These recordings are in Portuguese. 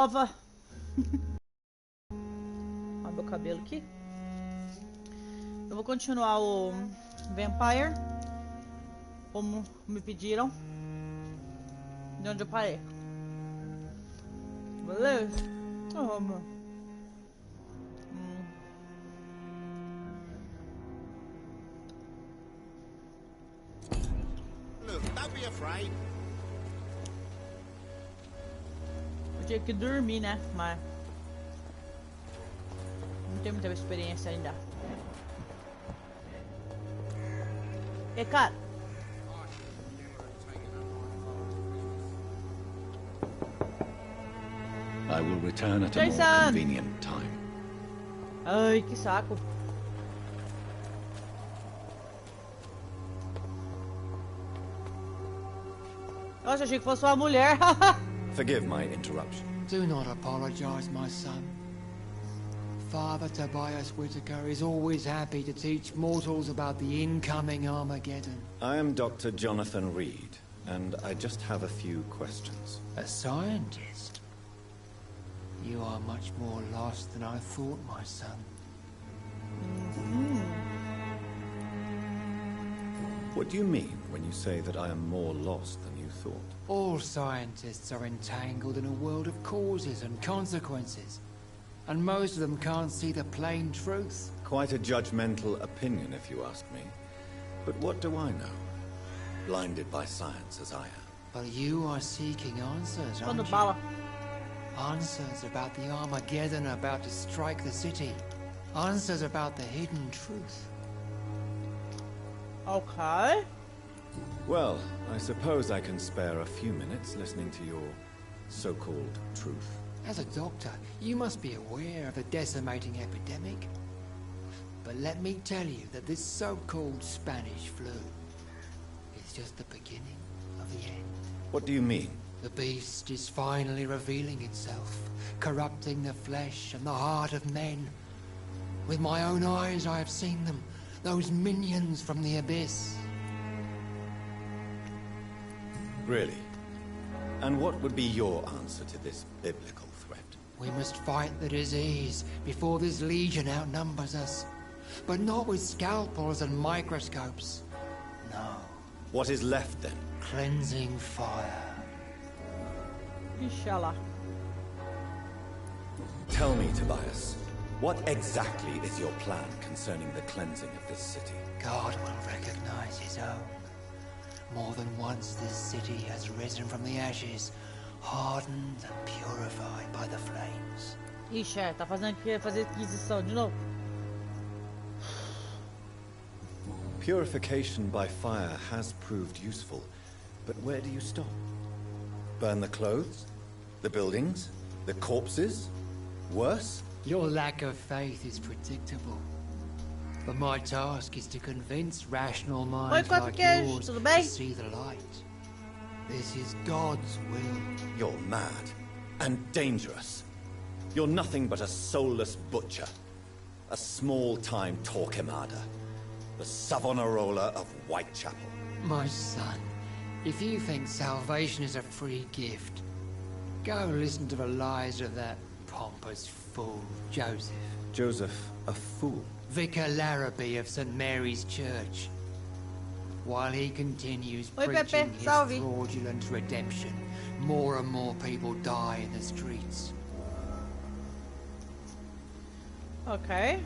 Olha meu cabelo aqui. Eu vou continuar o Vampyr, como me pediram, de onde eu parei. Beleza? Vamos. Look, don't be afraid. Eu tinha que dormir, né? Mas não tenho muita experiência ainda. E cara, I will return at a more Jason! convenient time. Ai, que saco. Nossa, achei que fosse uma mulher. Forgive my interruption. Do not apologize, my son. Father Tobias Whitaker is always happy to teach mortals about the incoming Armageddon. I am Dr. Jonathan Reed, and I just have a few questions. A scientist? You are much more lost than I thought, my son. What do you mean when you say that I am more lost than you thought? All scientists are entangled in a world of causes and consequences, and most of them can't see the plain truth. Quite a judgmental opinion, if you ask me. But what do I know? Blinded by science as I am. But you are seeking answers, Quando aren't you? bala. Answers about the Armageddon about to strike the city. Answers about the hidden truth. Okay. Well, I suppose I can spare a few minutes listening to your so-called truth. As a doctor, you must be aware of the decimating epidemic. But let me tell you that this so-called Spanish flu is just the beginning of the end. What do you mean? The beast is finally revealing itself, corrupting the flesh and the heart of men. With my own eyes I have seen them, those minions from the abyss. Really? And what would be your answer to this biblical threat? We must fight the disease before this legion outnumbers us. But not with scalpels and microscopes. No. What is left then? Cleansing fire. Inshallah. Tell me, Tobias, what exactly is your plan concerning the cleansing of this city? God will recognize his own. More than once this city has risen from the ashes, hardened and purified by the flames. Ixi, tá fazendo fazer aquisição de novo. Purification by fire has proved useful, but where do you stop? Burn the clothes? The buildings? The corpses? Worse? Your lack of faith is predictable. But my task is to convince rational minds like yours tudo bem? to see the light. This is God's will. You're mad. And dangerous. You're nothing but a soulless butcher. A small-time Torquemada. The Savonarola of Whitechapel. My son, if you think salvation is a free gift, go listen to the lies of that pompous fool, Joseph. Joseph, a fool? Vicar Larrabee of St. Mary's Church. While he continues Oi, Pepe, preaching his salve. fraudulent redemption, more and more people die in the streets. Ok.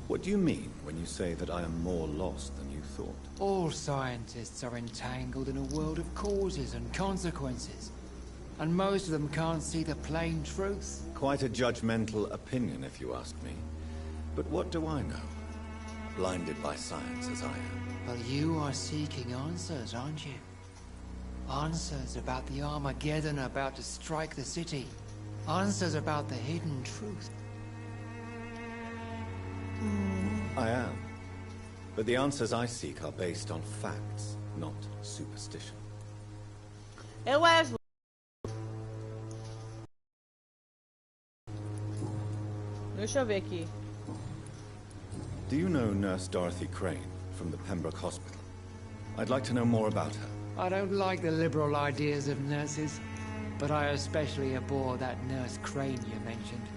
What do you mean when you say that I am more lost than you thought? All scientists are entangled in a world of causes and consequences, and most of them can't see the plain truth. Quite a judgmental opinion, if you ask me. But what do I know? Blinded by science as I am. But you are seeking answers, aren't you? Answers about the Armageddon about to strike the city. Answers about the hidden truth. I am. But the answers I seek are based on facts, not superstition. Eu és. Deixa eu ver aqui. Do you know Nurse Dorothy Crane from the Pembroke Hospital? I'd like to know more about her. I don't like the liberal ideas of nurses. But I especially abhor that Nurse Crane you mentioned.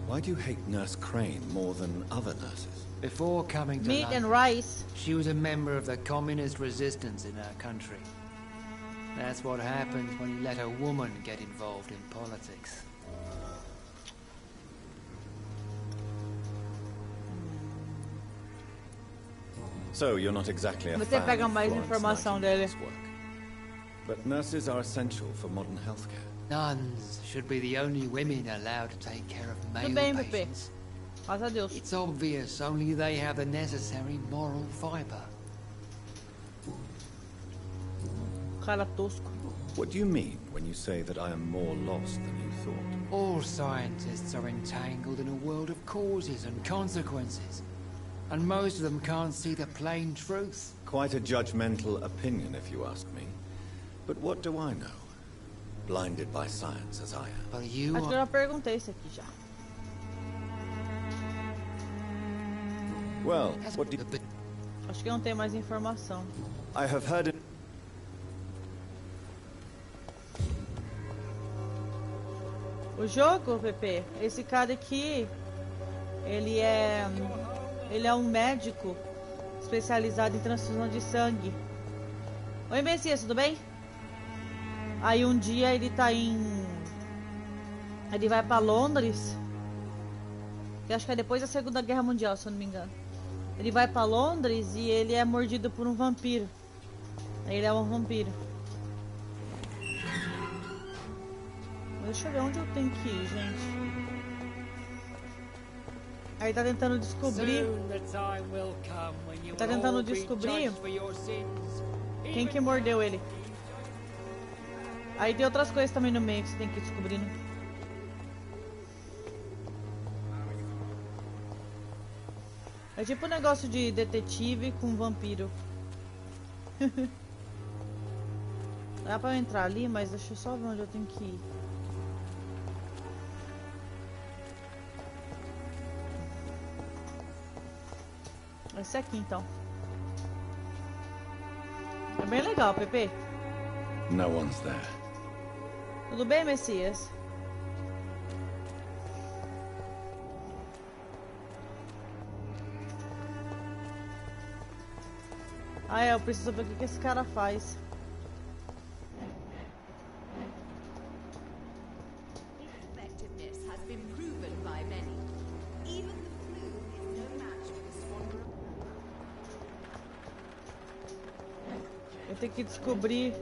Why do you hate Nurse Crane more than other nurses? Before coming to Meat London, and rice. she was a member of the communist resistance in her country. That's what happens when you let a woman get involved in politics. So you're not exactly a Você fan pega of mais Florence informação dele. Nightingale's work. But nurses are essential for modern healthcare. Nuns should be the only women allowed to take care of male Tudo bem, Pepe. patients. Graças a Deus. It's obvious only they have the necessary moral fiber. Cara tosco. What do you mean when you say that I am more lost than you thought? All scientists are entangled in a world of causes and consequences, and most of them can't see the plain truth. Quite a judgmental opinion, if you ask me. But what do I know? Blinded by science as I am. But you Acho que eu are... já perguntei isso aqui já. Well, what do But Acho que não tem mais informação. I have heard it. O jogo, Pepe, esse cara aqui, ele é um médico especializado em transfusão de sangue. Oi, Messias, tudo bem? Aí um dia ele vai pra Londres, que acho que é depois da Segunda Guerra Mundial, se eu não me engano. Ele vai pra Londres e ele é mordido por um vampiro. Ele é um vampiro. Deixa eu ver onde eu tenho que ir, gente. Aí tá tentando descobrir. Tá tentando descobrir quem que mordeu ele. Aí tem outras coisas também no meio que você tem que ir descobrindo. É tipo um negócio de detetive com vampiro. Dá pra eu entrar ali, mas deixa eu só ver onde eu tenho que ir. Esse aqui então. É bem legal, Pepe. No one's there. Tudo bem, Messias? Ah, eu preciso ver o que esse cara faz. Effectiveness has been proven by many. Even the flu is no match for the swan. Eu tenho que descobrir.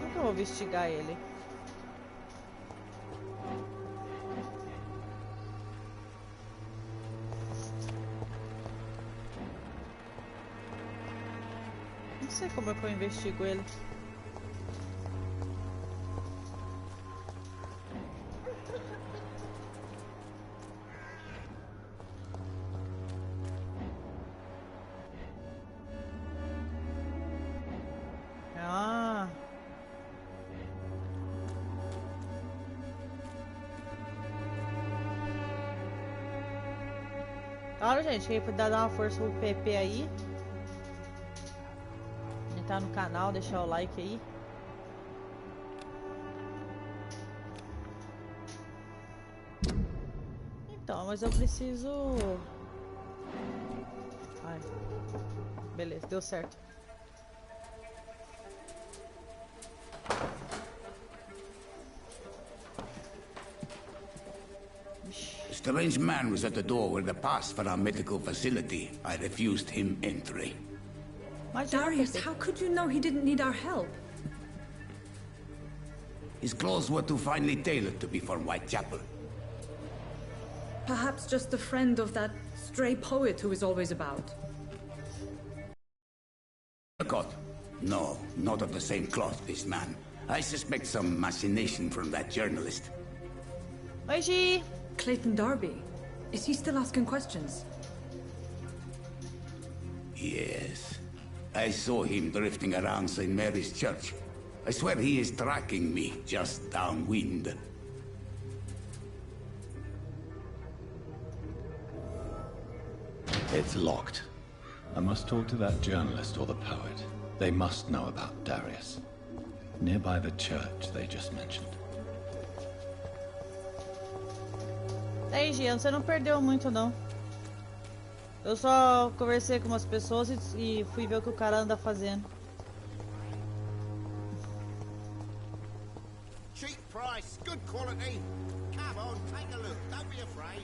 Como que eu vou investigar ele? Não sei como é que eu investigo ele. Ah. Claro, gente, quem puder dar uma força pro PP aí. Entrar no canal, deixar o like aí. Então, mas eu preciso... Ai. Beleza, deu certo. A strange man was at the door with a pass for our medical facility. I refused him entry. Imagina, Darius, Pepe. how could you know he didn't need our help? His clothes were too finely tailored to be for Whitechapel. Perhaps just a friend of that stray poet who is always about. A coat? No, not of the same cloth, this man. I suspect some machination from that journalist. Oi, Gi. Clayton Darby. Is he still asking questions? Yes. I saw him drifting around St. Mary's Church. I swear he is tracking me just downwind. It's locked. I must talk to that journalist or the poet. They must know about Darius. Nearby the church they just mentioned. Aí, Gian, você não perdeu muito, não. Eu só conversei com umas pessoas e fui ver o que o cara anda fazendo. Cheap price, good quality. Come on, take a look. Don't be afraid.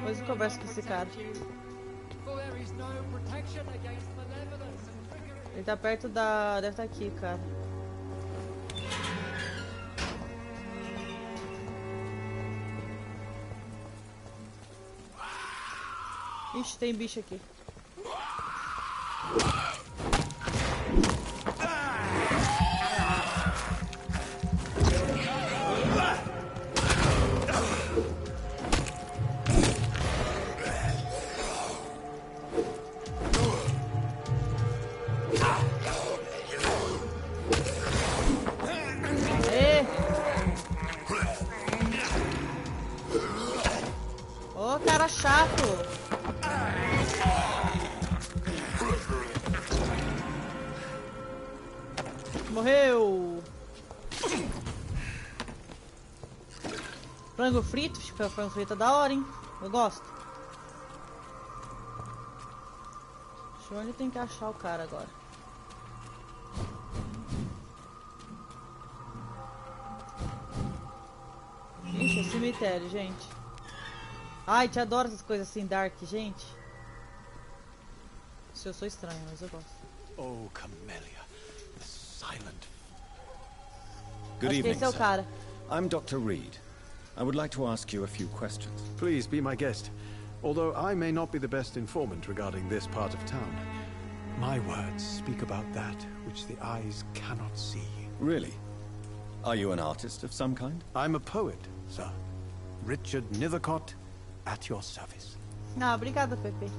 Depois eu converso com esse cara. Ele tá perto da... deve estar aqui, cara. Ixi, tem bicho aqui. Ô, cara chato. Morreu! Frango frito? Frango frito é da hora, hein? Eu gosto. Deixa eu ver onde tem que achar o cara agora. Ixi, é cemitério, gente. Ai, te adoro essas coisas assim, dark, gente. Se eu sou estranho, mas eu gosto. Oh, Camellia. Silent. Good evening, esse é o sir. cara. I'm Dr. Reed. I would like to ask you a few questions. Please be my guest. Although I may not be the best informant regarding this part of town, my words speak about that which the eyes cannot see. Really? Are you an artist of some kind? I'm a poet, sir. Richard Nethercott, at your service. Ah, obrigada, Pepe.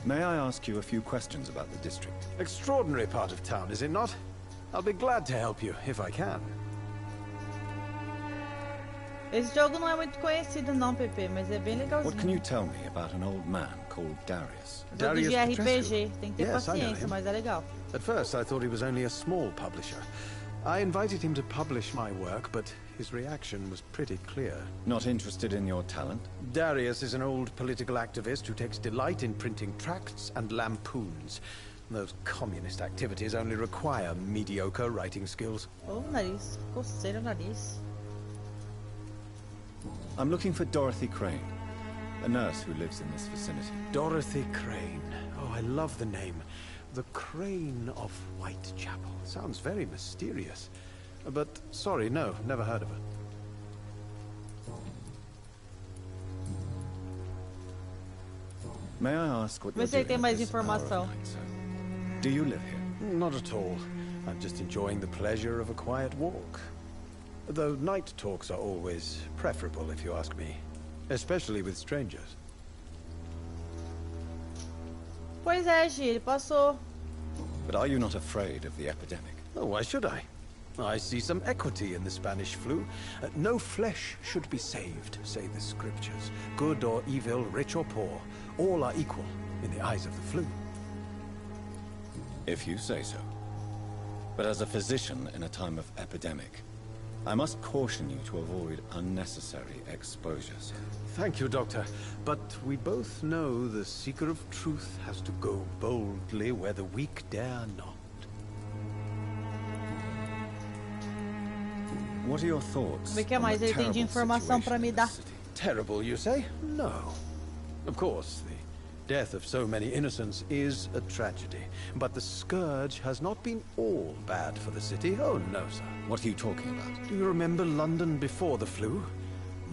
May I ask you a few questions about the district? Extraordinary part of town, is it not? I'll be glad to help you, if I can. Esse jogo não é muito conhecido não, Pepe, mas é bem legalzinho. What can you tell me about an old man called Darius? Jogo de Darius RPG, tem que ter Yes, I know paciência, him. mas é legal. At first, I thought he was only a small publisher. I invited him to publish my work, but his reaction was pretty clear. Not interested in your talent? Darius is an old political activist who takes delight in printing tracts and lampoons. Those communist activities only require mediocre writing skills. Ô, nariz, coceira o nariz. I'm looking for Dorothy Crane, a nurse who lives in this vicinity. Dorothy Crane. Oh, I love the name. The Crane of Whitechapel. Sounds very mysterious. But, sorry, no, never heard of her. May I ask what Vê you're se ele doing tem at mais this hour of informação. night, sir? Do you live here? Not at all. I'm just enjoying the pleasure of a quiet walk. Though night talks are always preferable, if you ask me. Especially with strangers. Pois é, Gi, ele passou. But are you not afraid of the epidemic? Oh, why should I? I see some equity in the Spanish flu. No flesh should be saved, say the scriptures. Good or evil, rich or poor, all are equal in the eyes of the flu. If you say so. But as a physician in a time of epidemic, I must caution you to avoid unnecessary exposure, sir. Thank you, Doctor. But we both know the seeker of truth has to go boldly where the weak dare not. What are your thoughts? Vê que mais ele tem de informação pra me dar. Terrible, you say? No. Of course, the death of so many innocents is a tragedy. But the scourge has not been all bad for the city. Oh, no, sir. What are you talking about? Do you remember London before the flu?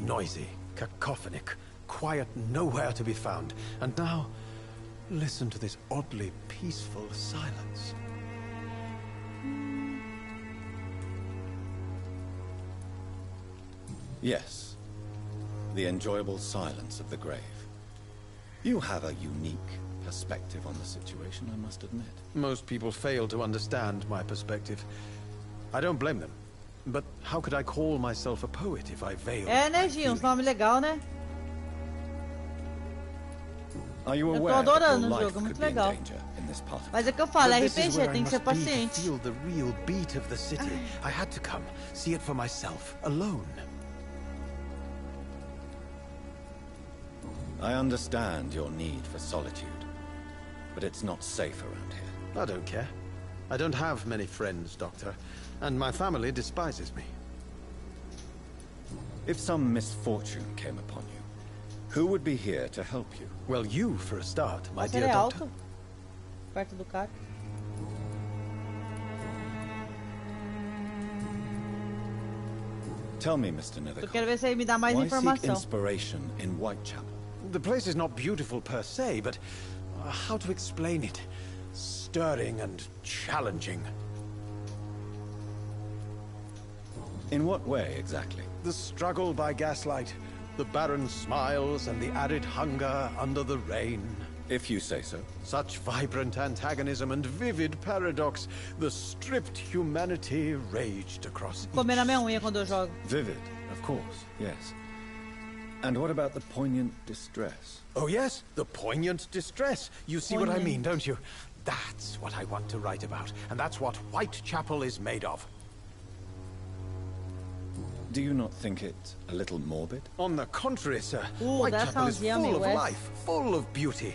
Noisy, cacophonic, quiet nowhere to be found. And now, listen to this oddly peaceful silence. Yes. The enjoyable silence of the grave. You have a unique perspective on the situation, I must admit. Most people fail to understand my perspective. I don't blame them. But how could I call myself a poet if I veil É, né, my Gi? Uns feelings? nomes legais, né? Are you Eu tô aware that your adorando o life jogo, muito could be in legal. danger in this part of Mas é town? que eu falo, But this is RPG where I tem que ser must be to paciente. feel the real beat of the city. I had to come, see it for myself, alone. I understand your need for solitude, but it's not safe around here. I don't care. I don't have many friends, Doctor, and my family despises me. If some misfortune came upon you, who would be here to help you? Well, you, for a start, my Nossa, dear ele é Doctor. alto. Perto do cara. Tell me, Mr. Eu Nethercott, quero ver se ele me dá mais why seek informação. inspiration in Whitechapel? The place is not beautiful per se, but how to explain it? Stirring and challenging. In what way, exactly? The struggle by gaslight, the barren smiles and the added hunger under the rain. If you say so. Such vibrant antagonism and vivid paradox, the stripped humanity raged across Comer na each... minha unha quando eu jogo. Vivid, of course, yes. And what about the poignant distress? Oh yes, the poignant distress. You see what I Poignant. mean, don't you? That's what I want to write about, and that's what Whitechapel is made of. Do you not think it a little morbid? On the contrary, sir, Ooh, that Whitechapel is sounds yummy, full of Wes. life, full of beauty.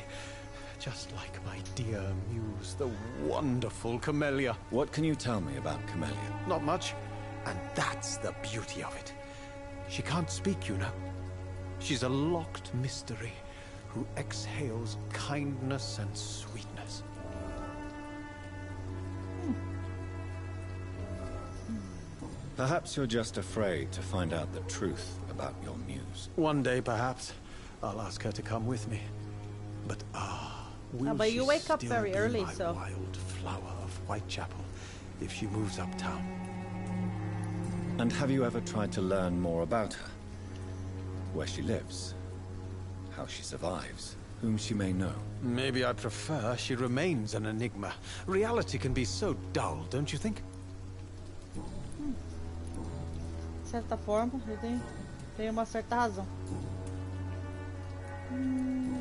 Just like my dear muse, the wonderful Camellia. What can you tell me about Camellia? Not much, and that's the beauty of it. She can't speak, you know. She's a locked mystery who exhales kindness and sweetness. Perhaps you're just afraid to find out the truth about your muse. One day, perhaps, I'll ask her to come with me. But will but she you wake up still very be early, my so... wild flower of Whitechapel if she moves uptown? And have you ever tried to learn more about her? Where she lives? How she survives? Whom she may know? Maybe I prefer she remains an enigma. Reality can be so dull, don't you think? De certa forma, ele tem uma certa razão.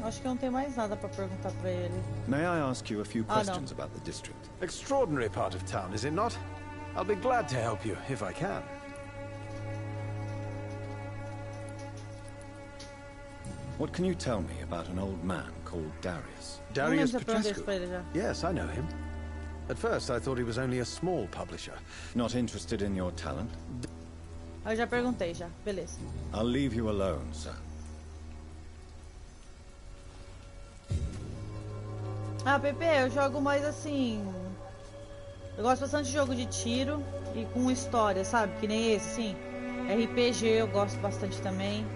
Acho que eu não tenho mais nada pra perguntar pra ele. May I ask you a few no. questions about the district? Extraordinary part of town, is it not? I'll be glad to help you, if I can. What can you tell me about an old man called Darius? Darius Não lembro se eu perguntei Petrescu? isso pra ele já. Yes, I know him. At first, I thought he was only a small publisher. Not interested in your talent? Eu já perguntei já, beleza. I'll leave you alone, sir. Ah, Pepe, eu jogo mais assim... Eu gosto bastante de jogo de tiro e com história, sabe? Que nem esse, sim. RPG eu gosto bastante também.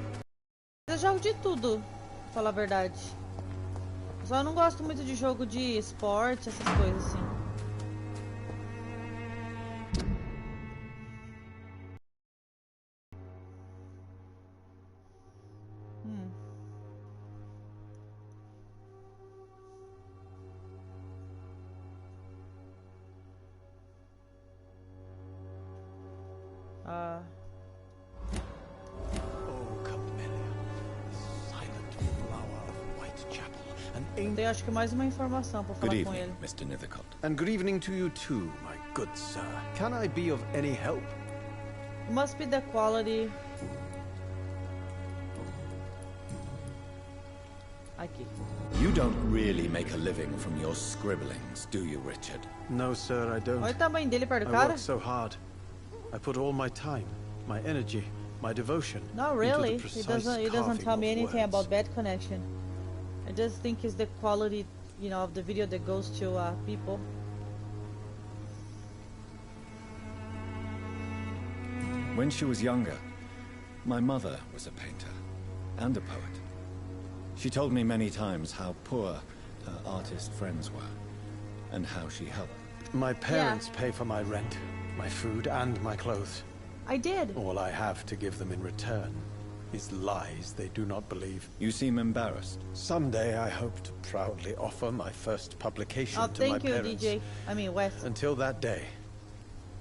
Eu jogo de tudo, pra falar a verdade. Só não gosto muito de jogo de esporte, essas coisas assim. Oh, Camellia, silent flower of Whitechapel, an ancient... Tem acho que mais uma informação pra Good falar com evening, ele. Mr. Nethercott. And good evening to you too, my good sir. Can I be of any help? It must be the quality. Aqui. You don't really make a living from your scribblings, do you, Richard? No, sir, I don't. Olha o tamanho dele perto do I cara. work so hard. I put all my time, my energy, my devotion Not into really. the He precise doesn't carving tell me of anything words. about bad connection. I just think it's the quality, you know, of the video that goes to people. When she was younger, my mother was a painter and a poet. She told me many times how poor her artist friends were and how she helped. My parents pay for my rent, my food, and my clothes. I did. All I have to give them in return is lies they do not believe. You seem embarrassed. Someday I hope to proudly offer my first publication Oh, to my thank you, parents. DJ. I mean, Wes. Until that day,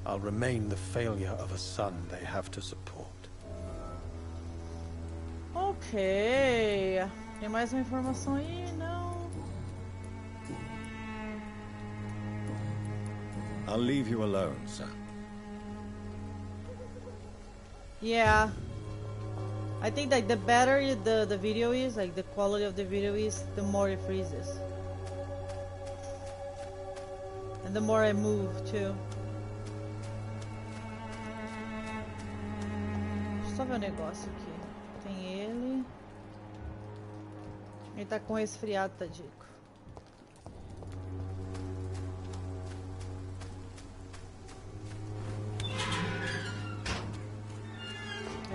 I'll remain the failure of a son they have to support. Ok. Tem mais uma informação aí? Não. I'll leave you alone, sir. Yeah. I think like the better the video is, like the quality of the video is, the more it freezes. And the more I move too. Deixa eu só ver um negócio aqui. Tem ele. Ele tá com resfriado, tadico.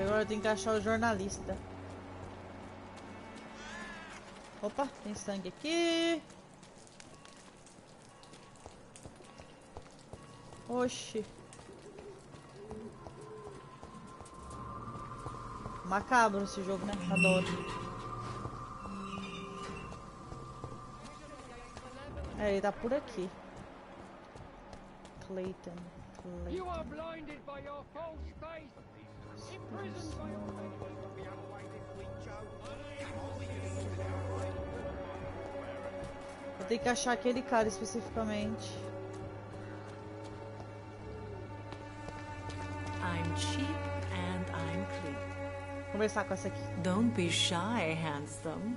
Agora eu tenho que achar o jornalista. Opa, tem sangue aqui. Oxi. Macabro esse jogo, né? Adoro. É, ele tá por aqui. Clayton. You are blinded by your false faith, imprisoned by your faith. Eu tenho que achar aquele cara especificamente. I'm cheap and I'm clean. Vou conversar com essa aqui. Don't be shy, handsome.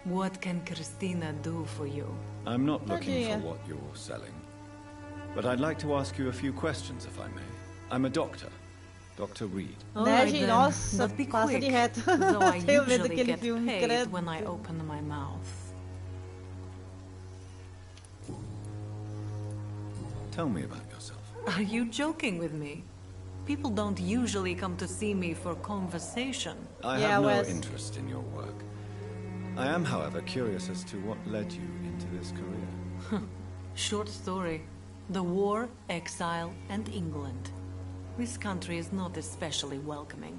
What can Christina do for you? I'm not looking dear. for what you're selling. But I'd like to ask you a few questions, if I may. I'm a doctor. Dr. Reed. All Né, right gente? then, Nossa, but be passa quick, de reto. though I Tenho medo usually daquele get filme, paid credo. when I open my mouth. Tell me about yourself. Are you joking with me? People don't usually come to see me for conversation. I Yeah, have no Wes. interest in your work. I am, however, curious as to what led you into this career. Short story. The war, exile, and England. This country is not especially welcoming.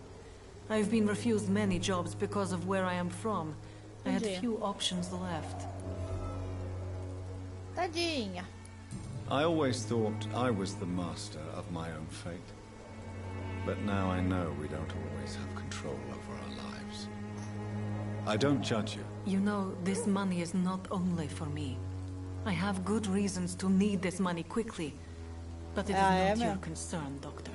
I've been refused many jobs because of where I am from. I had dear. few options left. Tadinha. I always thought I was the master of my own fate. But now I know we don't always have control over our lives. I don't judge you. You know, this money is not only for me. I have good reasons to need this money quickly. But it is not your concern, Doctor.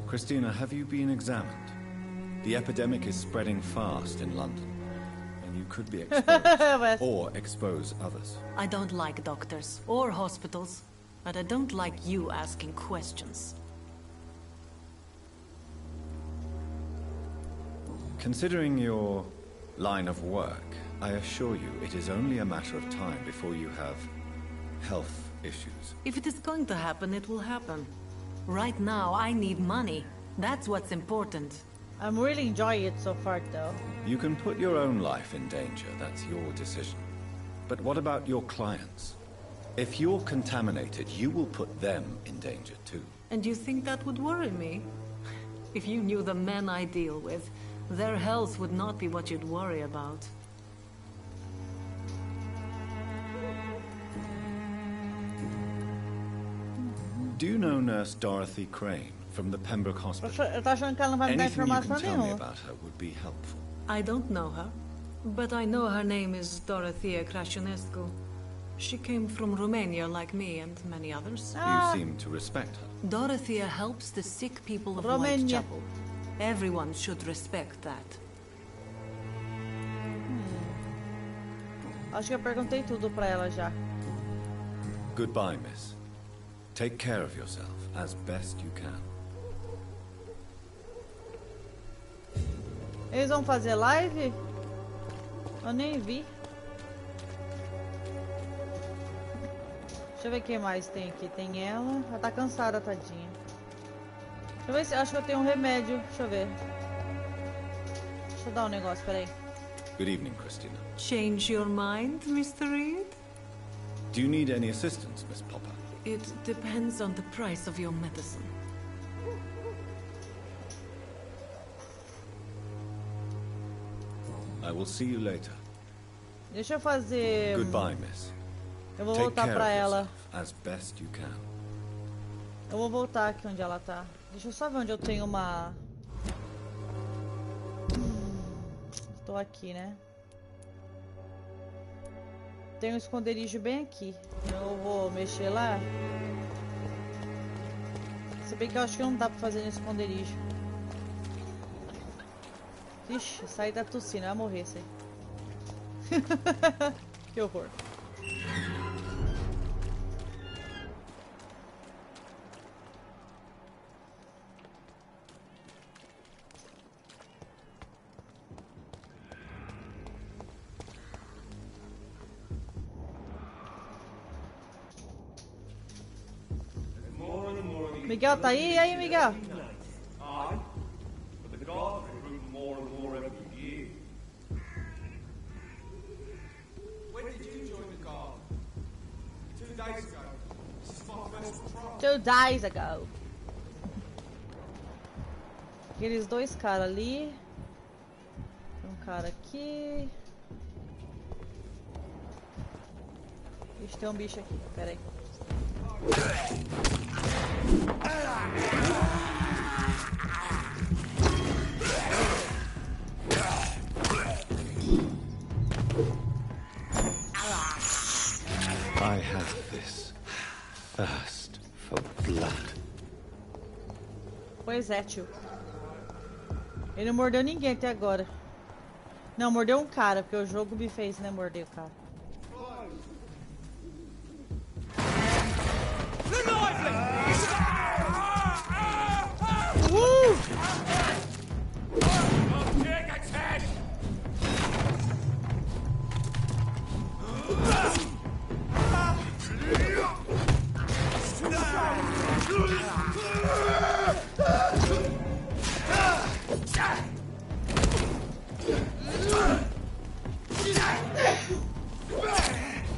Christina, have you been examined? The epidemic is spreading fast in London, and you could be exposed or expose others. I don't like doctors or hospitals, but I don't like you asking questions. Considering your line of work, I assure you it is only a matter of time before you have health issues. If it is going to happen, it will happen. Right now, I need money. That's what's important. I'm really enjoying it so far, though. You can put your own life in danger, that's your decision. But what about your clients? If you're contaminated, you will put them in danger too. And you think that would worry me? If you knew the men I deal with, their health would not be what you'd worry about. Do you know Nurse Dorothy Crane from the Pembroke Hospital? Eu tô achando que ela não vai me dar Anything you informação can tell me nenhuma. about her would be helpful. I don't know her, but I know her name is Dorothea Crasionescu. She came from Romania like me and many others. You seem to respect her. Dorothea helps the sick people of Romania. Whitechapel. Everyone should respect that. Acho que eu perguntei tudo pra ela já. Goodbye, miss. Take care of yourself as best you can. Eles vão fazer live? Eu nem vi. Deixa eu ver quem mais tem aqui. Tem ela. Ela tá cansada, tadinha. Deixa eu ver se... Acho que eu tenho um remédio. Deixa eu ver. Deixa eu dar um negócio, peraí. Good evening, Christina. Change your mind, Mr. Reed? Do you need any assistance, Miss Popper? It depends on the price of your medicine. I will see you later. Deixa eu fazer... Goodbye, miss. Eu vou Take voltar care pra of ela. yourself as best you can. Eu vou voltar aqui onde ela tá. Deixa eu só ver onde eu tenho uma... Tô aqui, né? Tem um esconderijo bem aqui. Eu vou mexer lá. Se bem que eu acho que não dá pra fazer no esconderijo. Ixi, sair da tossina, vai morrer isso aí. Que horror. Miguel tá aí? E aí, Miguel? Two days ago. Aqueles dois caras ali. Tem um cara aqui. Ixi, tem um bicho aqui. Pera aí. I have this thirst for blood. Pois é, tio. Ele não mordeu ninguém até agora. Não, mordeu um cara, porque o jogo me fez, né, morder o cara.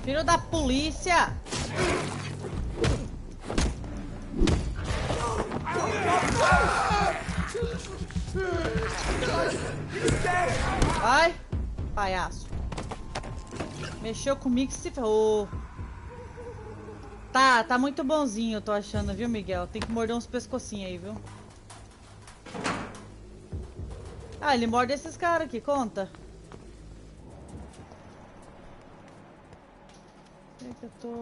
Filho da polícia! Vai, palhaço. Mexeu comigo e se ferrou. Tá muito bonzinho, eu tô achando, viu, Miguel? Tem que morder uns pescocinhos aí, viu? Ah, ele morde esses caras aqui, conta. Onde é que eu tô?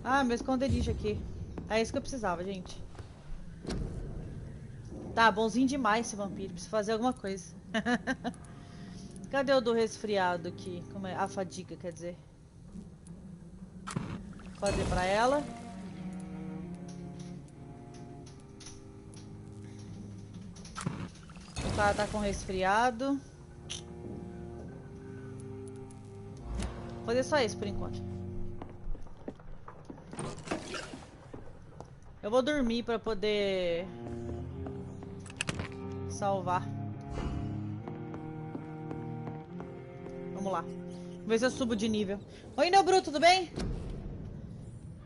Ah, meu esconderijo aqui. É isso que eu precisava, gente. Tá, bonzinho demais esse vampiro. Preciso fazer alguma coisa. Cadê o do resfriado aqui? Como é? A fadiga, quer dizer. Vou fazer pra ela. O cara tá com resfriado. Vou fazer só isso por enquanto. Eu vou dormir pra poder salvar. Vamos lá. Vamos ver se eu subo de nível. Oi, Neubru, tudo bem?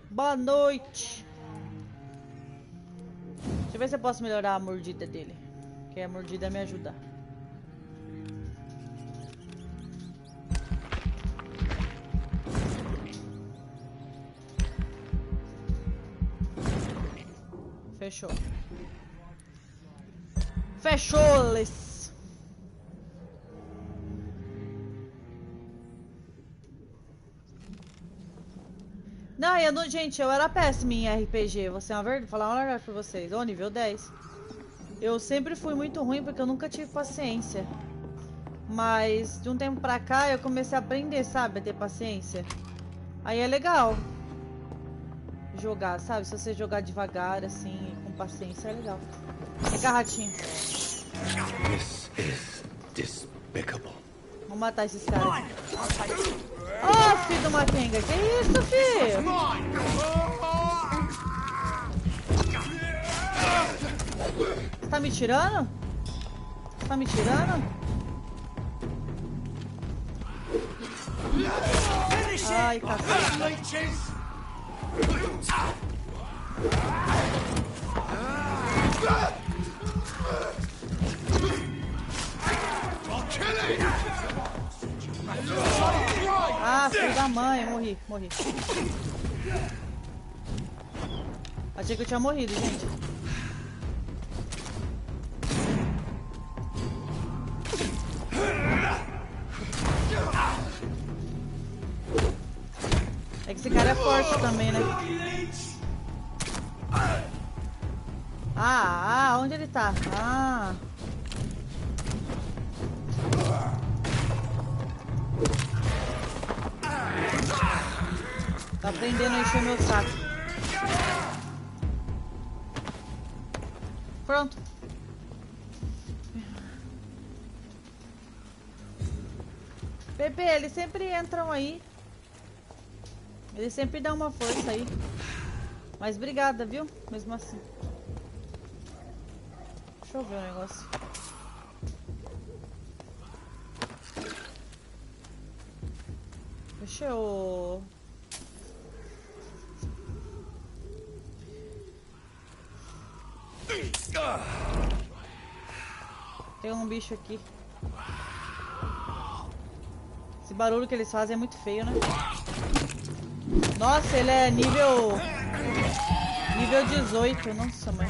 Boa noite. Deixa eu ver se eu posso melhorar a mordida dele. Que a mordida me ajuda. Fechou. Fechou-les. Não, eu não, gente, eu era péssima em RPG. Vou falar uma verdade pra vocês. Ô, nível 10. Eu sempre fui muito ruim porque eu nunca tive paciência. Mas de um tempo pra cá eu comecei a aprender, sabe? A ter paciência. Aí é legal jogar, sabe? Se você jogar devagar, assim, com paciência, é legal. Vem cá, ratinho. This is despicable. Vamos matar esses caras. Ô, filho do Makenga, que isso, filho? Você tá me tirando? Você tá me tirando? Ai, cacete. Filho da mãe, morri. Achei que eu tinha morrido, gente. É que esse cara é forte também, né? Onde ele tá? Tá aprendendo a encher meu saco. Pronto. Pepe, eles sempre entram aí. Eles sempre dão uma força aí. Mas obrigada, viu? Mesmo assim. Deixa eu ver o negócio. Deixa eu... Tem um bicho aqui. Esse barulho que eles fazem é muito feio, né? Nossa, ele é nível 18. Nossa, mãe.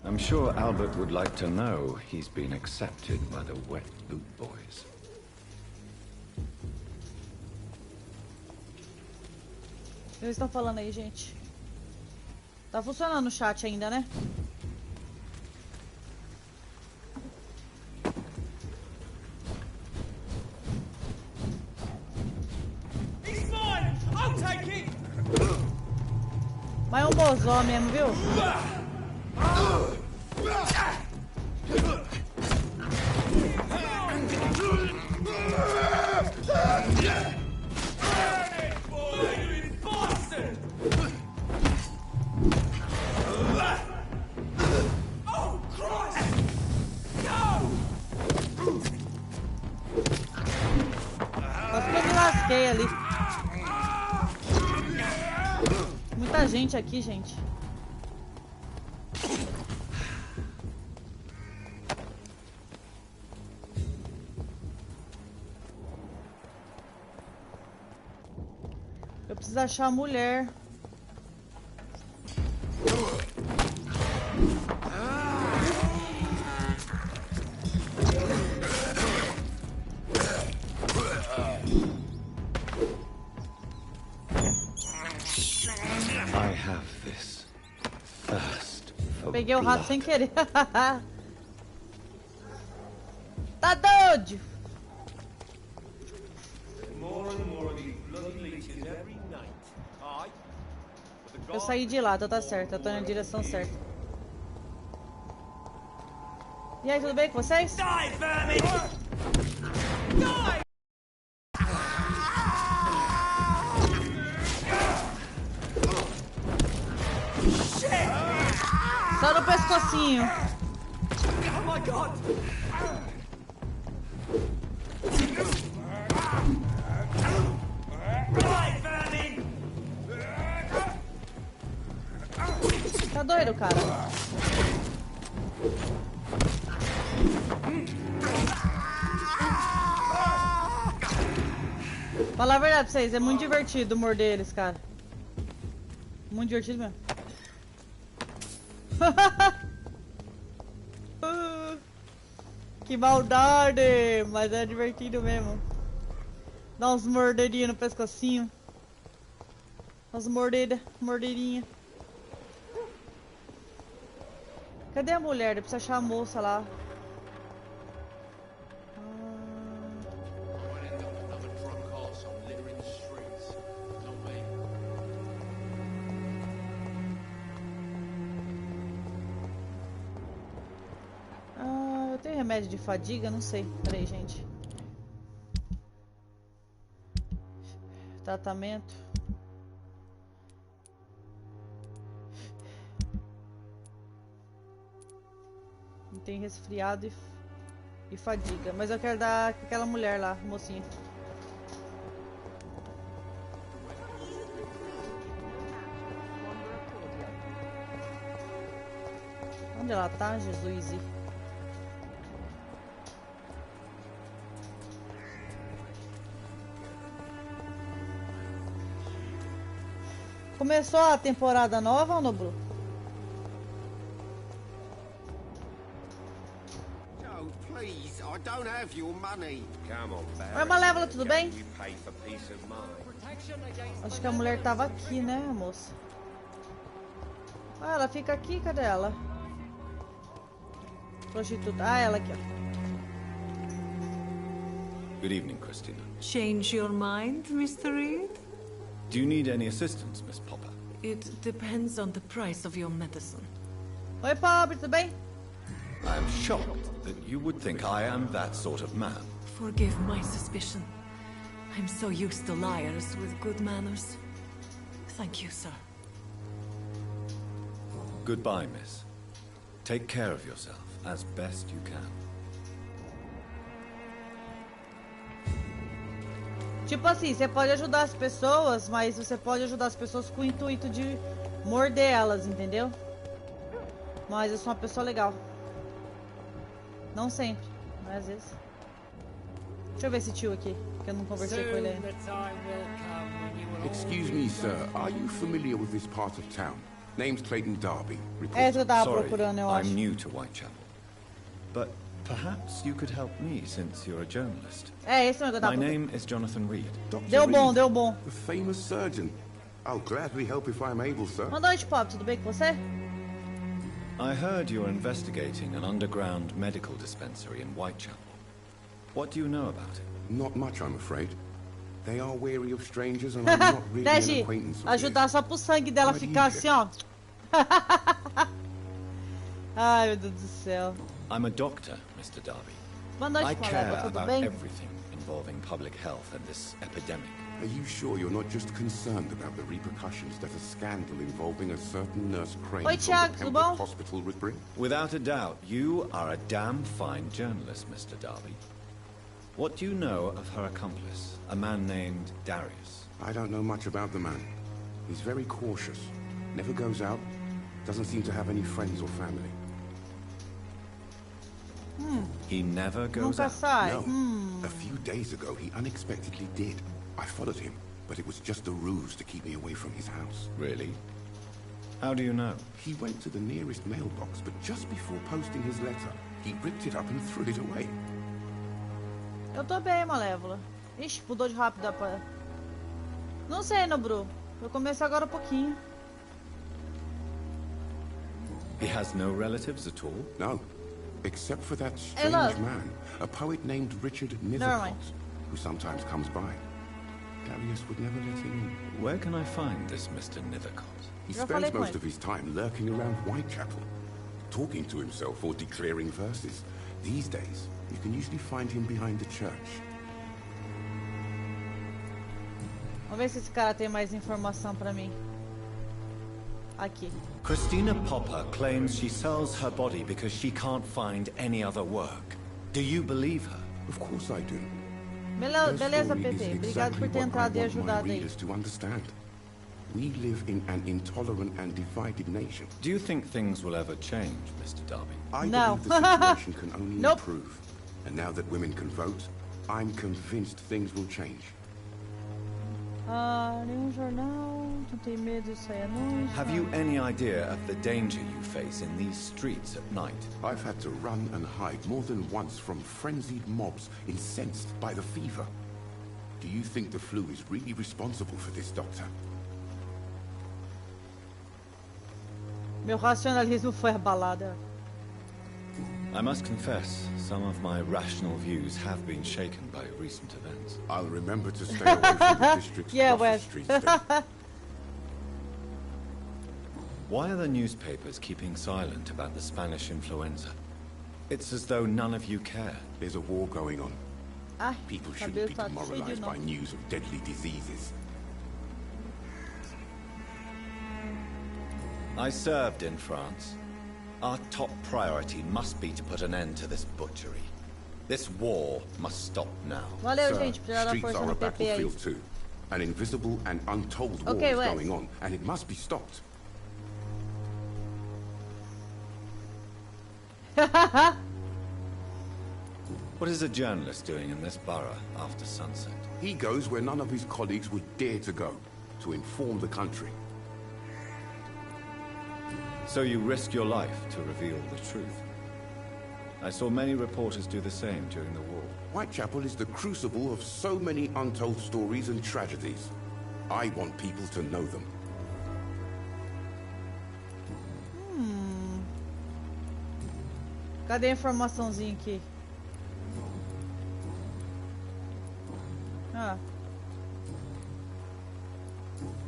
I'm sure Albert would like to know he's been accepted by the Wet Boot Boys. O que eles estão falando aí, gente? Tá funcionando o chat ainda, né? Mas é um bozó mesmo, viu? Quase que eu me lasquei ali. Muita gente aqui, gente. Eu preciso achar a mulher. I have this thirst for Peguei o rato blood. sem querer. Tá doido? Eu saí de lá, então tá certo. Eu tô na direção certa. E aí, tudo bem com vocês? Só no pescocinho. Oh my god! Tá doido, cara? Falar a verdade pra vocês, é muito divertido morder eles, cara. Muito divertido mesmo. Que maldade! Mas é divertido mesmo. Dá uns mordidinhos no pescocinho. Umas mordidinhas. Cadê a mulher? Eu preciso achar a moça lá. remédio de fadiga? Não sei. Peraí, gente. Tratamento. Tem resfriado e fadiga. Mas eu quero dar com aquela mulher lá, mocinha. Onde ela tá, Jesus? Começou a temporada nova ou não, Bru? No, please, I don't have your money. Come on, Barry. Oi, Malévola, tudo bem? You pay for peace of mind. Acho que a mulher tava aqui, né, moça? Ah, ela fica aqui, cadê ela? Prostituta. Ah, ela aqui, ó. Good evening, Christina. Change your mind, Mr. Reed? Do you need any assistance, Miss Popper? It depends on the price of your medicine. Oi, pobre, tudo bem? I am shocked that you would think I am that sort of man. Forgive my suspicion. I'm so used to liars with good manners. Thank you, sir. Goodbye, miss. Take care of yourself as best you can. Tipo assim, você pode ajudar as pessoas, mas você pode ajudar as pessoas com o intuito de morder elas, entendeu? Mas eu sou uma pessoa legal. Não sempre, mas às vezes. Deixa eu ver esse tio aqui, que eu não conversei com ele ainda. Excuse me, sir. Are you familiar with this part of town? Name's Clayton Darby. É isso que eu tava Sorry, procurando, eu acho. I'm new to Whitechapel. But perhaps you could help me since you're a journalist. É esse mesmo que eu tava My procurando. name is Jonathan Reed. Dr. Deu bom, Reed, deu bom. The famous surgeon. I'll gladly help if I'm able, sir. Boa noite, Pop, tudo bem com você? I heard you're investigating an underground medical dispensary in Whitechapel. What do you know about it? Not much, I'm afraid. They are wary of strangers and I'm not really an Deixe acquaintance with ajudar só pro sangue dela Why do you ficar care? assim, ó. Ai, meu Deus do céu. I'm a doctor, Mr. Darby. Boa I noite, care Malévola, tudo about bem? everything involving public health and this epidemic. Are you sure you're not just concerned about the repercussions that a scandal involving a certain nurse Crane Oi, from Thiago, the tudo Pembroke bom? Hospital would bring? Without a doubt, you are a damn fine journalist, Mr. Darby. What do you know of her accomplice, a man named Darius? I don't know much about the man. He's very cautious. Never goes out. Doesn't seem to have any friends or family. He never goes Nunca out. sai. No. A few days ago, he unexpectedly did. I followed him, but it was just a ruse to keep me away from his house. Really? How do you know? He went to the nearest mailbox, but just before posting his letter, he ripped it up and threw it away. Eu tô bem, Malévola. Ixi, mudou de rápido. Não sei, Nobru. Eu comecei agora um pouquinho. He has no relatives at all? No, except for that Hey, strange look. man, a poet named Richard Never Nethercott, mind. who sometimes comes by. Darius would never let him in. Where can I find this Mr. Nethercott? He Já spends falei com most ele. of his time lurking around Whitechapel, talking to himself or declaring verses. These days, you can usually find him behind the church. Vamos ver se esse cara tem mais informação pra mim. Aqui. Christina Popper claims she sells her body because she can't find any other work. Do you believe her? Of course I do. Beleza, Her story PT. is Obrigado exactly por ter what I entrado e want my ajudado aí. readers to understand. We live in an intolerant and divided nation. Do you think things will ever change, Mr. Darby? I No. believe the situation can only Nope. improve. And now that women can vote, I'm convinced things will change. Nenhum jornal. Não tem medo de sair à noite. Have you any idea of the danger you face in these streets at night? I've had to run and hide more than once from frenzied mobs incensed by the fever. Do you think the flu is really responsible for this, Doctor? Meu racionalismo foi abalado. I must confess, some of my rational views have been shaken by recent events. I'll remember to stay away from the district's Yeah, rougher Wes. streets then. Why are the newspapers keeping silent about the Spanish influenza? It's as though none of you care. There's a war going on. Ai, People cabelo shouldn't be tá cheio de demoralized nó. by news of deadly diseases. I served in France. Our top priority must be to put an end to this butchery. This war must stop now. Valeu, Sir, gente, precisa dar streets força are no a PP aí. battlefield too. An invisible and untold war Okay, is Wes. going on, and it must be stopped. What is a journalist doing in this borough after sunset? He goes where none of his colleagues would dare to go, to inform the country. So you risk your life to reveal the truth. I saw many reporters do the same during the war. Whitechapel is the crucible of so many untold stories and tragedies. I want people to know them. Cadê a informaçãozinha aqui? Ah,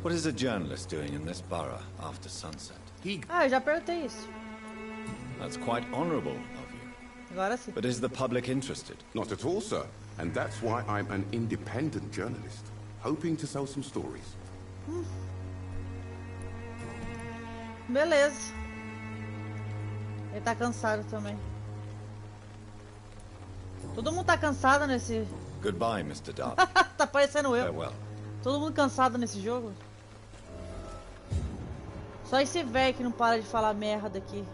What is a journalist doing in this borough after sunset? He eu já perguntei isso. That's quite honorable of you. Agora sim. But is the public interested? Not at all, sir. And that's why I'm an independent journalist, hoping to sell some stories. Beleza. Ele tá cansado também. Todo mundo tá cansado nesse... Goodbye, Mr. Dark. Tá parecendo eu. Farewell. Todo mundo cansado nesse jogo. Só esse velho que não para de falar merda aqui.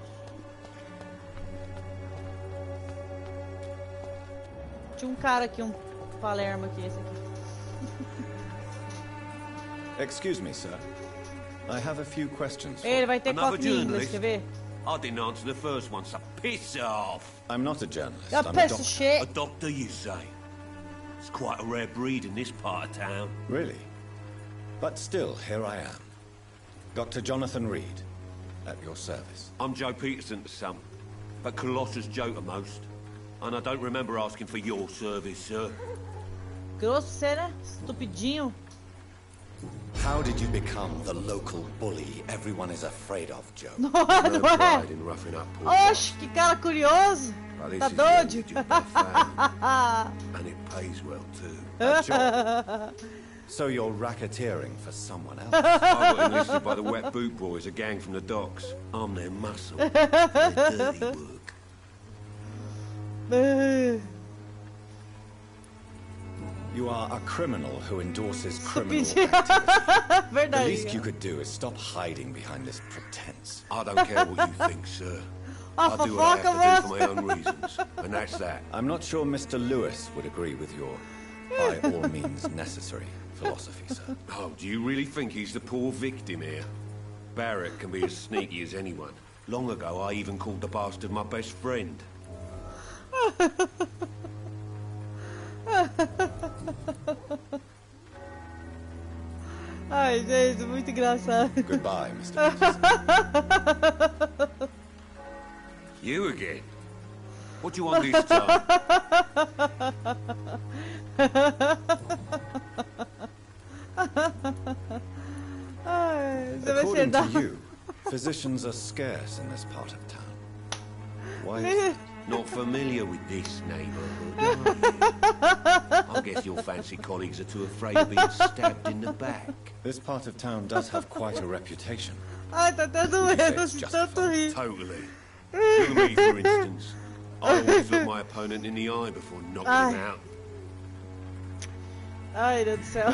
Tinha um cara aqui, um Palermo aqui, esse aqui. Excuse me, sir. I have a few questions. for Ele vai ter Another copinha em inglês, journalist? quer ver? I didn't answer the first one, so piss off. I'm not a journalist. A I'm a piece doctor. of shit. A doctor, you say? It's quite a rare breed in this part of town. Really? But still, here I am. Dr. Jonathan Reed, at your service. I'm Joe Peterson to some, but Colossus Joe to most. And I don't remember asking for your service, sir. Grosso você, né? Estupidinho. How did you become the local bully everyone is afraid of, Joe? Não, No não é? pride in roughing up poor Oxe, que cara curioso. But this Tá is doido? the only job I found, and it pays well too. A job? So you're racketeering for someone else? I got enlisted by the Wet Boot Boys, a gang from the docks. I'm their muscle. Their dirty work. You are a criminal who endorses criminal Estupidinho. activity. The Verdade. least you could do is stop hiding behind this pretense. I don't care what you think, sir. Ah, I do what I fofoca, have to do for my own reasons, and that's that. I'm not sure Mr. Lewis would agree with your by all means necessary philosophy, sir. Oh, do you really think he's the poor victim here? Barrett can be as sneaky as anyone. Long ago, I even called the bastard my best friend. Ai, gente, muito engraçado. Goodbye, Mr. Peterson. You again? What do you want this time? Ai, você vai ser According da... to you, physicians are scarce in this part of town. Why is that? Not familiar with this neighborhood, are you? I guess your fancy colleagues are too afraid of being stabbed in the back. This part of town does have quite a reputation. Ai, tá até doendo de tanto rir. Totally. Look at me, for instance. I always look my opponent in the eye before knocking him out. Ai, Deus do céu.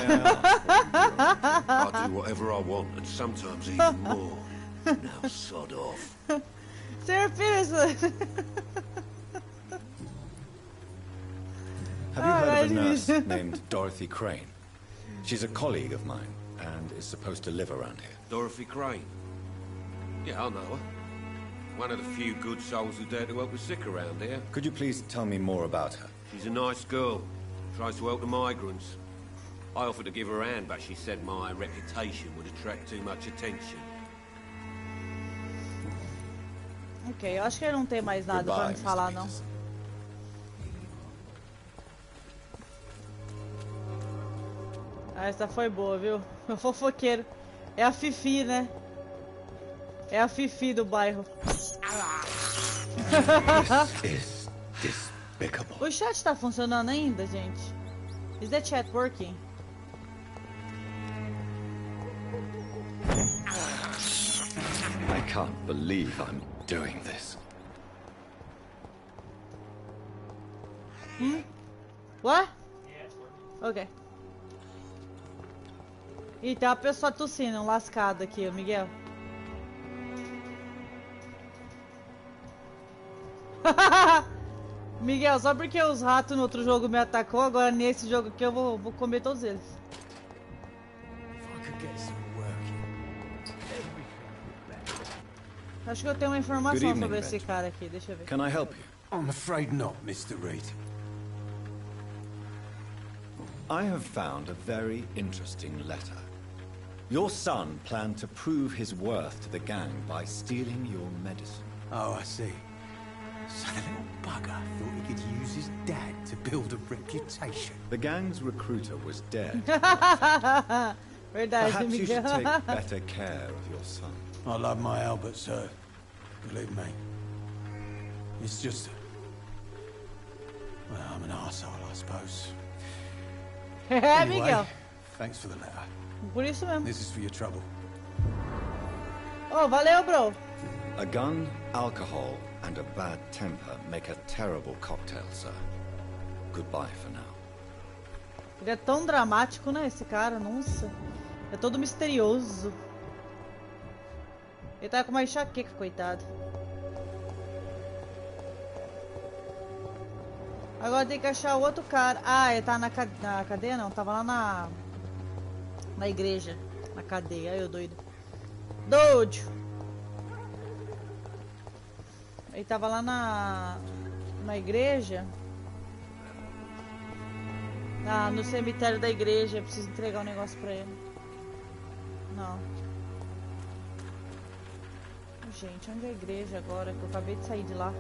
I do whatever I want, and sometimes even more. Now sod off. Senhor Peterson. Have you heard of a nurse named Dorothy Crane? She's a colleague of mine, and is supposed to live around here. Dorothy Crane? Yeah, I know her. One of the few good souls who dare to help the sick around here. Could you please tell me more about her? She's a nice girl. Tries to help the migrants. I offered to give her a hand, but she said my reputation would attract too much attention. Ok, eu acho que ele não tem mais nada pra me falar, não. Ah, essa foi boa, viu? O fofoqueiro. É a Fifi, né? É a Fifi do bairro. This is despicable. O chat tá funcionando ainda, gente? Is the chat working? I can't believe I'm doing this. What? Ok. Ih, tem uma pessoa tossindo, um lascado aqui, Miguel. Miguel, só porque os ratos no outro jogo me atacou, agora nesse jogo aqui eu vou comer todos eles. Acho que eu tenho uma informação sobre esse cara aqui, deixa eu ver. Can I help you? I'm afraid not, Mr. Reed. I have found a very interesting letter. Your son planned to prove his worth to the gang by stealing your medicine. Oh, I see. So the little bugger thought he could use his dad to build a reputation. The gang's recruiter was dead. Verdade, Perhaps you should Miguel. take better care of your son. I love my Albert, sir. Believe me. It's just... Well, I'm an arsehole, I suppose. Anyway, Miguel. thanks for the letter. Por isso mesmo. This is for your trouble. Oh, valeu, bro. A gun, alcohol, and a bad temper make a terrible cocktail, sir. Goodbye for now. Ele é tão dramático, né, esse cara, nossa. É todo misterioso. Ele tá com uma enxaqueca, coitado. Agora tem que achar o outro cara. Ah, ele tá na cadeia? Não, tava lá na igreja. Na cadeia, aí eu doido. Doido! Ele tava lá na igreja. No cemitério da igreja. Eu preciso entregar um negócio pra ele. Não. Gente, onde é a igreja agora? Que eu acabei de sair de lá.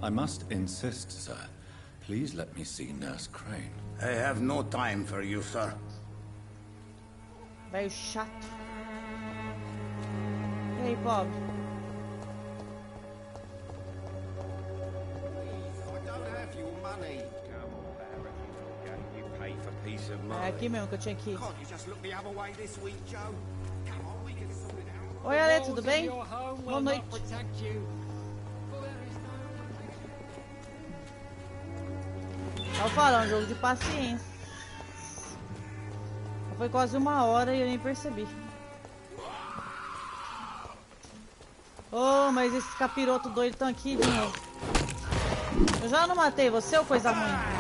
I must insist, sir. Please let me see Nurse Crane. I have no time for you, sir. Velho chato. E aí, pobre? É aqui mesmo que eu tinha que ir. Oi, Ale, tudo bem? Boa noite. Tava falando, jogo de paciência. Foi quase 1 hora e eu nem percebi. Oh, mas esses capirotos doidos estão aqui de novo. Eu já não matei você, ou coisa ruim?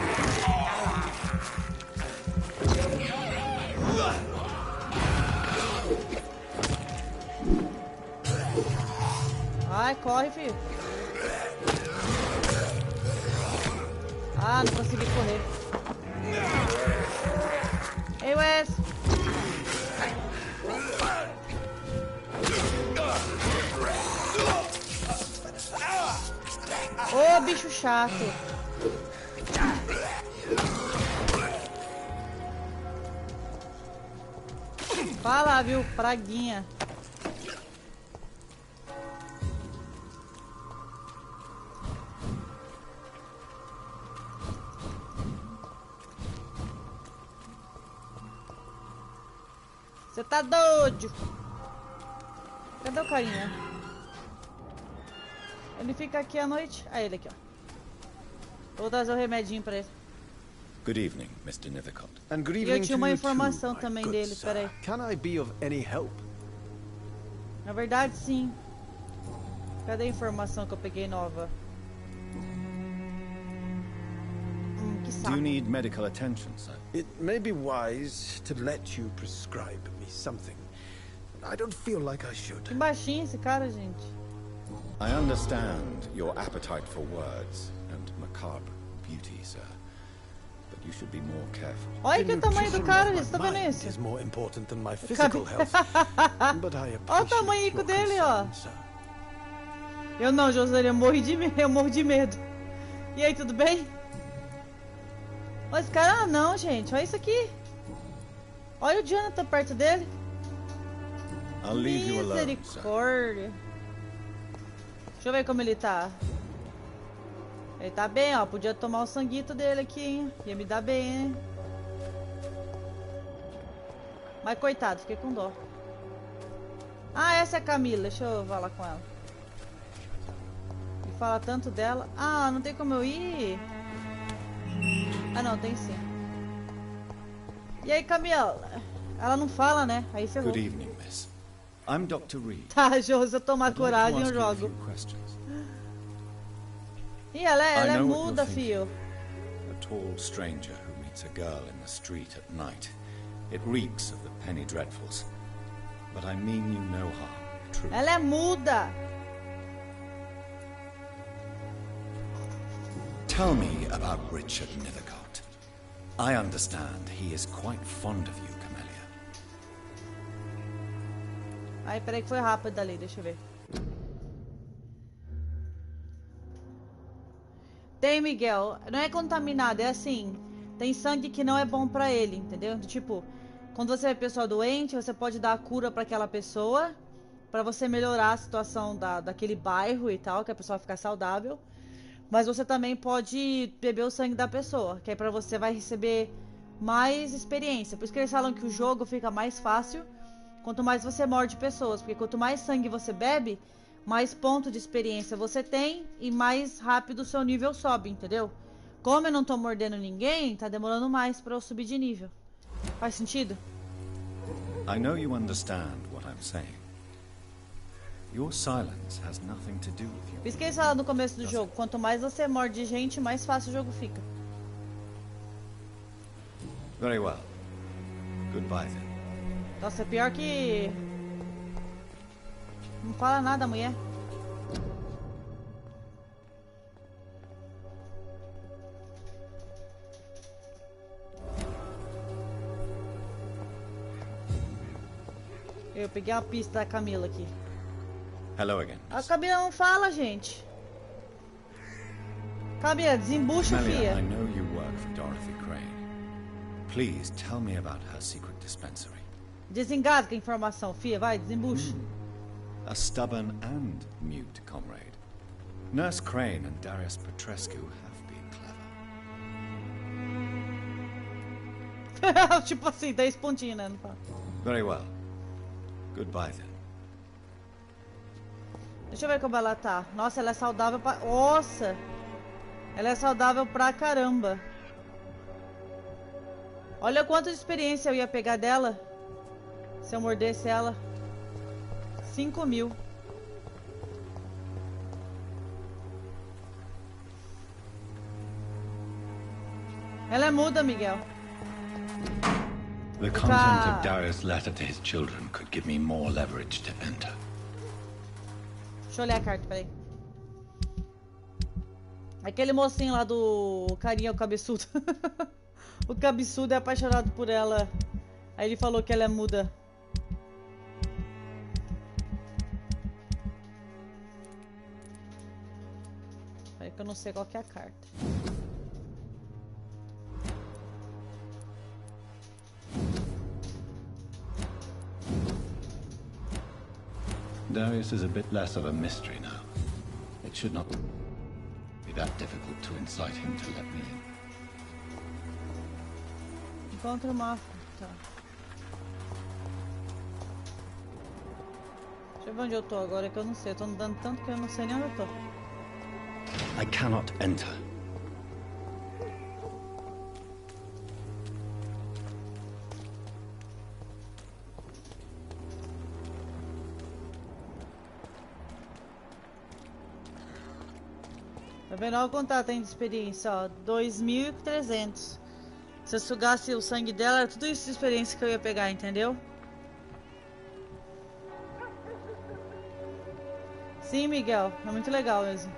Vai, corre, filho. Ah, não consegui correr. Ei, Wes. Ô, bicho chato. Fala, viu? Praguinha. Você tá doido? Cadê o carinha? Ele fica aqui à noite. Ah, ele aqui, ó. Vou trazer o remedinho pra ele. Good evening, Mr. Nethercott. And good E evening eu tinha to uma you informação too, também my good dele, sir. peraí. Can I be of any help? Na verdade, sim. Cadê a informação que eu peguei nova? Que Do saco. you need medical attention, sir? It may be wise to let you prescribe me something. I don't feel like I should. Que baixinho esse cara, gente. I understand your appetite for words and macabre beauty, sir. But you should be more careful. Olha que o tamanho do cara, gente. Tá vendo Mind isso? is more important than my physical health. But I Olha o appreciate tamanho your dele, ó. concern, sir. Eu não, Joselha, eu morro de medo. E aí, tudo bem? Olha esse cara, não, gente. Olha isso aqui. Olha o Jonathan perto dele. I'll leave you alone, sir. Misericórdia. Deixa eu ver como ele tá. Ele tá bem, ó. Podia tomar o sanguito dele aqui, hein? Ia me dar bem, hein? Mas coitado, fiquei com dó. Ah, essa é a Camila. Deixa eu falar com ela. Me fala tanto dela. Ah, não tem como eu ir? Ah, não, tem sim. E aí, Camila? Ela não fala, né? Aí ferrou. Good evening, miss. I'm Dr. Reed. Tá, Jô, se eu tomar coragem, eu jogo. E ela é muda, fio. A tall stranger who meets a girl in the street at night. It reeks of the penny dreadfuls. But I mean you no harm, truly. Ela é muda. Tell me about Richard Nethercott. I understand he is quite fond of you, Camellia. Ai, peraí que foi rápido ali, deixa eu ver. Tem, Miguel. Não é contaminado, é assim. Tem sangue que não é bom pra ele, entendeu? Tipo, quando você é pessoa doente, você pode dar a cura pra aquela pessoa, pra você melhorar a situação daquele bairro e tal, que a pessoa ficar saudável. Mas você também pode beber o sangue da pessoa, que aí pra você vai receber mais experiência. Por isso que eles falam que o jogo fica mais fácil quanto mais você morde pessoas. Porque quanto mais sangue você bebe, mais ponto de experiência você tem e mais rápido o seu nível sobe, entendeu? Como eu não tô mordendo ninguém, tá demorando mais pra eu subir de nível. Faz sentido? I know you understand what I'm saying. Your silence has nothing to do with you. Por isso que eles falam no começo do jogo, quanto mais você morde gente, mais fácil o jogo fica. Very well. Goodbye then. Nossa, é pior que... Não fala nada, mulher. Eu peguei a pista da Camila aqui. Hello again. A Camila não fala, gente. Camila, desembucha, Camellia, fia. I know you work for Dorothy Crane. Please tell me about her secret dispensary. Desengasga a informação, fia. Vai, desembucha. A stubborn and mute comrade. Nurse Crane and Darius Petrescu have been clever. Tipo assim, 10 pontinhos, né? Não fala. Very well. Goodbye then. Deixa eu ver como ela tá. Nossa, ela é saudável pra... Nossa! Ela é saudável pra caramba. Olha quanto de experiência eu ia pegar dela se eu mordesse ela. 5.000. Ela é muda, Miguel. The content of Darius' letter to his children could give me more leverage to enter. Deixa eu olhar a carta, peraí. Aquele mocinho lá do carinha, o cabeçudo. O cabeçudo é apaixonado por ela. Aí ele falou que ela é muda. Peraí que eu não sei qual que é a carta. Darius is a bit less of a mystery now. It should not be that difficult to incite him to let me in. Encontra uma... Tá. Deixa eu ver onde eu tô agora, que eu não sei. Eu tô andando tanto que eu não sei nem onde eu tô. I cannot enter. Tá vendo? Olha o quanto tem de experiência, ó. 2.300. Se eu sugasse o sangue dela, era tudo isso de experiência que eu ia pegar, entendeu? Sim, Miguel. É muito legal mesmo.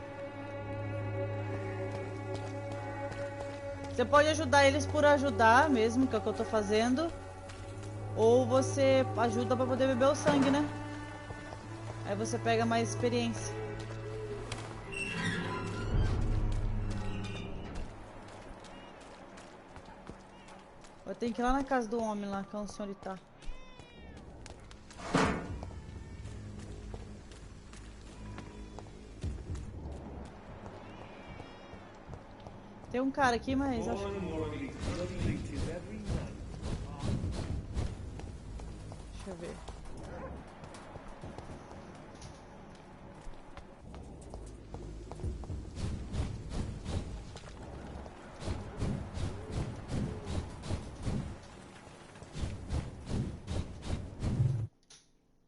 Você pode ajudar eles por ajudar mesmo, que é o que eu tô fazendo. Ou você ajuda pra poder beber o sangue, né? Aí você pega mais experiência. Eu tenho que ir lá na casa do homem lá, que é onde o senhor tá. Tem um cara aqui, mas acho que... Deixa eu ver.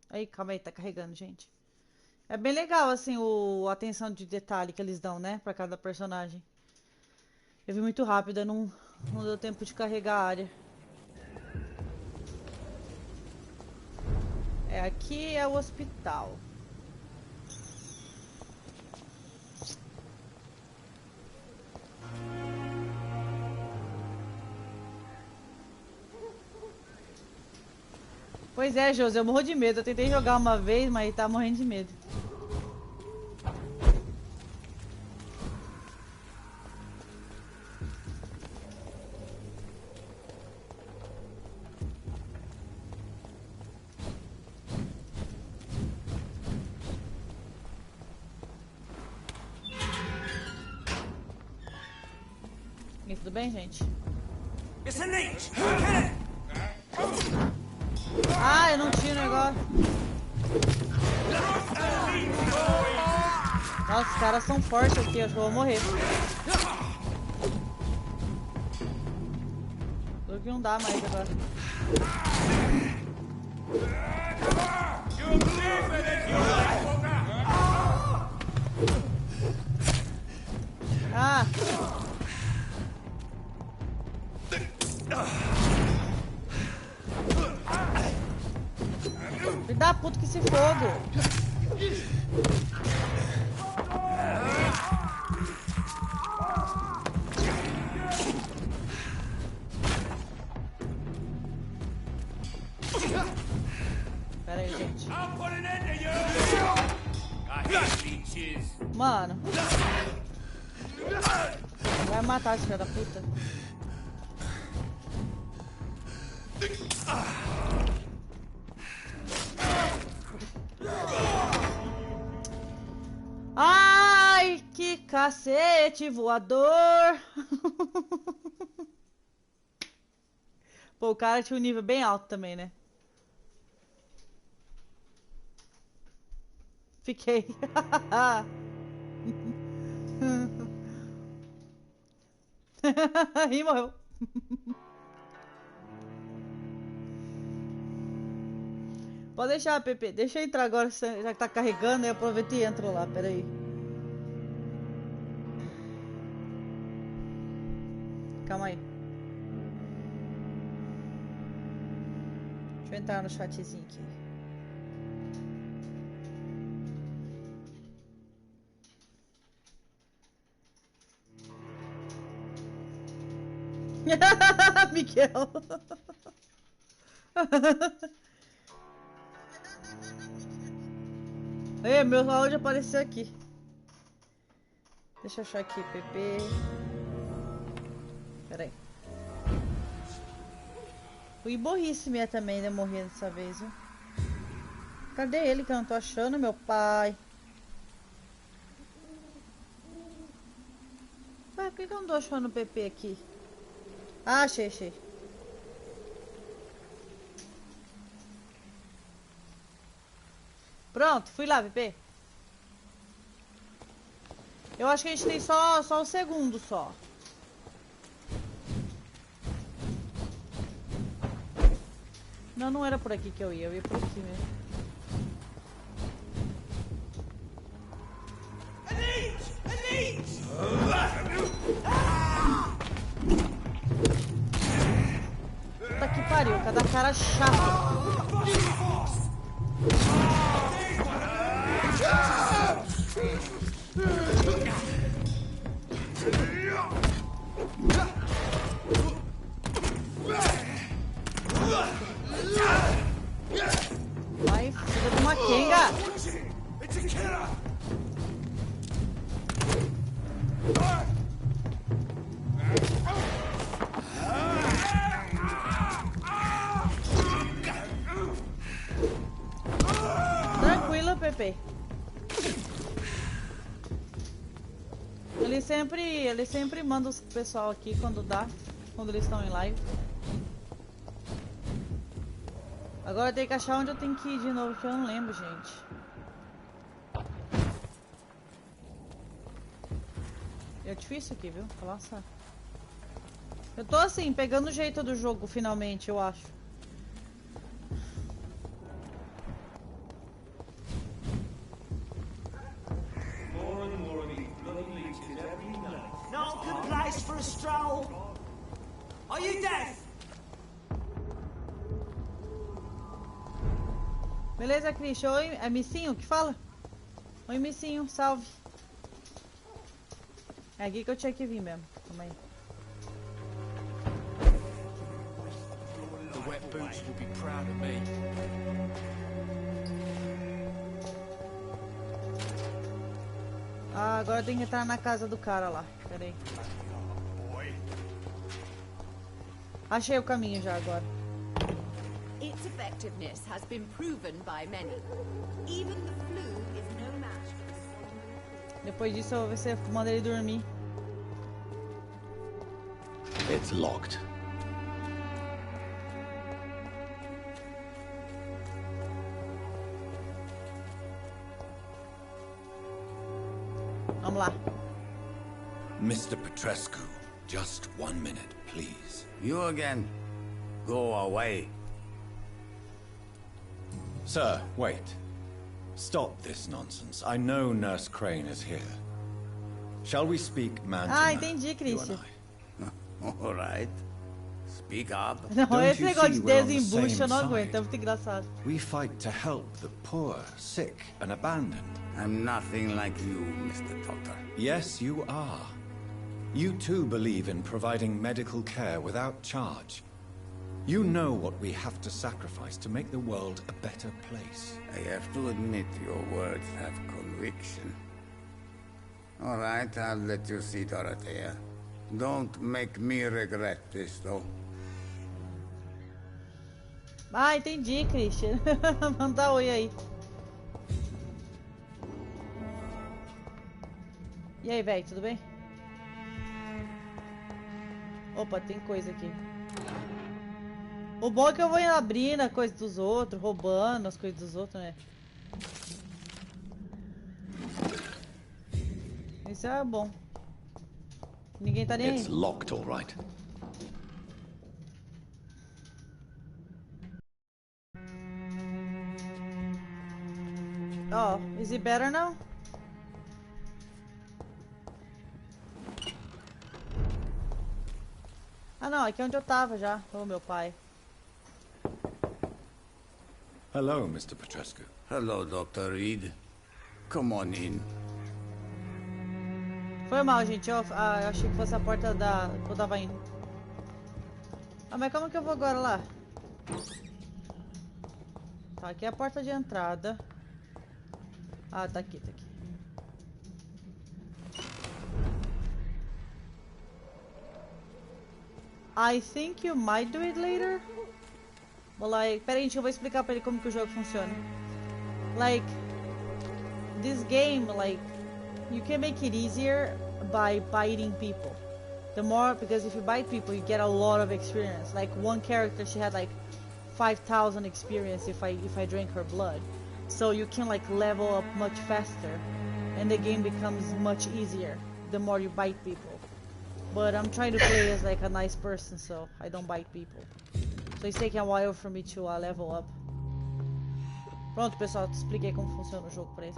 Aí, calma aí, tá carregando, gente. É bem legal, assim, a atenção de detalhe que eles dão, né? Pra cada personagem. Eu vi muito rápido, não deu tempo de carregar a área. É, aqui é o hospital. Pois é, José, eu morro de medo. Eu tentei jogar uma vez, mas tá morrendo de medo. E tudo bem, gente? Ah, eu não tinha o negócio. Nossa, os caras são fortes aqui, acho que eu vou morrer. Tudo que não dá mais agora. Ah! Filho da puta, que esse fogo! Pera aí, gente. Mano. Vai matar esse filho da puta. Ai, que cacete voador. Pô, o cara tinha um nível bem alto também, né? Fiquei. E morreu. Pode deixar, Pepe. Deixa eu entrar agora, já que tá carregando. Eu aproveito e entro lá. Pera aí. Calma aí. Deixa eu entrar no chatzinho aqui. Miguel. Ei, meu áudio apareceu aqui. Deixa eu achar aqui, PP. Pera aí. Fui burrice minha também, né? Morrendo dessa vez, viu? Cadê ele que eu não tô achando, meu pai? Ué, por que eu não tô achando o PP aqui? Ah, achei, achei. Pronto, fui lá, PP. Eu acho que a gente tem só um segundo só. Não, não era por aqui que eu ia por aqui mesmo. Puta que pariu, cada cara chato. Vai, filha de uma quenga! VP? Ele sempre manda o pessoal aqui quando dá, quando eles estão em live. Agora eu tenho que achar onde eu tenho que ir de novo, que eu não lembro, gente. É difícil aqui, viu? Nossa. Eu tô assim, pegando o jeito do jogo, finalmente, eu acho. Not a good place for a stroll. Are you deaf? Beleza, Christian? Oi, é Missinho que fala? Oi, Missinho, salve. É aqui que eu tinha que vir mesmo. Calma aí. The wet boots will be proud of me. Ah, agora eu tenho que entrar na casa do cara lá. Pera aí. Achei o caminho já agora. Its effectiveness has been proven by many. Even the flu is no match for the... Depois disso eu vou ver se eu mando ele dormir. It's locked. Vamos lá. Mr. Petrescu, just 1 minute, please. You again? Go away. Sir, wait. Stop this nonsense. I know Nurse Crane is here. Shall we speak man to man, entendi, Christian. All right. Speak up. Não, esse negócio de we're on the desembucho eu não same aguento, side? é muito engraçado. We fight to help the poor, sick, and abandoned. I'm nothing like you, Mr. Doctor. Yes, you are. You too believe in providing medical care without charge. You know what we have to sacrifice to make the world a better place. I have to admit your words have conviction. All right, I'll let you see Dorothea. Don't make me regret this, though. Ah, entendi, Christian. Manda oi aí. E aí, velho, tudo bem? Opa, tem coisa aqui. O bom é que eu vou abrindo a coisa dos outros, roubando as coisas dos outros, né? Isso é bom. Ninguém tá nem aí. It's locked, all right. Oh, is it better now? Ah, não, aqui é onde eu tava já. Oh, meu pai. Hello, Mr. Petrescu. Hello, Dr. Reed. Come on in. Foi mal, gente. Eu achei que fosse a porta da... que eu tava indo. Ah, mas como que eu vou agora lá? Tá, aqui é a porta de entrada. Ah, tá aqui, tá aqui. I think you might do it later. But like, pera aí, gente, eu vou explicar pra ele como que o jogo funciona. Like, this game, like, you can make it easier by biting people. The more, because if you bite people, you get a lot of experience. Like one character, she had like 5,000 experience if I drank her blood. So you can like level up much faster, and the game becomes much easier the more you bite people. But I'm trying to play as like a nice person, so I don't bite people. So it's taking a while for me to level up. Pronto, pessoal, expliquei como funciona o jogo pra ele.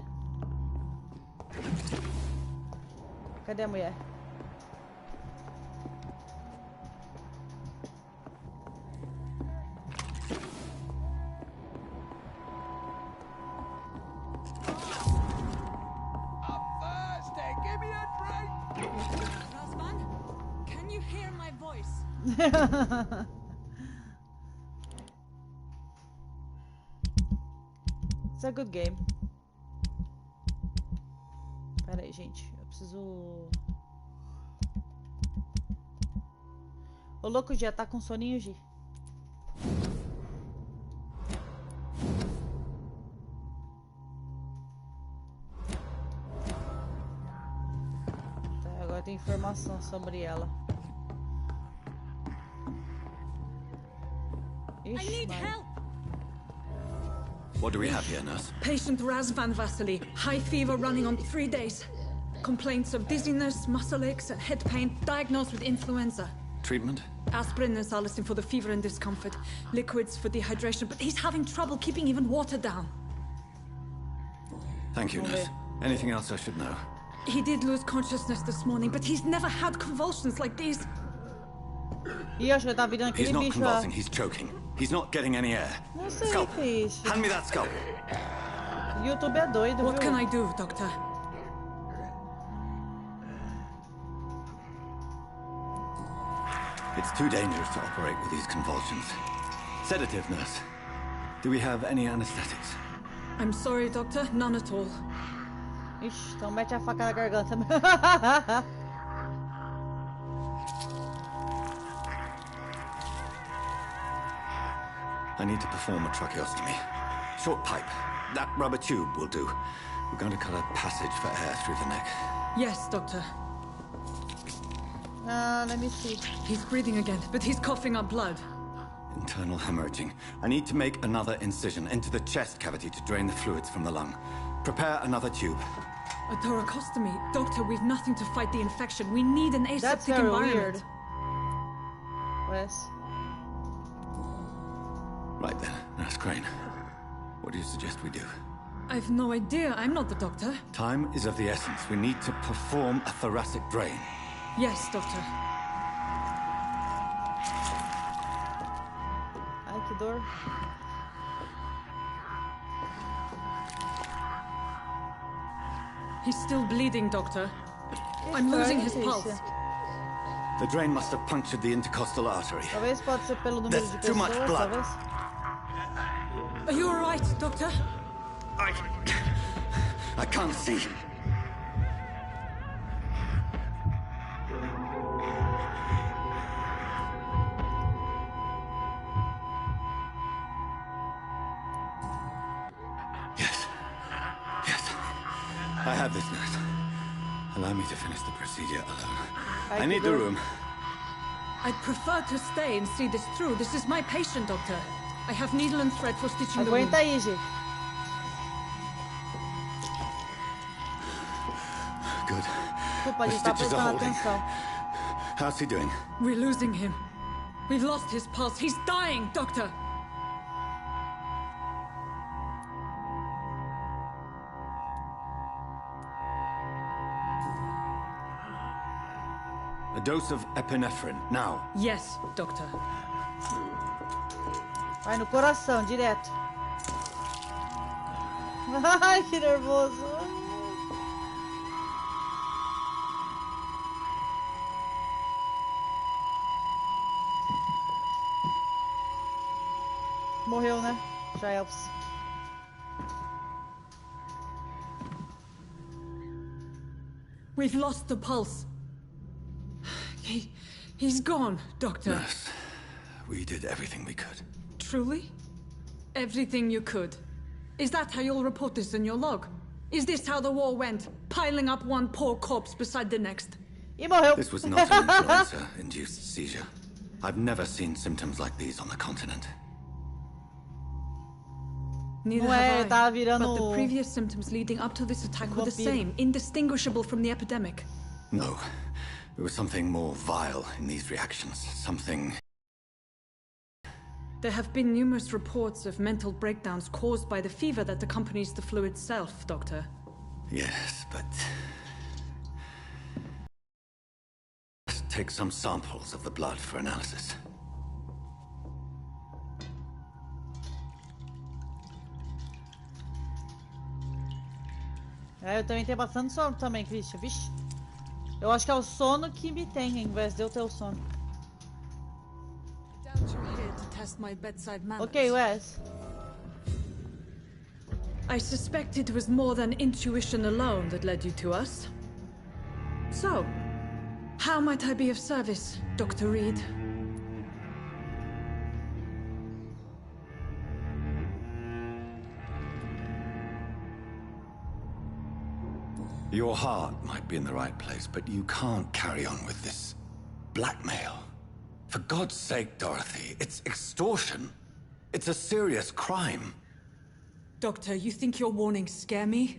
Cadê a mulher? It's a good game. Pera aí, gente. Eu preciso... Ô, louco, já tá com soninho, Gi? informação sobre ela. Ixi, Maria. What do we have here, nurse? Patient Raz Van Vasily. High fever running on 3 days. Complaints of dizziness, muscle aches, and head pain. Diagnosed with influenza. Treatment? Aspirin and salicin for the fever and discomfort. Liquids for dehydration, but he's having trouble keeping even water down. Thank you, nurse. Anything else I should know? He did lose consciousness this morning, but he's never had convulsions like these. Ih, acho que tá virando aquele He's not bicho convulsing, he's choking. He's not getting any air. Não sei Scalp. o que é isso. Hand me that scalp. YouTube é doido, What viu? can I do, Doctor? It's too dangerous to operate with these convulsions. Sedative, nurse. Do we have any anesthetics? I'm sorry, Doctor. None at all. Ixi, então mete a faca na garganta. I need to perform a tracheostomy. Short pipe. That rubber tube will do. We're going to cut a passage for air through the neck. Yes, Doctor. Let me see. He's breathing again, but he's coughing up blood. Internal hemorrhaging. I need to make another incision into the chest cavity to drain the fluids from the lung. Prepare another tube. A thoracostomy. Doctor, we've nothing to fight the infection. We need an aseptic That's very environment. weird. Wes. Right then, Nurse Crane. What do you suggest we do? I've no idea. I'm not the doctor. Time is of the essence. We need to perform a thoracic drain. Yes, Doctor. Ai, que dor. He's still bleeding, Doctor. I'm losing his pulse. The drain must have punctured the intercostal artery. Talvez pode ser pelo número There's de too much pessoas, blood. talvez. Are you all right, Doctor? I can't see. Yes, I have this, nurse. Allow me to finish the procedure alone. I need the room. I'd prefer to stay and see this through. This is my patient, Doctor. I have needle and thread for stitching the wound. Aguenta aí, gente. Good. Desculpa, a The gente tá stitches are prestando holding. atenção. How's he doing? We're losing him. We've lost his pulse. He's dying, Doctor. A dose of epinephrine, now. Yes, Doctor. Vai no coração, direto. Ai, que nervoso. Morreu, né? Já Elvis. We've lost the pulse. He's gone, Doctor. Nurse, we did everything we could. Truly? Everything you could. Is that how you'll report this in your log? Is this how the war went? Piling up one poor corpse beside the next? This was not an influenza-induced seizure. I've never seen symptoms like these on the continent. Neither have I, but the previous symptoms leading up to this attack were the same, indistinguishable from the epidemic. No. There was something more vile in these reactions. Something... There have been numerous reports of mental breakdowns caused by the fever that accompanies the flu itself, Doctor. Yes, but... Let's take some samples of the blood for analysis. É, eu também tenho bastante sono também, Christian. Vixe. Eu acho que é o sono que me tem, em vez de eu ter o sono. Ok, Wes. I suspect it was more than intuition alone that led you to us. So, how might I be of service, Dr. Reed? Your heart might be in the right place, but you can't carry on with this blackmail. For God's sake, Dorothy, it's extortion. It's a serious crime. Doctor, you think your warnings scare me?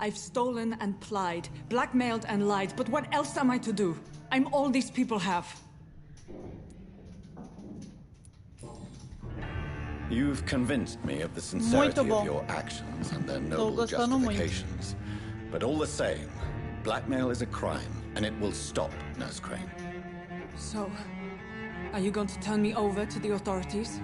I've stolen and plied, blackmailed and lied, but what else am I to do? I'm all these people have. You've convinced me of the sincerity of your actions and their noble justifications. But all the same, blackmail is a crime, and it will stop, Nurse Crane. So, are you going to turn me over to the authorities?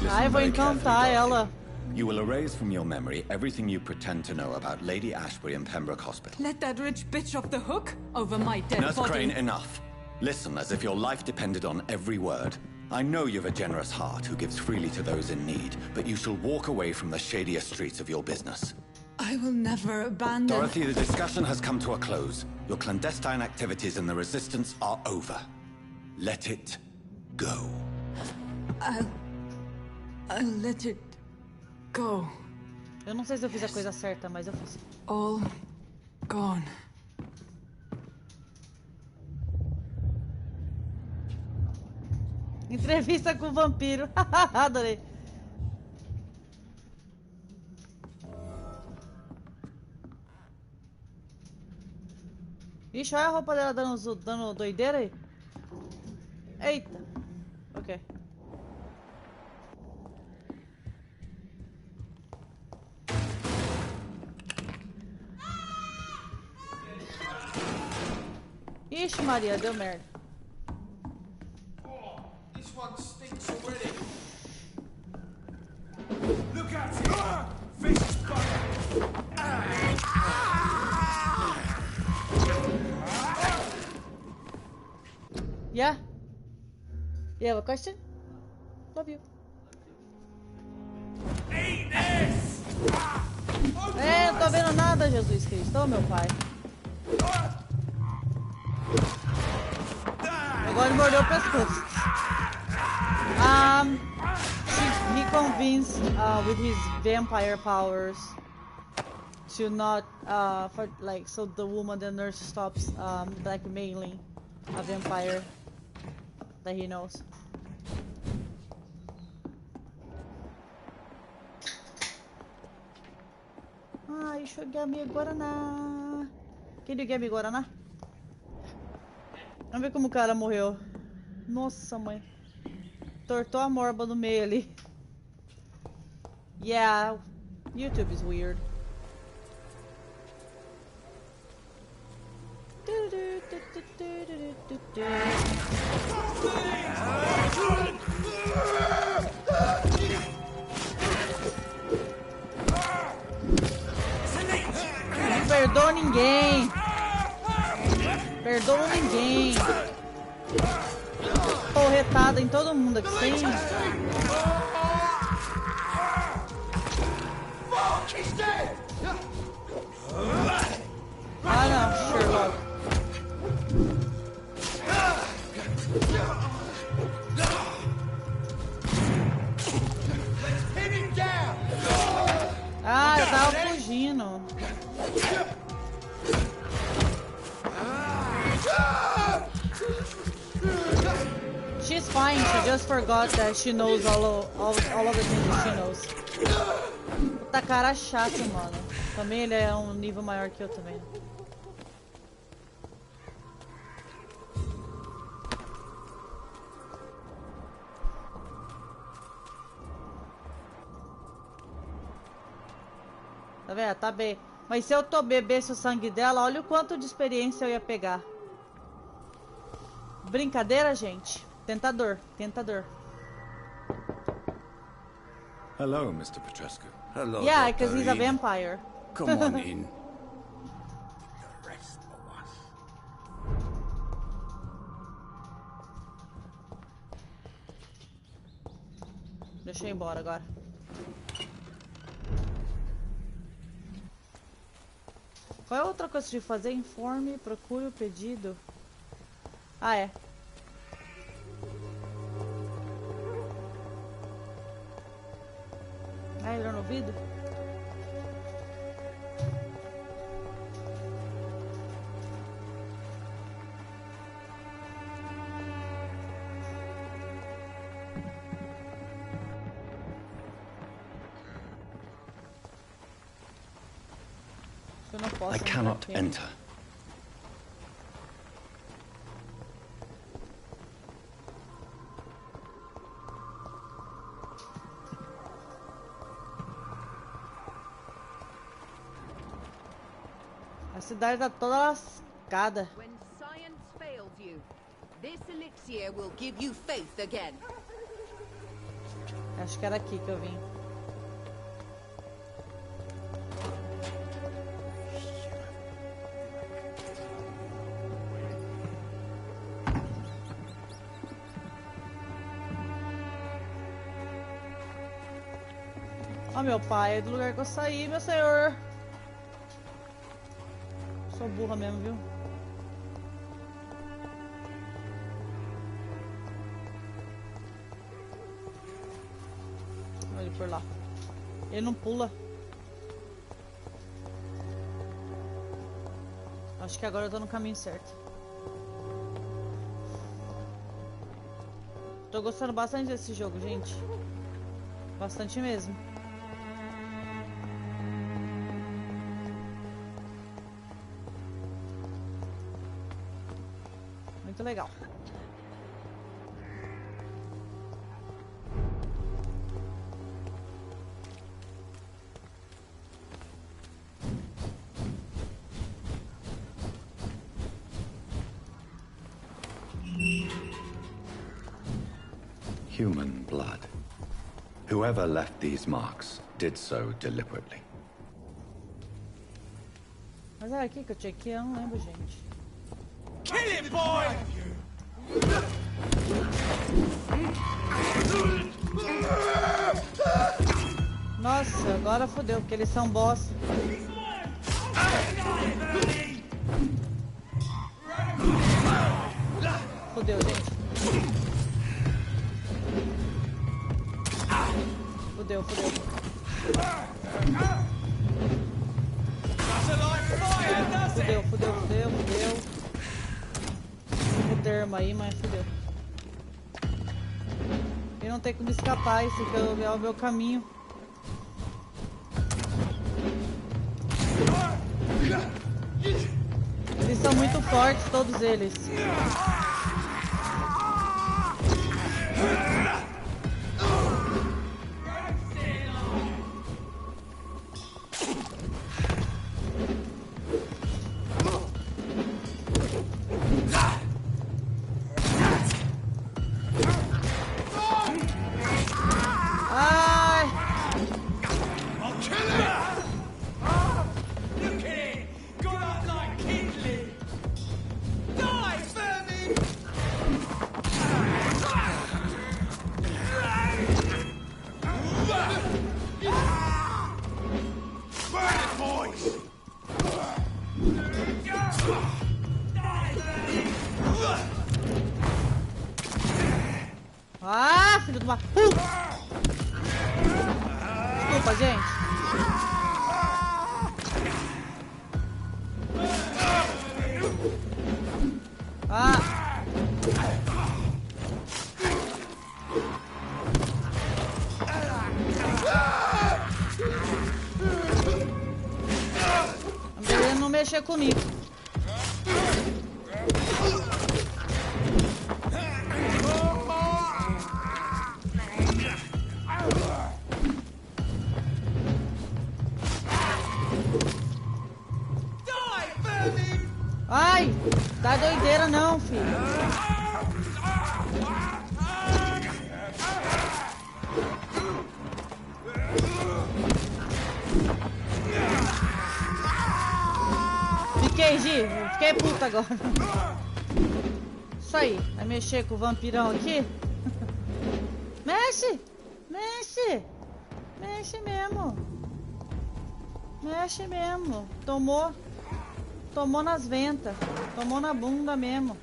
Ai, vou encantar ela. You will erase from your memory everything you pretend to know about Lady Ashbury and Pembroke Hospital. Let that rich bitch off the hook over my dead Nurse body. Crane, enough. Listen as if your life depended on every word. I know you've a generous heart who gives freely to those in need, but you shall walk away from the shadier streets of your business. I will never abandon... Dorothy, the discussion has come to a close. Your clandestine activities in the Resistance are over. Let it go. I'll let it go. Eu não sei se eu fiz a coisa certa, mas eu fiz. All gone. Entrevista com o vampiro. Adorei. Ixi, olha a roupa dela dando doideira aí. Eita. Ok. Ixi, Maria, deu merda. This one stinks already. Look at it! Fish Yeah? You have a question? Love you. Eat this! É, não tô vendo nada, Jesus Cristo. Ô, meu pai. Agora ele mordeu o pescoço. He convinced with his vampire powers to not so the woman, the nurse, stops blackmailing a vampire that he knows. You should get me a Guaraná. Can you get me Guaraná? Vamos ver como o cara morreu. Nossa, mãe. Tortou a morba no meio ali. Yeah, YouTube is weird. Não perdoa ninguém. Perdoa ninguém. Porretada em todo mundo aqui, sim. Ah, não, Sherlock. Ah, eu tava fugindo. She's fine, she just forgot that she knows all of the things that she knows. Puta cara chato, mano. Também ele é um nível maior que eu também. Tá vendo? Tá bem. Mas se eu bebesse o sangue dela, olha o quanto de experiência eu ia pegar. Brincadeira, gente. Tentador, tentador. Hello, Mr. Petrescu. Hello, Yeah, Dr. because he's a Reed. vampire. Come on in. The rest of us. Deixa eu ir embora agora. Qual é a outra coisa de fazer? Informe, procure o pedido. Ah, é. Ah, ele no ouvido? Eu não posso I cannot enter. A cidade tá toda lascada. When science failed you, this elixir will give you faith again. Acho que era aqui que eu vim. Ó, meu pai, é do lugar que eu saí, meu senhor. Sou burra mesmo, viu? Olha ele por lá. Ele não pula. Acho que agora eu tô no caminho certo. Tô gostando bastante desse jogo, gente. Bastante mesmo. Muito legal. Human blood. Whoever left these marks did so deliberately. Mas era aqui que eu tinha que ir, eu não lembro, gente. Kill it, boy! Nossa, agora fodeu, porque eles são boss. Fodeu, gente. Fodeu, fodeu. Fudeu, fudeu, fudeu, fudeu. O termo aí, mas fudeu. Eu não tenho como escapar, esse aqui é o meu caminho. Eles são muito fortes, todos eles. Ah, filho de uma... Desculpa, gente. Ah. Ele não mexer comigo. Ai, dá doideira não, filho. Fiquei, Gi, fiquei puta agora. Isso aí, vai mexer com o vampirão aqui? Mexe, mexe, mexe mesmo. Mexe mesmo, tomou nas ventas, tomou na bunda mesmo.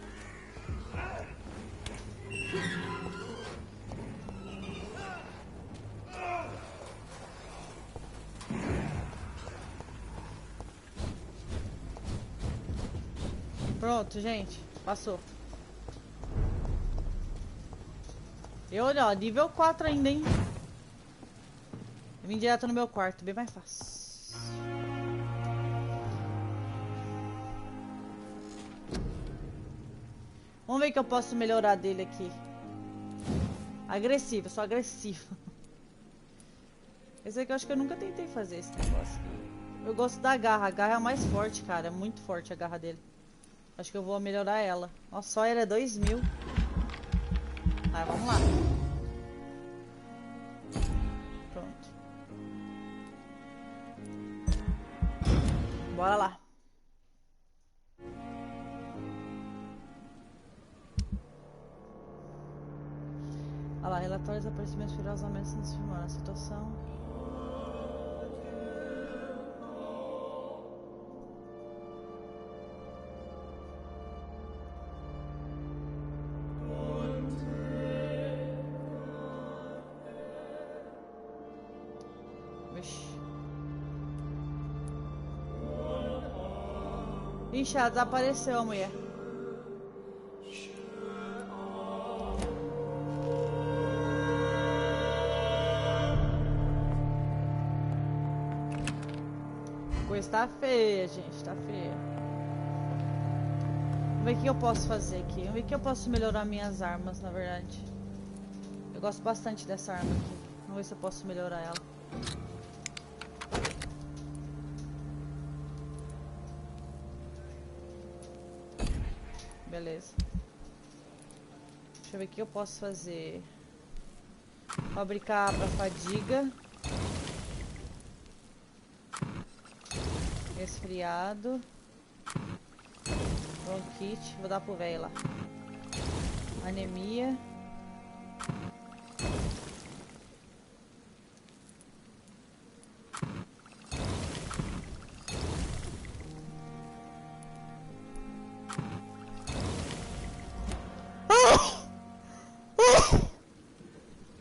Pronto, gente. Passou. Eu, ó, nível 4 ainda, hein? Eu vim direto no meu quarto, bem mais fácil. Vamos ver o que eu posso melhorar dele aqui. Agressivo, eu sou agressivo. Esse aqui eu acho que eu nunca tentei fazer esse negócio aqui. Eu gosto da garra, a garra é a mais forte, cara. É muito forte a garra dele. Acho que eu vou melhorar ela. Nossa, só era 2000. Tá, vamos lá. Pronto. Bora lá. Olha lá, relatórios de aparecimentos ferozmente nos filmaram a situação. Ixi, ela desapareceu a mulher. A coisa tá feia, gente, tá feia. Vamos ver o que eu posso fazer aqui. Vamos ver o que eu posso melhorar minhas armas, na verdade. Eu gosto bastante dessa arma aqui. Vamos ver se eu posso melhorar ela. Beleza. Deixa eu ver o que eu posso fazer. Fabricar pra fadiga. Resfriado. Bronquite. Vou dar pro velho lá. Anemia.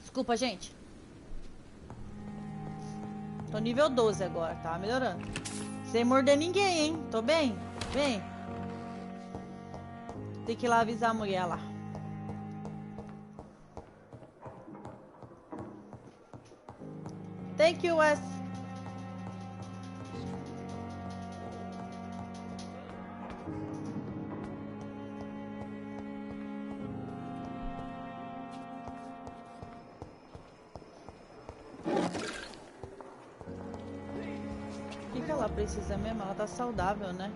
Desculpa, gente. Tô nível 12 agora, tá melhorando. Sem morder ninguém, hein? Tô bem? Vem. Tem que ir lá avisar a mulher lá. Thank you, Wes. O que ela precisa mesmo? Ela tá saudável, né?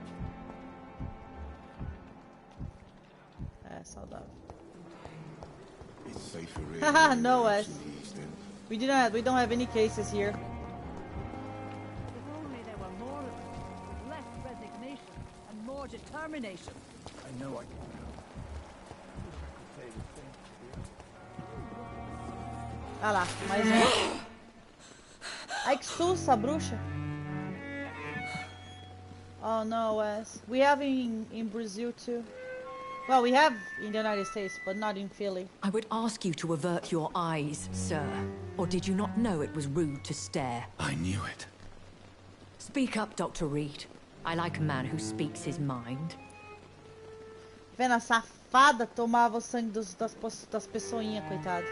É, saudável. Haha, no, Wes. We don't have any cases here. If only there were more of them, less resignation and more determination. I know I can Ah lá, mais um. Ai, que susto, a bruxa. Oh no, Wes. We have in Brazil too. Well, we have in the United States, but not in Philly. I would ask you to avert your eyes, sir. Or did you not know it was rude to stare? I knew it. Speak up, Dr. Reed. I like a man who speaks his mind. Vendo, a safada tomava o sangue das pessoinhas, coitada.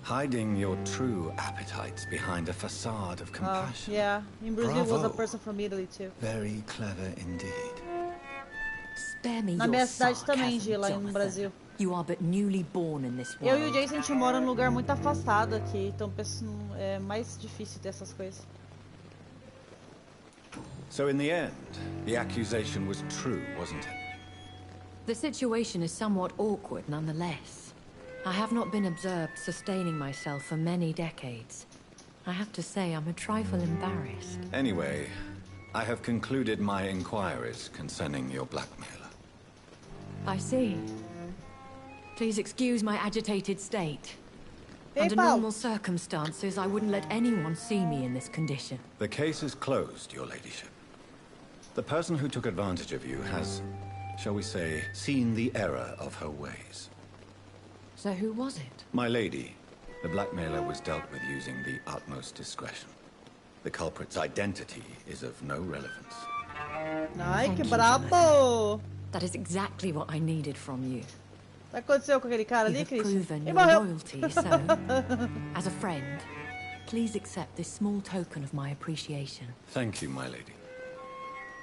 Hiding your true appetites behind a facade of compassion. Yeah, in Brazil was a person from Italy too. Very clever indeed. Spare me Na your minha cidade também, sarcasm, lá no Jonathan. Brasil. You are but newly born in this Eu world. e o Jason, a gente mora num lugar muito afastado aqui, então é mais difícil dessas coisas. So in the end, the accusation was true, wasn't it? The situation is somewhat awkward nonetheless. I have not been observed sustaining myself for many decades. I have to say I'm a trifle embarrassed. Anyway, I have concluded my inquiries concerning your blackmailer. I see. Please excuse my agitated state. Hey, Under pal. normal circumstances, I wouldn't let anyone see me in this condition. The case is closed, your ladyship. The person who took advantage of you has, shall we say, seen the error of her ways. So who was it? My lady, the blackmailer was dealt with using the utmost discretion. The culprit's identity is of no relevance. Ai, Thank que you, brabo! That is exactly what I needed from you. O que aconteceu com aquele cara You ali, have Christian? proven Ele your morreu. loyalty, so, as a friend, please accept this small token of my appreciation. Thank you, my lady.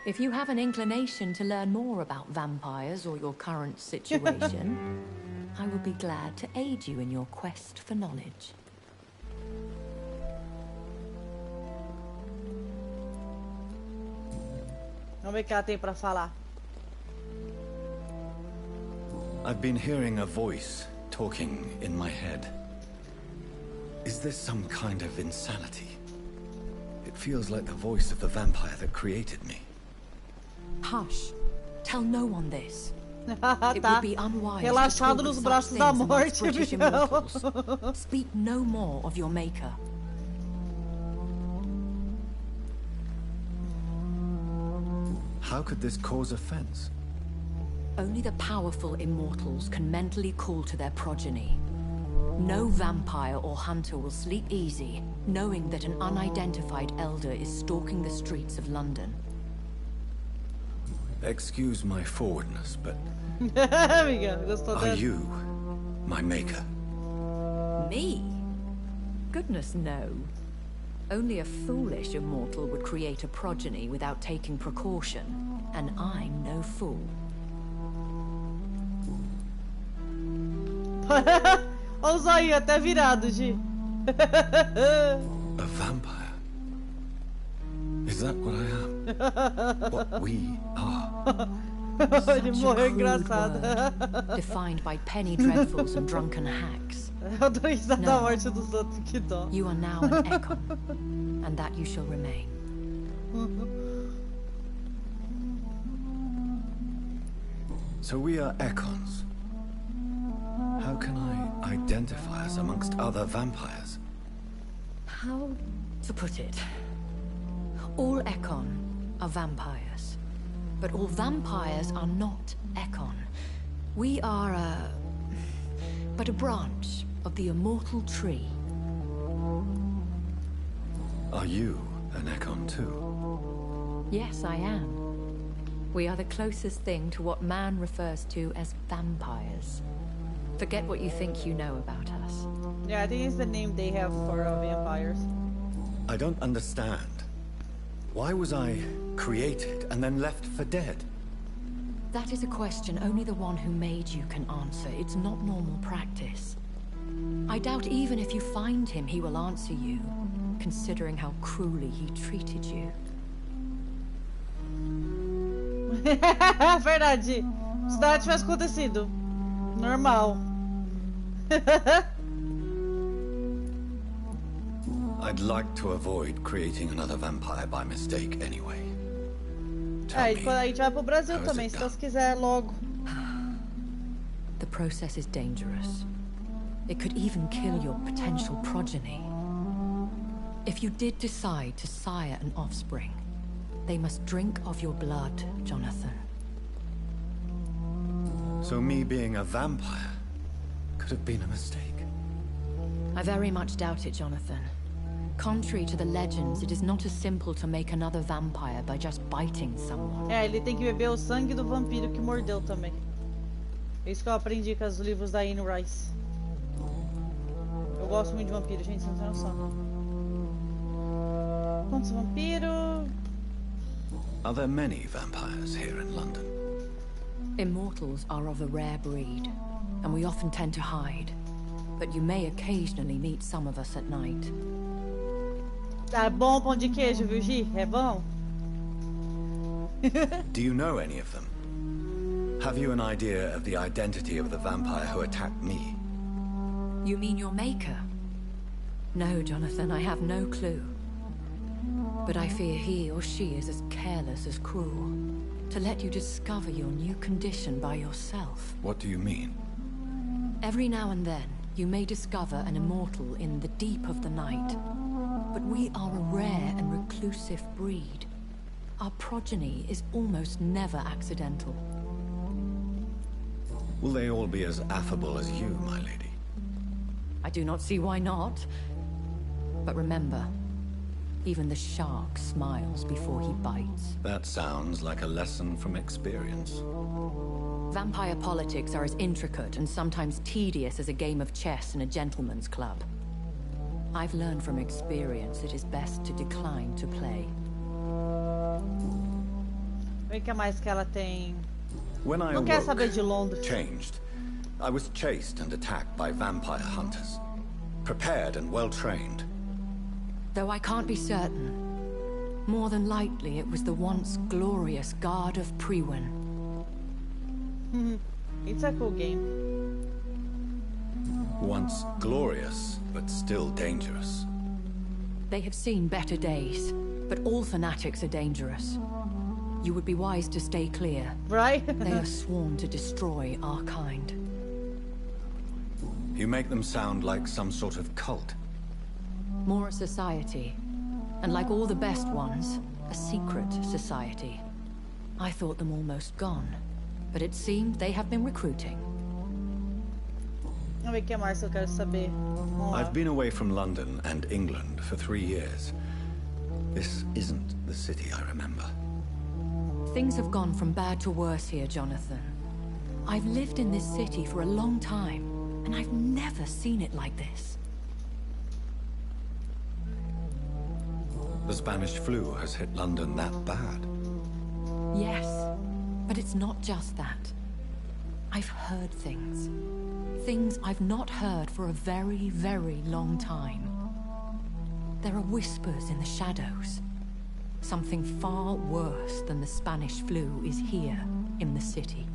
If you have an inclination to learn more about vampires or your current situation, I will be glad to aid you in your quest for knowledge. Vamos ver o que ela tem pra falar. I've been hearing a voice talking in my head. Is this some kind of insanity? It feels like the voice of the vampire that created me. Hush. Tell no one this. It Tá would be unwise to relaxado talk nos of braços such da things amongst morte, British Miguel. immortals. Speak no more of your maker. How could this cause offense? Only the powerful immortals can mentally call to their progeny. No vampire or hunter will sleep easy, knowing that an unidentified elder is stalking the streets of London. Excuse my forwardness, but Miguel, gostou are dessa? you my maker? Me? Goodness, no. Only a foolish immortal would create a progeny without taking precaution, and I'm no fool. Olha o zóio até virado, Gi. A vampire? Is that what I am? What we are? Ele Such morreu a crude engraçado. word, defined by penny dreadfuls and drunken hacks. Eu tô risada da No. morte dos outros, que dó. You are now an Ekon, and that you shall remain. So we are Ekons. How can I identify us amongst other vampires? How to put it? All Ekon are vampires, but all vampires are not Ekon. We are but a branch of the immortal tree. Are you an Ekon too? Yes, I am. We are the closest thing to what man refers to as vampires. Forget what you think you know about us. Yeah, I think it's the name they have for vampires. I don't understand. Why was I created and then left for dead? That is a question only the one who made you can answer. It's not normal practice. I doubt even if you find him, he will answer you, considering how cruelly he treated you. Verdade. Se nada tivesse acontecido. Normal. I'd like to avoid creating another vampire by mistake anyway. Aí, quando a gente vai pro Brasil how is também, it se Deus quiser, logo. The process is dangerous. It could even kill your potential progeny. If you did decide to sire an offspring, they must drink of your blood, Jonathan. So me being a vampire could have been a mistake. I very much doubt it, Jonathan. Contrary to the legends, it is not as simple to make another vampire by just biting someone. É, ele tem que beber o sangue do vampiro que mordeu também. É isso que eu aprendi com os livros da Anne Rice. Eu gosto muito de vampiro, gente, você não tem noção. Quantos vampiros? Are there many vampires here in London? Immortals are of a rare breed, and we often tend to hide. But you may occasionally meet some of us at night. É bom pão de queijo, viu, Gi? É bom? Do you know any of them? Have you an idea of the identity of the vampire who attacked me? You mean your maker? No, Jonathan, I have no clue. But I fear he or she is as careless as cruel. To let you discover your new condition by yourself. What do you mean? Every now and then, you may discover an immortal in the deep of the night. But we are a rare and reclusive breed. Our progeny is almost never accidental. Will they all be as affable as you, my lady? I do not see why not. But remember, Even the shark smiles before he bites. That sounds like a lesson from experience. Vampire politics are as intricate and sometimes tedious as a game of chess in a gentleman's club. I've learned from experience it is best to decline to play. O que mais que ela tem? When I Não quer saber de awoke, Londres. changed, I was chased and attacked by vampire hunters. Prepared and well-trained. Though I can't be certain, more than likely it was the once glorious Guard of Priwen. It's a cool game. Once glorious, but still dangerous. They have seen better days, but all fanatics are dangerous. You would be wise to stay clear. Right? They are sworn to destroy our kind. You make them sound like some sort of cult. More a society. And like all the best ones, a secret society. I thought them almost gone. But it seemed they have been recruiting. Vamos ver o que mais eu quero saber. Vamos lá. I've been away from London and England for 3 years. This isn't the city I remember. Things have gone from bad to worse here, Jonathan. I've lived in this city for a long time, and I've never seen it like this. The Spanish flu has hit London that bad. Yes, but it's not just that. I've heard things. Things I've not heard for a very, very long time. There are whispers in the shadows. Something far worse than the Spanish flu is here in the city.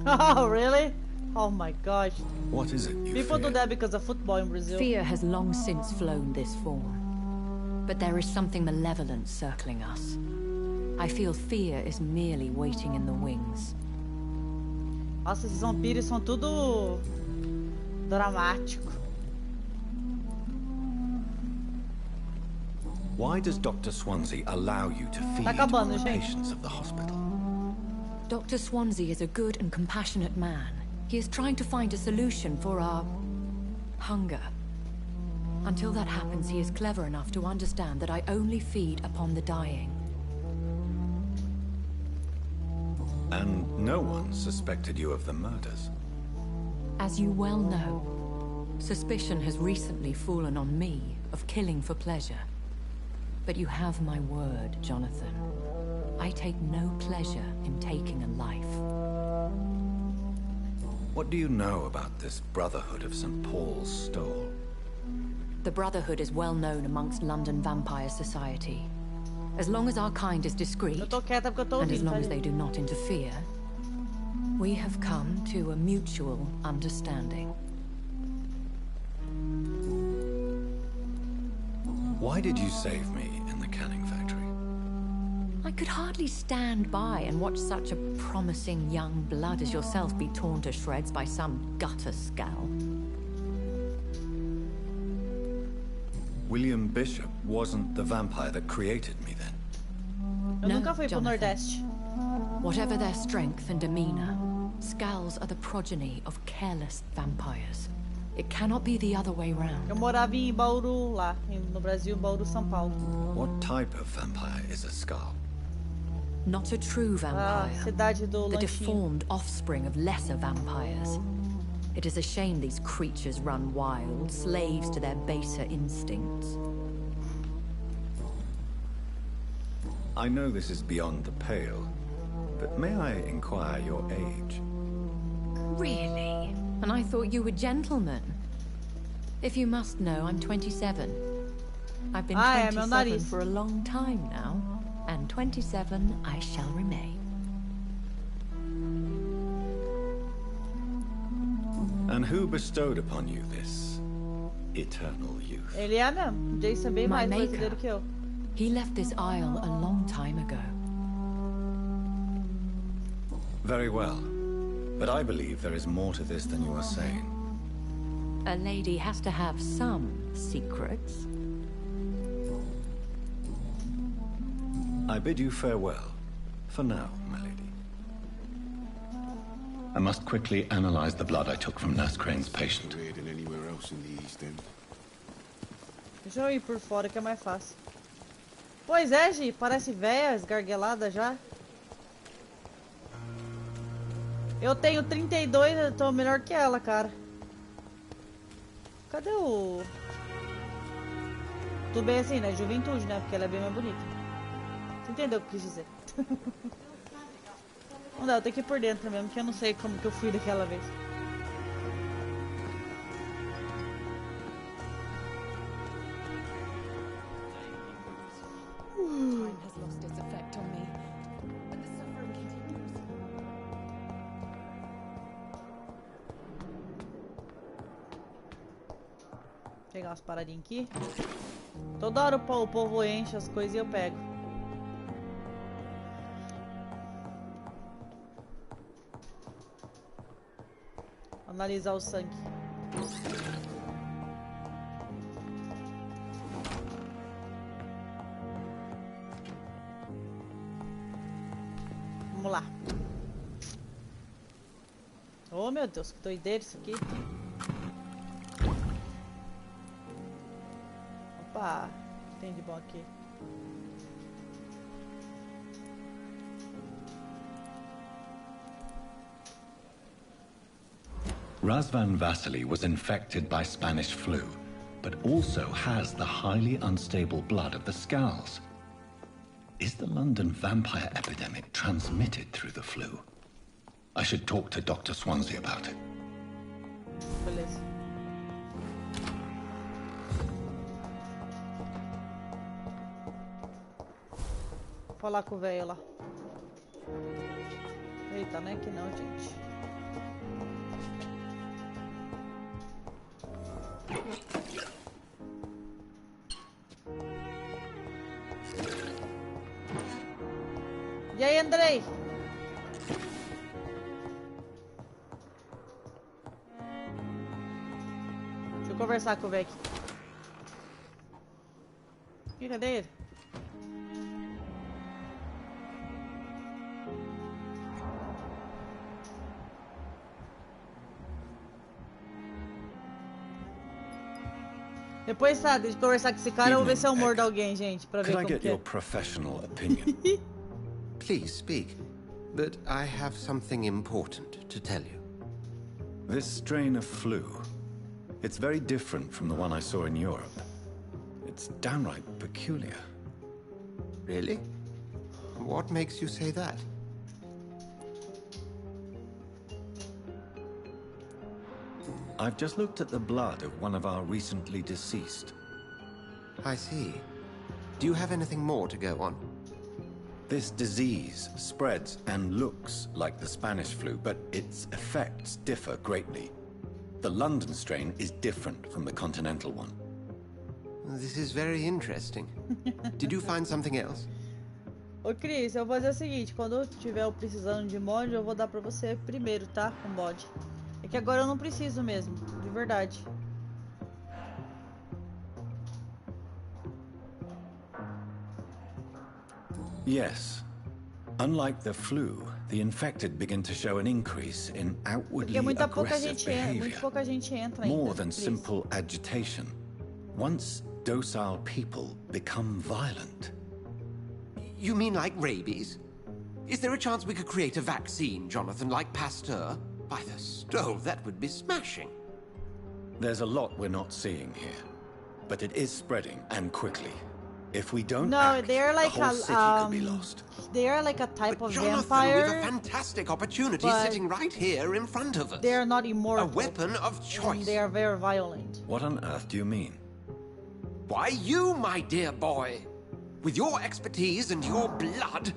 Oh, really? Oh my gosh. What is it you People fear? do that because of football in Brazil. Fear has long since flown this form. But there is something malevolent circling us. I feel fear is merely waiting in the wings. Nossa, esses vampiros são tudo dramático. Why does Dr. Swansea allow you to feed acabando, on the gente. patients of the hospital? Dr. Swansea is a good and compassionate man. He is trying to find a solution for our hunger. Until that happens, he is clever enough to understand that I only feed upon the dying. And no one suspected you of the murders. As you well know, suspicion has recently fallen on me of killing for pleasure. But you have my word, Jonathan. I take no pleasure in taking a life. What do you know about this Brotherhood of St. Paul's Stole? The Brotherhood is well known amongst London Vampire Society. As long as our kind is discreet, Eu tô quieta porque eu tô and as ouvindo, long tá, as they gente? do not interfere, we have come to a mutual understanding. Why did you save me in the canning factory? I could hardly stand by and watch such a promising young blood as yourself be torn to shreds by some gutter scowl. William Bishop wasn't the vampire that created me then. Eu No, nunca fui pro Jonathan. Nordeste. Whatever their strength and demeanor, Scowls are the progeny of careless vampires. It cannot be the other way round. Eu morava em Bauru, lá, no Brasil, Bauru, São Paulo. What type of vampire is a skull? Not a true vampire. Cidade do The Lanchinho. deformed offspring of lesser vampires. It is a shame these creatures run wild, slaves to their baser instincts. I know this is beyond the pale, but may I inquire your age? Really? And I thought you were gentlemen. If you must know, I'm 27. I've been Ah, é, meu 27 nariz. for a long time now, and 27 I shall remain. And who bestowed upon you this eternal youth? Ele é mesmo. Jason é bem My mais maker. brasileiro que eu. He left this isle a long time ago. Very well, but I believe there is more to this than you are saying. A lady has to have some secrets. I bid you farewell, for now, my lady. I must quickly analyze the blood I took from Nurse Crane's patient. Weirder than anywhere else in the East End. Deixa eu ir por fora que é mais fácil. Pois é, Gi, parece véia, esgarguelada já. Eu tenho 32, eu tô melhor que ela, cara. Cadê o... Tudo bem assim, né? Juventude, né? Porque ela é bem mais bonita. Você entendeu o que eu quis dizer? Não dá, eu tenho que ir por dentro mesmo, que eu não sei como que eu fui daquela vez. Pegar umas paradinhas aqui. Toda hora o povo enche as coisas e eu pego. Analisar o sangue. Vamos lá. Oh meu Deus, que doideira isso aqui. Opa, o que tem de bom aqui? Razvan Vasily was infected by Spanish flu, but also has the highly unstable blood of the Scows. Is the London vampire epidemic transmitted through the flu? I should talk to Dr. Swansea about it. Beleza. Vou falar com o velho lá. Eita, não é que não, gente. E aí, Andrei? Deixa eu conversar com o velho aqui. Cadê ele? Depois, sabe, de conversar com esse cara, eu vou ver se eu mordo alguém, gente, pra ver como Could I get que é. your professional opinion? Please speak, but I have something important to tell you. This strain of flu, it's very different from the one I saw in Europe. It's downright peculiar. Really? What makes you say that? I've just looked at the blood of one of our recently deceased. I see. Do you have anything more to go on? This disease spreads and looks like the Spanish flu, but its effects differ greatly. The London strain is different from the continental one. This is very interesting. Did you find something else? Ô Cris, eu vou fazer o seguinte, quando eu tiver precisando de mod, eu vou dar pra você primeiro, tá? Com mod. É que agora eu não preciso mesmo, de verdade. Yes. Unlike the flu, the infected begin to show an increase in outwardly aggressive behavior. Muito pouca gente entra ainda. More than simple agitation. Once docile people become violent. You mean like rabies? Is there a chance we could create a vaccine, Jonathan, like Pasteur? By the stove, that would be smashing. There's a lot we're not seeing here, but it is spreading, and quickly. If we don't act, they're like the whole city could be lost. They are like a type of Jonathan, vampire. we have a fantastic opportunity sitting right here in front of us. They are not immortal. A weapon of choice. And they are very violent. What on earth do you mean? Why, you, my dear boy. With your expertise and your blood,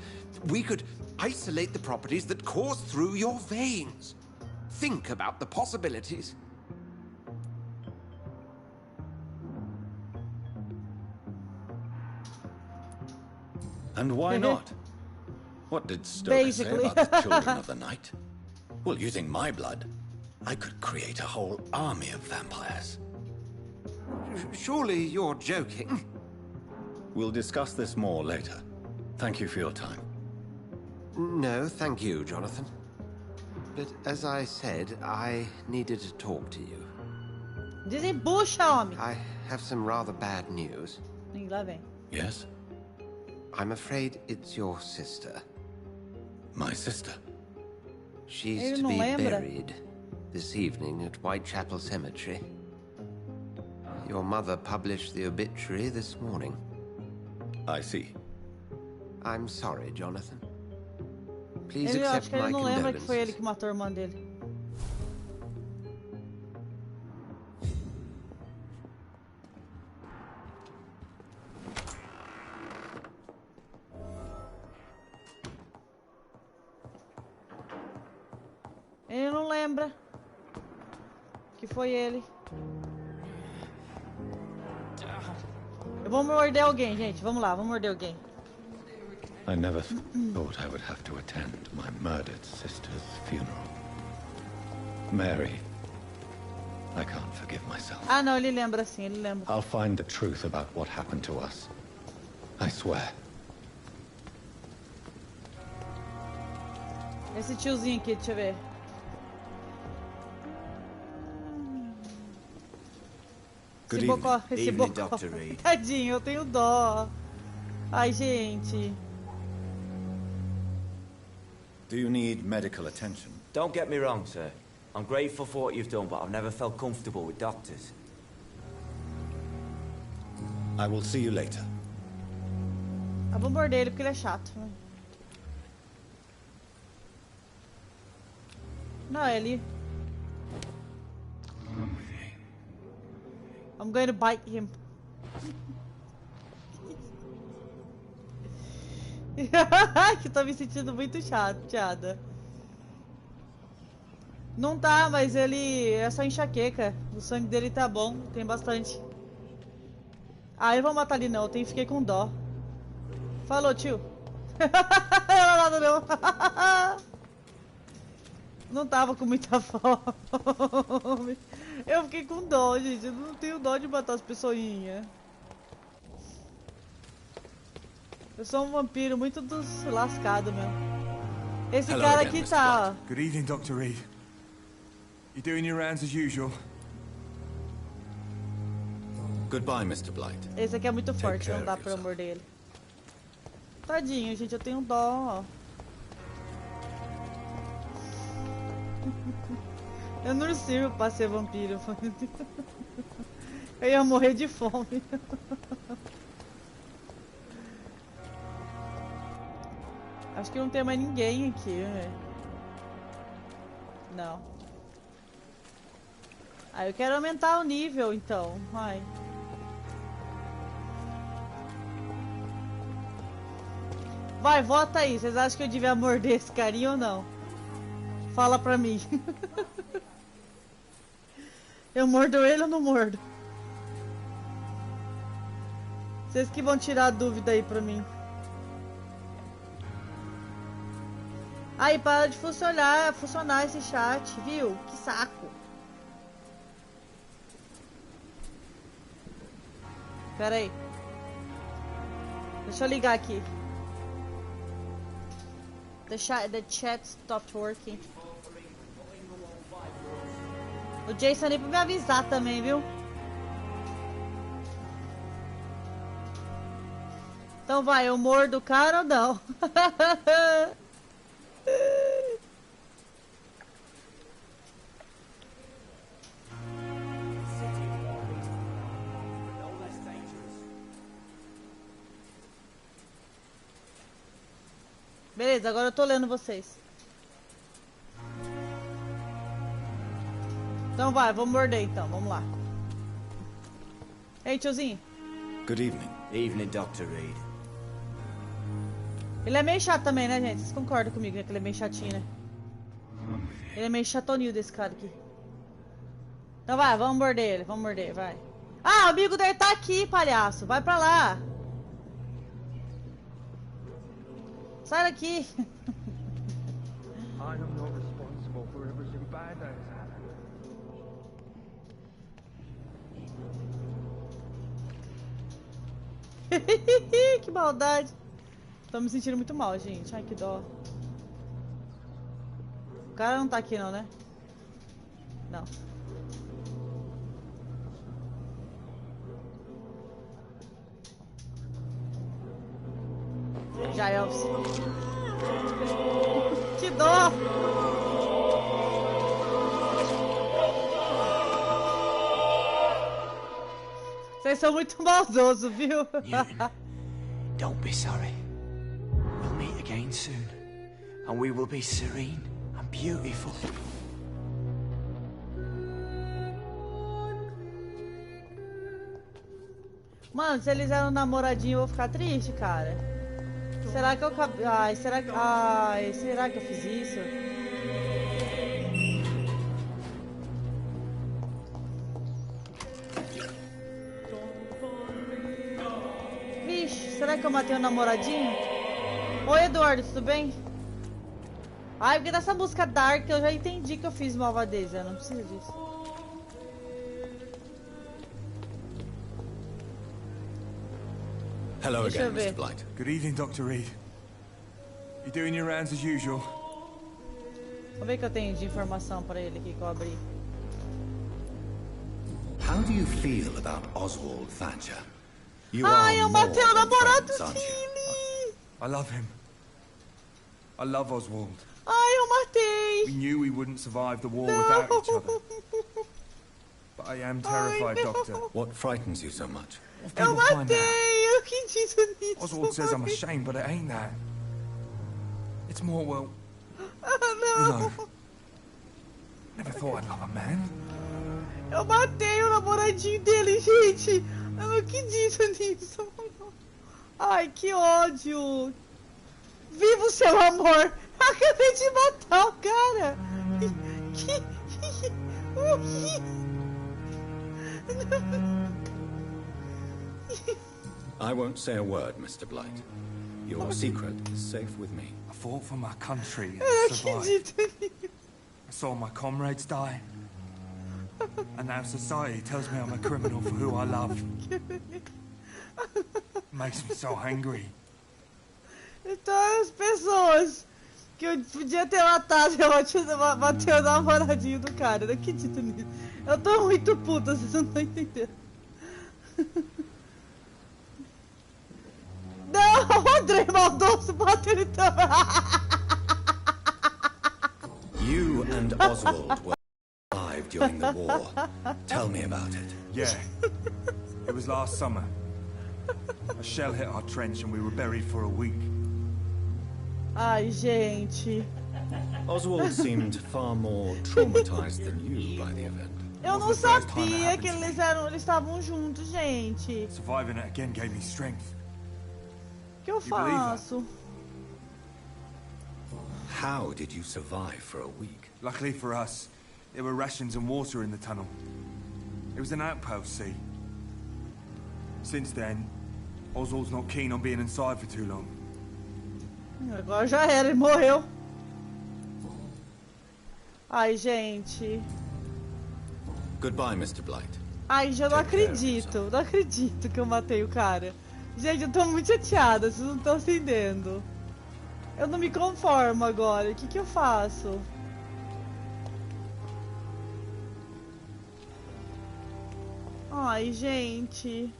we could isolate the properties that course through your veins. Think about the possibilities. And why not? What did Stoker say about the children of the night? Well, using my blood, I could create a whole army of vampires. Surely you're joking. We'll discuss this more later. Thank you for your time. No, thank you, Jonathan. But as I said, I needed to talk to you. Desembucha, homem. I have some rather bad news. Lá vem. Yes? I'm afraid it's your sister. My sister? She's Ele to não be lembra? buried this evening at Whitechapel Cemetery. Your mother published the obituary this morning. I see. I'm sorry, Jonathan. Please Ele, eu acho accept que ele my não lembra que foi ele condolences. que matou a irmã dele. Ele não lembra que foi ele. Eu vou morder alguém, gente. Vamos lá, vamos morder alguém. I never thought I would have to attend my murdered sister's funeral. Mary, I can't forgive myself. Ah, não, ele lembra sim, ele lembra. I'll find the truth about what happened to us. I swear. Esse tiozinho aqui, deixa eu ver. Good Esse bocó, evening. esse Evening, bocó. Dr. Reed. Tadinho, eu tenho dó. Ai, gente. Do you need medical attention? Don't get me wrong, sir. I'm grateful for what you've done, but I've never felt comfortable with doctors. I will see you later. Eu vou morder ele porque ele é chato. Né? Não, ele... I'm going to bite him. Que tô me sentindo muito chateada. Não tá, mas ele é só enxaqueca. O sangue dele tá bom, tem bastante. Ah, eu vou matar ele não, fiquei com dó. Falou, tio. Não, nada não. Não tava com muita fome. Eu fiquei com dó, gente. Eu não tenho dó de matar as pessoinhas. Eu sou um vampiro muito dos lascados mesmo. Esse Hello cara again, aqui Mr. tá... Blight. Good evening, Dr. Reed. You doing your rounds as usual? Goodbye, Mr. Blight. Esse aqui é muito Take forte, care não dá of pra yourself. morder ele. Tadinho, gente, eu tenho dó. Eu não sirvo pra ser vampiro. Eu ia morrer de fome. Acho que não tem mais ninguém aqui, né? Não. Ah, eu quero aumentar o nível, então. Vai. Vai, vota aí. Vocês acham que eu devia morder esse carinha ou não? Fala pra mim. Eu mordo ele ou não mordo? Vocês que vão tirar a dúvida aí pra mim. Aí, para de funcionar esse chat, viu? Que saco. Pera aí. Deixa eu ligar aqui. The chat stopped working. O Jason nem pra me avisar também, viu? Então vai, eu mordo o cara ou não? Beleza, agora eu tô lendo vocês. Então vai, vamos morder então, vamos lá. Ei, tiozinho. Good evening. Evening, Dr. Reed. Ele é meio chato também, né, gente? Vocês concordam comigo, né? Que ele é meio chatinho, né? Ele é meio chatonil desse cara aqui. Então vai, vamos morder ele, vai. Ah, o amigo dele tá aqui, palhaço. Vai pra lá. Sai daqui. I am not responsible for everything bad that has happened. Que maldade. Tô me sentindo muito mal, gente. Ai, que dó. O cara não tá aqui não, né? Não. Giles. Que dó! Vocês são muito maldosos, viu? Newton, don't be sorry. We'll meet again soon, and we will be serene and beautiful. Mano, se eles eram namoradinhos, eu vou ficar triste, cara. Será que eu... Ai, será que... Ai, será que eu fiz isso? Vixe, será que eu matei o namoradinho? Oi, Eduardo, tudo bem? Ai, porque dessa música Dark eu já entendi que eu fiz malvadeza. Não precisa disso. Hello again, Mr. Blight. Good evening, Dr. Reed. You doing your rounds as usual? Vamos ver o que eu tenho de informação pra ele aqui que eu abri. How do you feel about Oswald Thatcher? You Ai, eu matei o namorado friends, dele! I love him. I love Oswald. Ai, eu matei! We knew we wouldn't survive the war without each other. But I am terrified, Doctor. What frightens you so much? Eu matei! Eu acredito nisso! Oswald says I'm ashamed, but it ain't that. It's more, well... não! You know, never thought I'd love a man. Eu matei o namoradinho dele, gente! Eu não acredito nisso! Ai, que ódio! Viva o seu amor! Eu acabei de matar o cara! I won't say a word, Mr. Blight. Your secret is safe with me. I fought for my country and survived. I saw my comrades die. And now society tells me I'm a criminal for who I love. Makes me so angry. Então as pessoas que eu podia ter matado, eu matei o namoradinho do cara. Eu não acredito nisso. Eu tô muito puta, vocês não estão entendendo. Não, o André maldoso bateu ele também. You and Oswald were alive during the war. Tell me about it. Yeah. It was last summer. A shell hit our trench and we were buried for a week. Ai, gente. Oswald seemed far more traumatized than you by the event. Eu não sabia que eles estavam juntos, gente. Surviving it again gave me strength. O que eu faço? How did you survive for a week? Luckily for us, there were rations and water in the tunnel. It was an outpost, see? Since then, Oswald's not keen on being inside for too long. Agora já era, ele morreu. Ai, gente. Goodbye, Mr. Blight. Ai, já não acredito. Não acredito que eu matei o cara. Gente, eu tô muito chateada, vocês não estão entendendo. Eu não me conformo agora. O que eu faço? Ai, gente.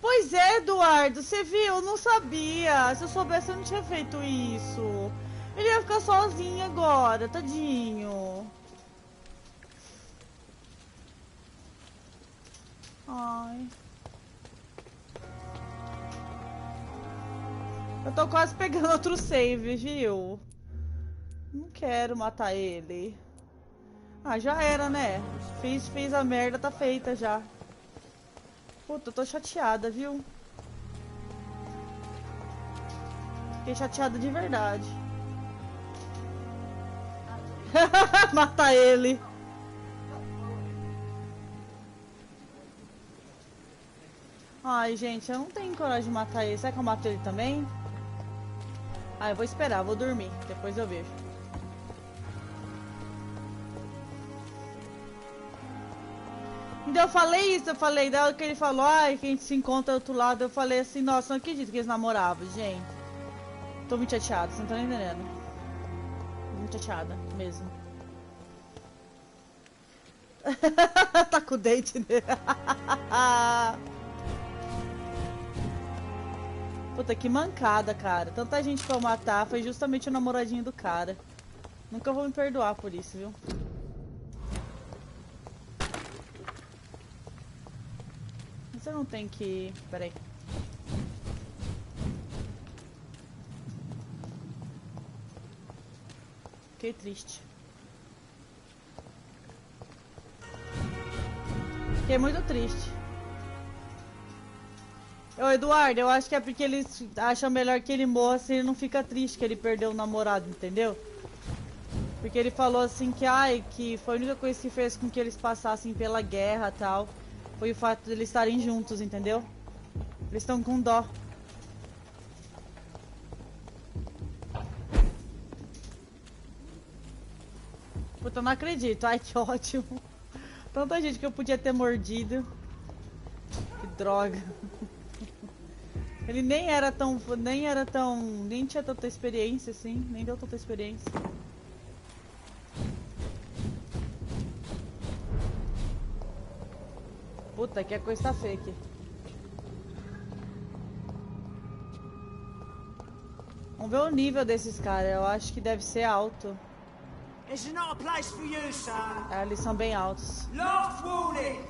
Pois é, Eduardo, você viu? Eu não sabia. Se eu soubesse, eu não tinha feito isso. Ele ia ficar sozinho agora, tadinho. Ai. Eu tô quase pegando outro save, viu? Não quero matar ele. Ah, já era, né? Fiz a merda, tá feita já. Puta, eu tô chateada, viu? Fiquei chateada de verdade. Matar ele. Ai, gente, eu não tenho coragem de matar ele. Será que eu mato ele também? Ah, eu vou esperar, vou dormir. Depois eu vejo. Então eu falei isso, daí que ele falou, ai, que a gente se encontra do outro lado, eu falei assim, nossa, não acredito que eles namoravam, gente. Tô muito chateada, vocês não estão entendendo. Muito chateada, mesmo. Tá com o dente, né? Puta, que mancada, cara. Tanta gente pra eu matar, foi justamente o namoradinho do cara. Nunca vou me perdoar por isso, viu? Você não tem que... Peraí. Fiquei triste. Fiquei muito triste. Ô, Eduardo, eu acho que é porque eles acham melhor que ele morra se ele não fica triste que ele perdeu o namorado, entendeu? Porque ele falou assim que, que foi a única coisa que fez com que eles passassem pela guerra e tal. Foi o fato de eles estarem juntos, entendeu? Eles estão com dó. Puta, eu não acredito. Ai, que ótimo. Tanta gente que eu podia ter mordido. Que droga. Ele nem tinha tanta experiência assim, nem deu tanta experiência. Puta, que a coisa tá feia aqui. Vamos ver o nível desses caras, eu acho que deve ser alto. This is not a place for you, sir. Eles são bem altos. Last warning.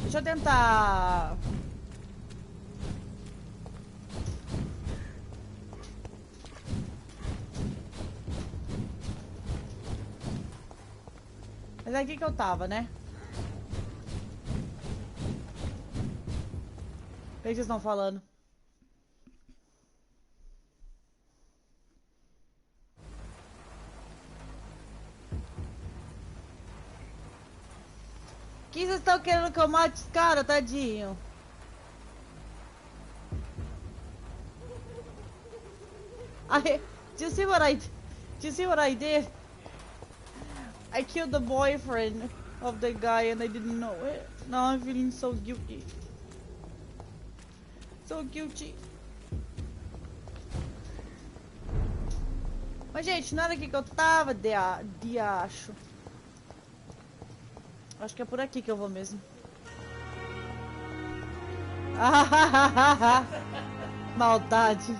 Deixa eu tentar... Mas é aqui que eu tava, né? O que vocês estão falando? O que vocês estão querendo que eu mate esse cara, tadinho? Do you see what I did? I killed the boyfriend of the guy and I didn't know it. Now I'm feeling so guilty. So guilty. Mas, gente, não era aqui que eu tava, diacho. Acho que é por aqui que eu vou mesmo. Maldade.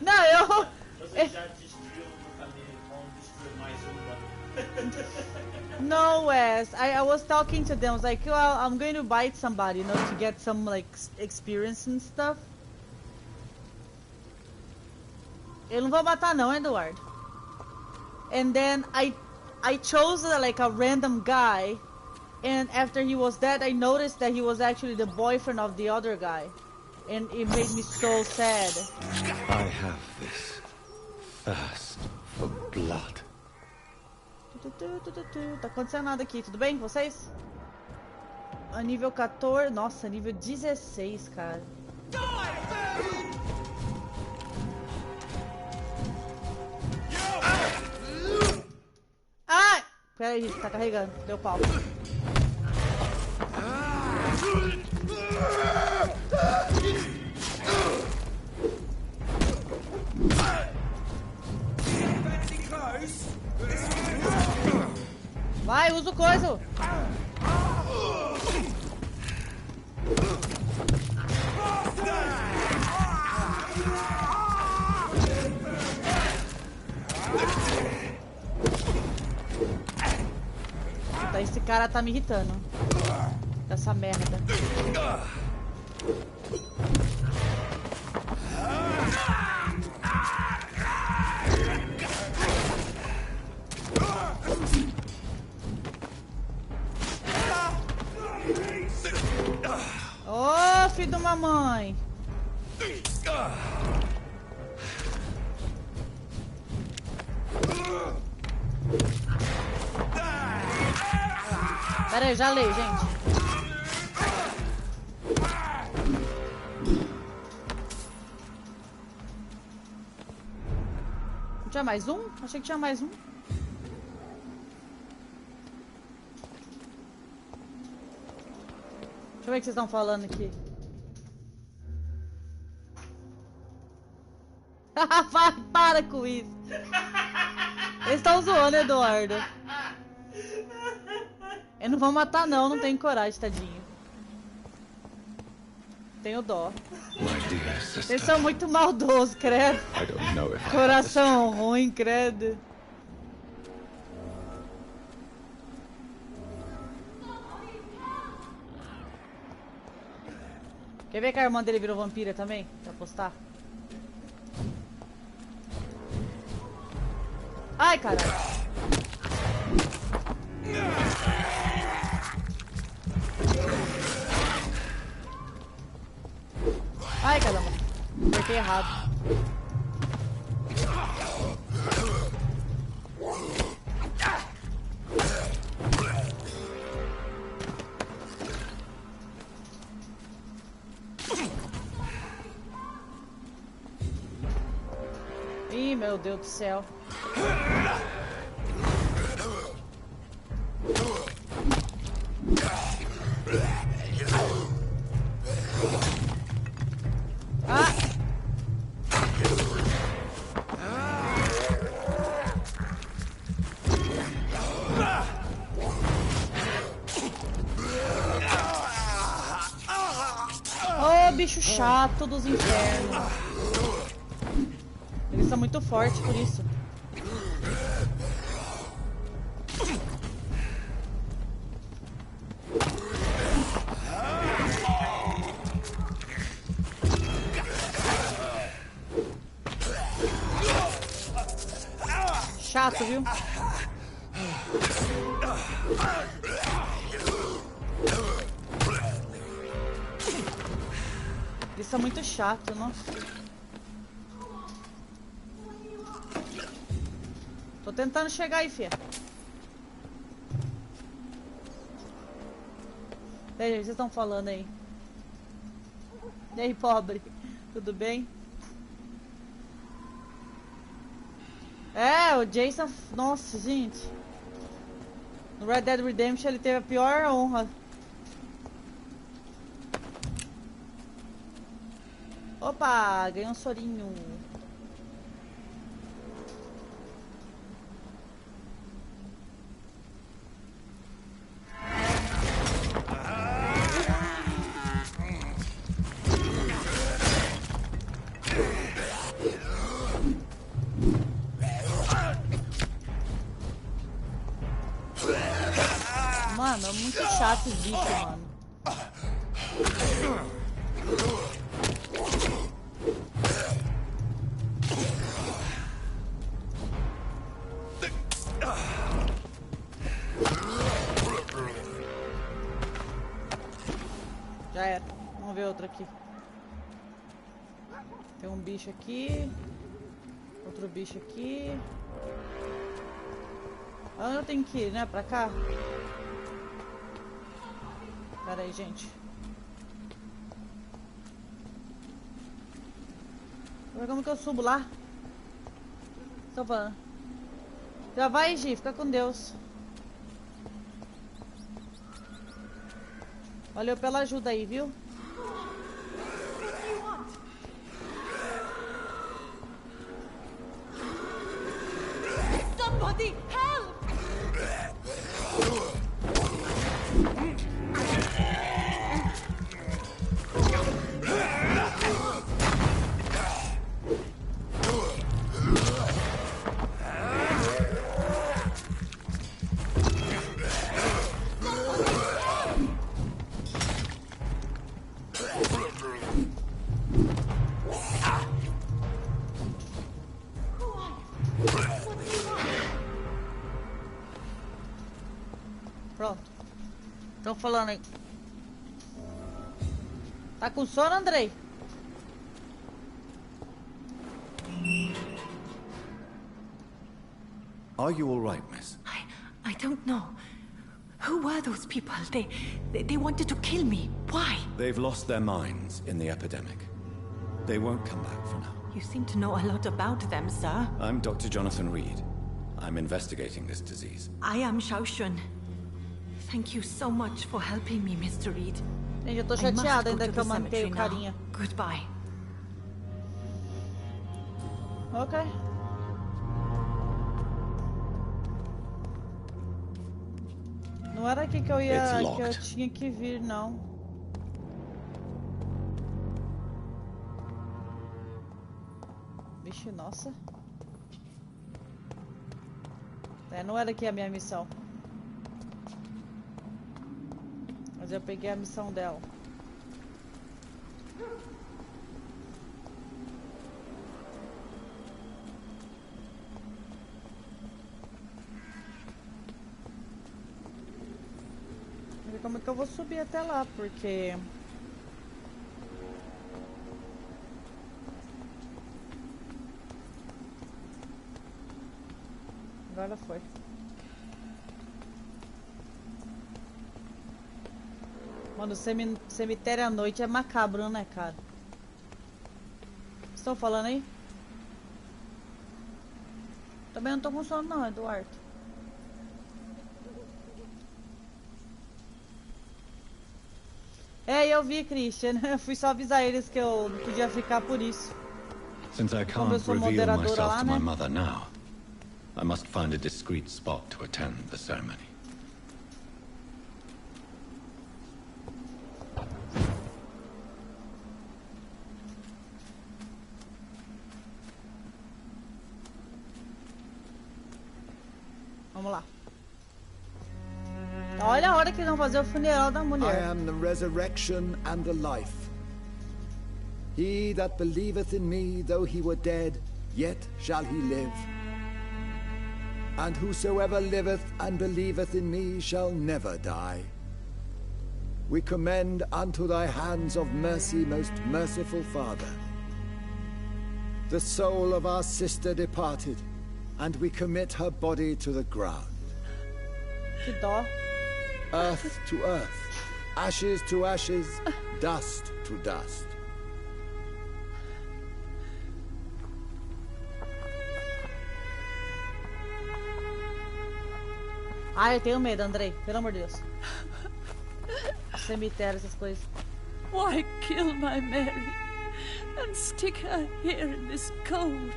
Não, eu... Você já destruiu no caminho, vamos destruir mais um. No, Wes. I was talking to them. I was like, well, I'm going to bite somebody, you know, to get some, like, experience and stuff. Eu não vou matar não, Eduardo. And then I chose like a random guy, and after he was dead, I noticed that he was actually the boyfriend of the other guy, and it made me so sad. I have this thirst for blood. Tá acontecendo nada aqui, tudo bem com vocês? A nível 14, nossa, nível 16, cara. Ai! Pera aí, gente, tá carregando. Deu pau. Vai, usa o coisa. Esse cara tá me irritando. Essa merda. Ô, filho de uma mãe. Pera aí, já leio, gente. Não tinha mais um? Achei que tinha mais um. Deixa eu ver o que vocês estão falando aqui. Para com isso. Eles estão zoando, Eduardo. Eu não vou matar não, não tenho coragem, tadinho. Tenho dó. Eles são muito maldosos, credo. Coração ruim, credo. Quer ver que a irmã dele virou vampira também? Pra apostar? Ai, caralho. Ai, caramba. Apertei errado. Ih, meu Deus do céu. Bicho chato dos infernos. Eles são muito fortes por isso. Chato, viu? Eles são muito chatos, nossa. Tô tentando chegar aí, fia. E aí, vocês estão falando aí? E aí, pobre? Tudo bem? É, o Jason... Nossa, gente. No Red Dead Redemption ele teve a pior honra. Opa, ganhei um sorinho. Mano, é muito chato esse bicho, mano. Já era. Vamos ver outro aqui. Tem um bicho aqui. Outro bicho aqui. Onde eu tenho que ir, né? Pra cá? Pera aí, gente. Como que eu subo lá? Tô falando. Já vai, Gi. Fica com Deus. Valeu pela ajuda aí, viu? Somebody help! Pronto. Estão falando aí. Tá com sono, Andrei? Are you all right, miss? I don't know. Who were those people? They wanted to kill me. Why? They've lost their minds in the epidemic. They won't come back for now. You seem to know a lot about them, sir. I'm Dr. Jonathan Reed. I'm investigating this disease. I am Shaoshun. Thank you so much for helping me, Mr. Reed. Eu tô chateada ainda que eu mantei o carinha. Goodbye. Ok. Não era aqui que eu tinha que vir, não. Vixe, nossa. Não era aqui a minha missão. Mas eu peguei a missão dela. Como é que eu vou subir até lá? Porque... Agora foi. Mano, o cemitério à noite é macabro, né, cara? Estão falando aí? Também não tô com sono não, Eduardo. Eu vi, Christian. Eu fui só avisar eles que eu não podia ficar por isso. Since I can't reveal myself to my mother now, I must find a discreet spot to attend the ceremony. Vamos lá. Olha a hora que eles vão fazer o funeral da mulher. I am the resurrection and the life. He that believeth in me, though he were dead, yet shall he live. And whosoever liveth and believeth in me shall never die. We commend unto thy hands of mercy, most merciful Father, the soul of our sister departed, and we commit her body to the ground. Que dó. Earth to earth, ashes to ashes, dust to dust. Ai, eu tenho medo, Andrei. Pelo amor de Deus. Cemitério, essas coisas. Why kill my Mary and stick her here in this cold,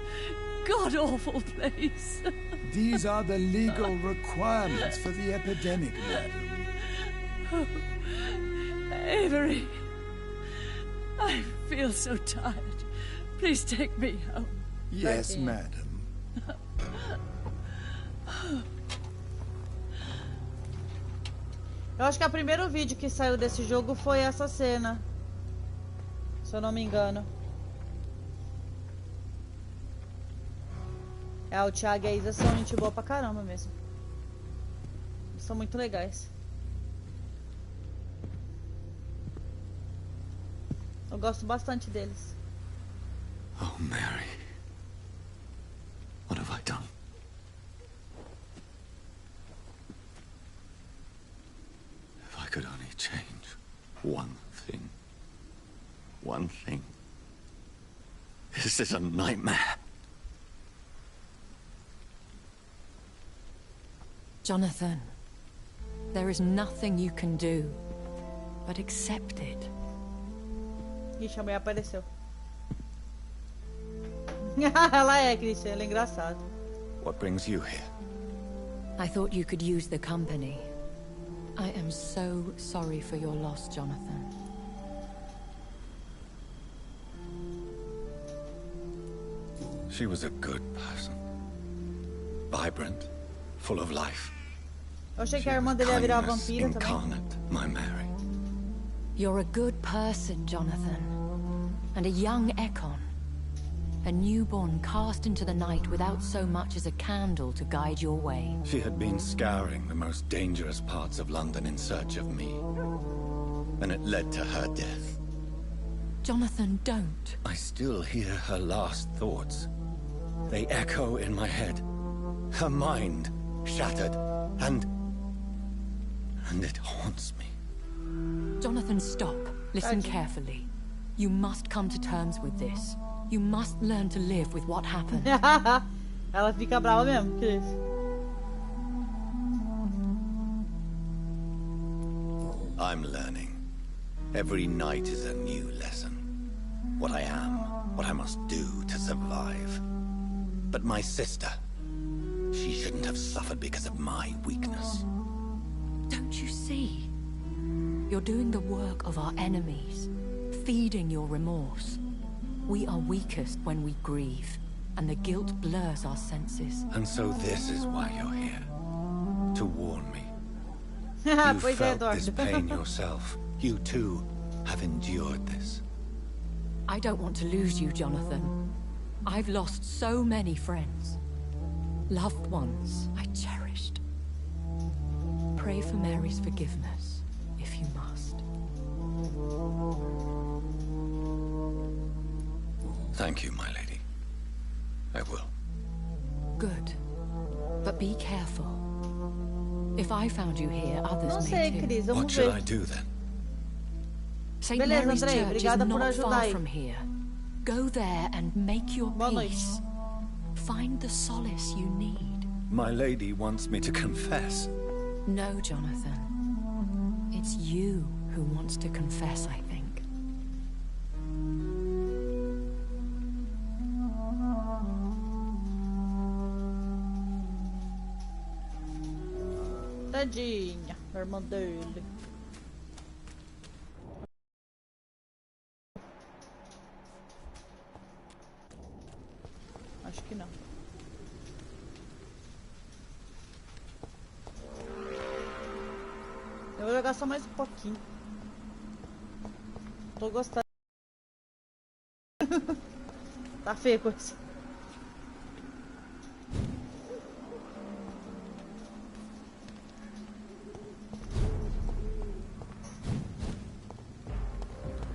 god-awful place? These are the legal requirements for the epidemic, madam. Oh, Avery, I feel so tired. Please take me home. Yes, madam. Eu acho que o primeiro vídeo que saiu desse jogo foi essa cena. Se eu não me engano. O Thiago e a Isa são gente boa pra caramba mesmo. Eles são muito legais. Eu gosto bastante deles. Oh, Mary. What have I done? If I could only change one thing. One thing. This is a nightmare. Jonathan, there is nothing you can do but accept it. Ixi, a mulher apareceu. Ela é, Christian, ela é engraçada. What brings you here? I thought you could use the company. I am so sorry for your loss, Jonathan. She was a good person. Vibrant, full of life. Eu achei que a irmã dele ia virar vampira também. Incarnate, my Mary. You're a good person, Jonathan. And a young Ekon. A newborn cast into the night without so much as a candle to guide your way. She had been scouring the most dangerous parts of London in search of me. And it led to her death. Jonathan, don't. I still hear her last thoughts. They echo in my head. Her mind shattered, and it haunts me. Jonathan, stop. Listen carefully. You must come to terms with this. You must learn to live with what happened. Ela fica brava mesmo, Chris. I'm learning. Every night is a new lesson. What I am, what I must do to survive. But my sister, she shouldn't have suffered because of my weakness. Don't you see? You're doing the work of our enemies, feeding your remorse. We are weakest when we grieve, and the guilt blurs our senses. And so this is why you're here. To warn me. You Pois é, felt this Eduardo. pain yourself. You too have endured this. I don't want to lose you, Jonathan. I've lost so many friends. Loved ones I cherished. Pray for Mary's forgiveness, if you must. Thank you, my lady. I will. Good. But be careful. If I found you here, others Não may sei, too. Cris, vamos What should ver. I do then? St. Beleza, Mary's Andrei, Church is obrigada por not ajudar far aí. from here. Go there and make your Boa noite. peace. Find the solace you need. My lady wants me to confess. No, Jonathan. It's you who wants to confess, I think. Tadinha, a irmã dele. Acho que não. Eu vou jogar só mais um pouquinho. Tô gostando. Tá feio a coisa.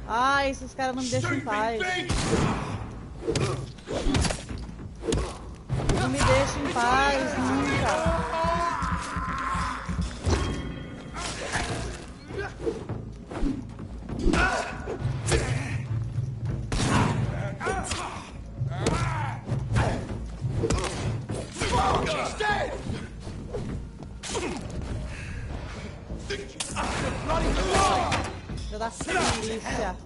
Ah, esses caras não me deixam em paz. Não me deixam em paz nunca. Já dá polícia.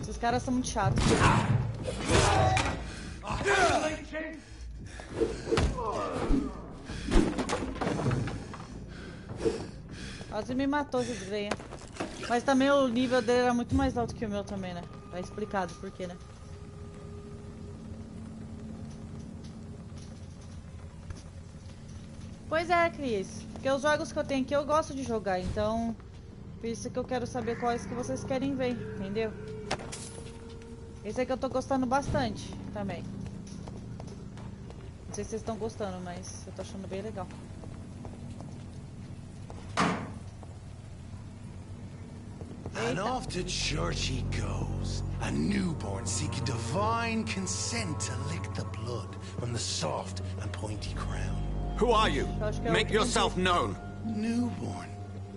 Esses caras são muito chatos. Quase me matou esse desgrenha. Mas também o nível dele era muito mais alto que o meu também, né? Tá explicado por quê, né? Pois é, Cris. Porque os jogos que eu tenho aqui eu gosto de jogar, então... Por isso que eu quero saber quais que vocês querem ver, entendeu? Esse aqui eu tô gostando bastante também. Não sei se vocês estão gostando, mas eu tô achando bem legal. And off to church he goes, a newborn seeking divine consent to lick the blood from the soft and pointy crown. Who are you? Make yourself known. Newborn,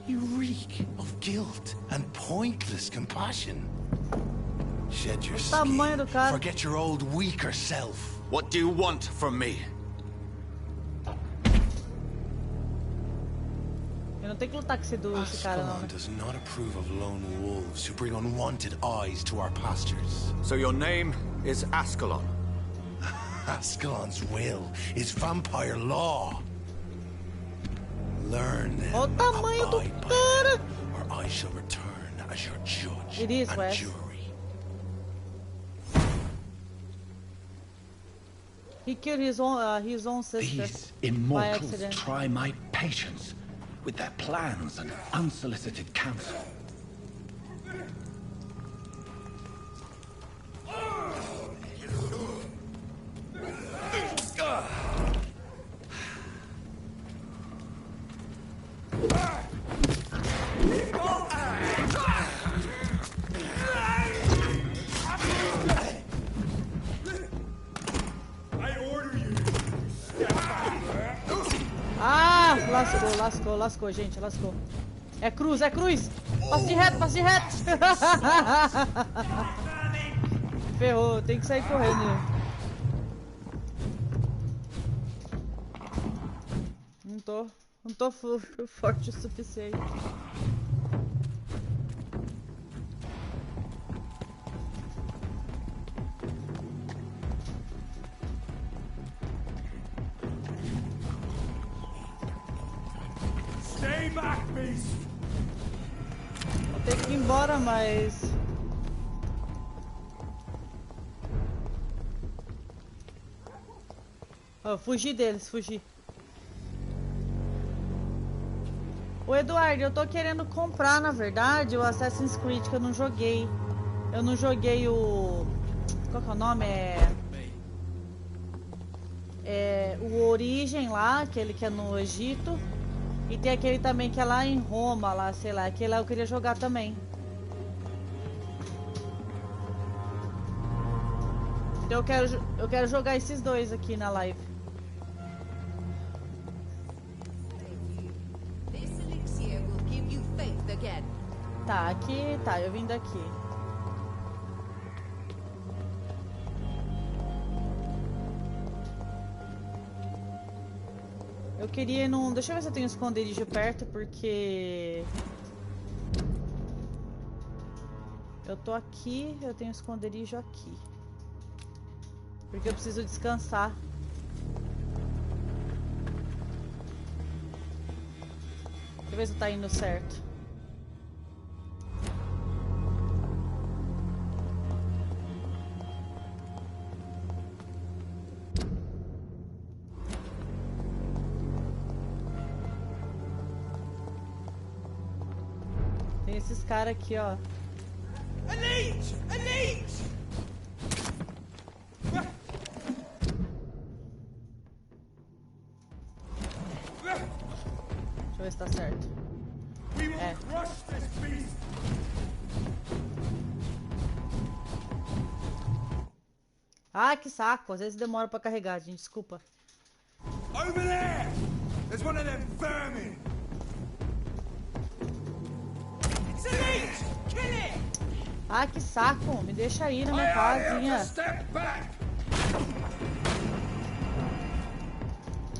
you reek of guilt and pointless compassion. Shed your skin, forget your old weaker self. What do you want from me? Eu não tenho que lutar com esse cara, não, né? Ascalon does not approve of lone wolves who bring unwanted eyes to our pastures. So your name is Ascalon? Ascalon's will is vampire law. Learn them Olha o tamanho do abide by cara! them, or I shall return as your judge It is, and Wes. jury. He killed his own sister These by immortals accident. try my patience with their plans and unsolicited counsel. Ah, lascou, gente, lascou. É cruz, é cruz. Passe de reto, passe de reto. Ferrou, tem que sair correndo. Não tô forte o suficiente. Vou ter que ir embora, mas... Eu fugi deles, fugi. Ô Eduardo, eu tô querendo comprar, na verdade, o Assassin's Creed que eu não joguei. Eu não joguei o... Qual que é o nome? O Origem lá, aquele que é no Egito. E tem aquele também que é lá em Roma, lá, sei lá. Aquele lá eu queria jogar também. Então eu quero jogar esses dois aqui na live. Tá, aqui, tá, eu vim daqui. Eu queria ir num... Deixa eu ver se eu tenho um esconderijo perto, porque... Eu tô aqui, eu tenho um esconderijo aqui. Porque eu preciso descansar. Deixa eu ver se tá indo certo. Tem esses caras aqui, ó. Elite! Elite! Deixa eu ver se tá certo. É. Ah, que saco. Às vezes demora pra carregar, gente. Desculpa. Over there! There's one of them vermin! It's elite! Kill it! Ah, que saco. Me deixa aí na minha casinha.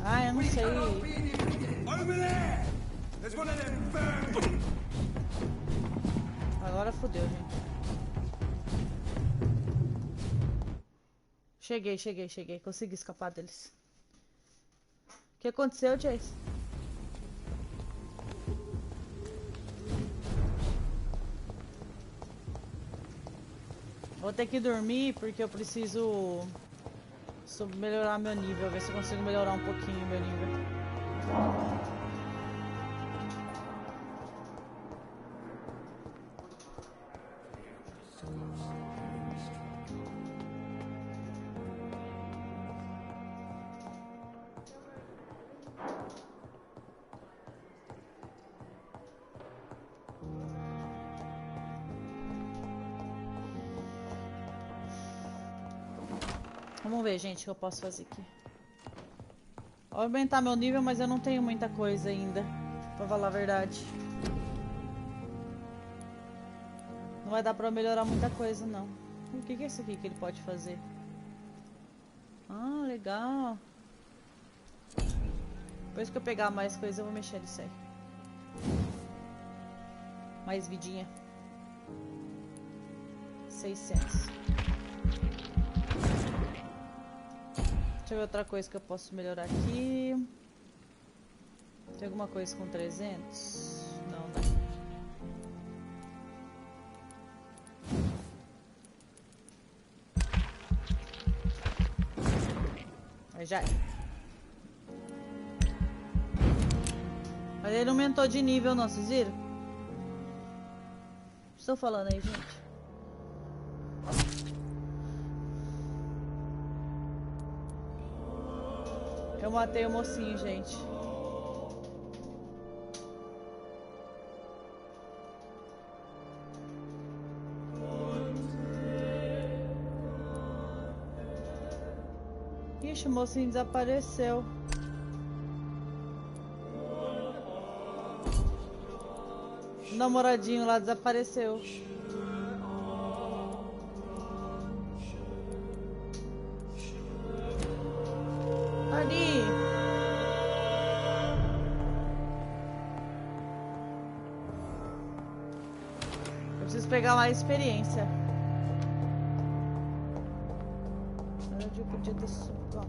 Ah, eu não sei. Agora fodeu, gente. Cheguei. Consegui escapar deles. O que aconteceu, Chase? Vou ter que dormir porque eu preciso melhorar meu nível. Ver se eu consigo melhorar um pouquinho meu nível. Vamos ver, gente, o que eu posso fazer aqui. Vou aumentar meu nível, mas eu não tenho muita coisa ainda, pra falar a verdade. Não vai dar pra melhorar muita coisa, não. O que é isso aqui que ele pode fazer? Ah, legal. Depois que eu pegar mais coisa, eu vou mexer nisso aí. Mais vidinha. 600. Deixa eu ver outra coisa que eu posso melhorar aqui. Tem alguma coisa com 300? Não, dá. Aí já é. Mas ele não aumentou de nível não, vocês viram? Estou falando aí, gente. Eu matei o mocinho, gente. Ixi, o mocinho desapareceu. O namoradinho lá desapareceu. Ali. Eu preciso pegar mais experiência. Eu podia ter subido.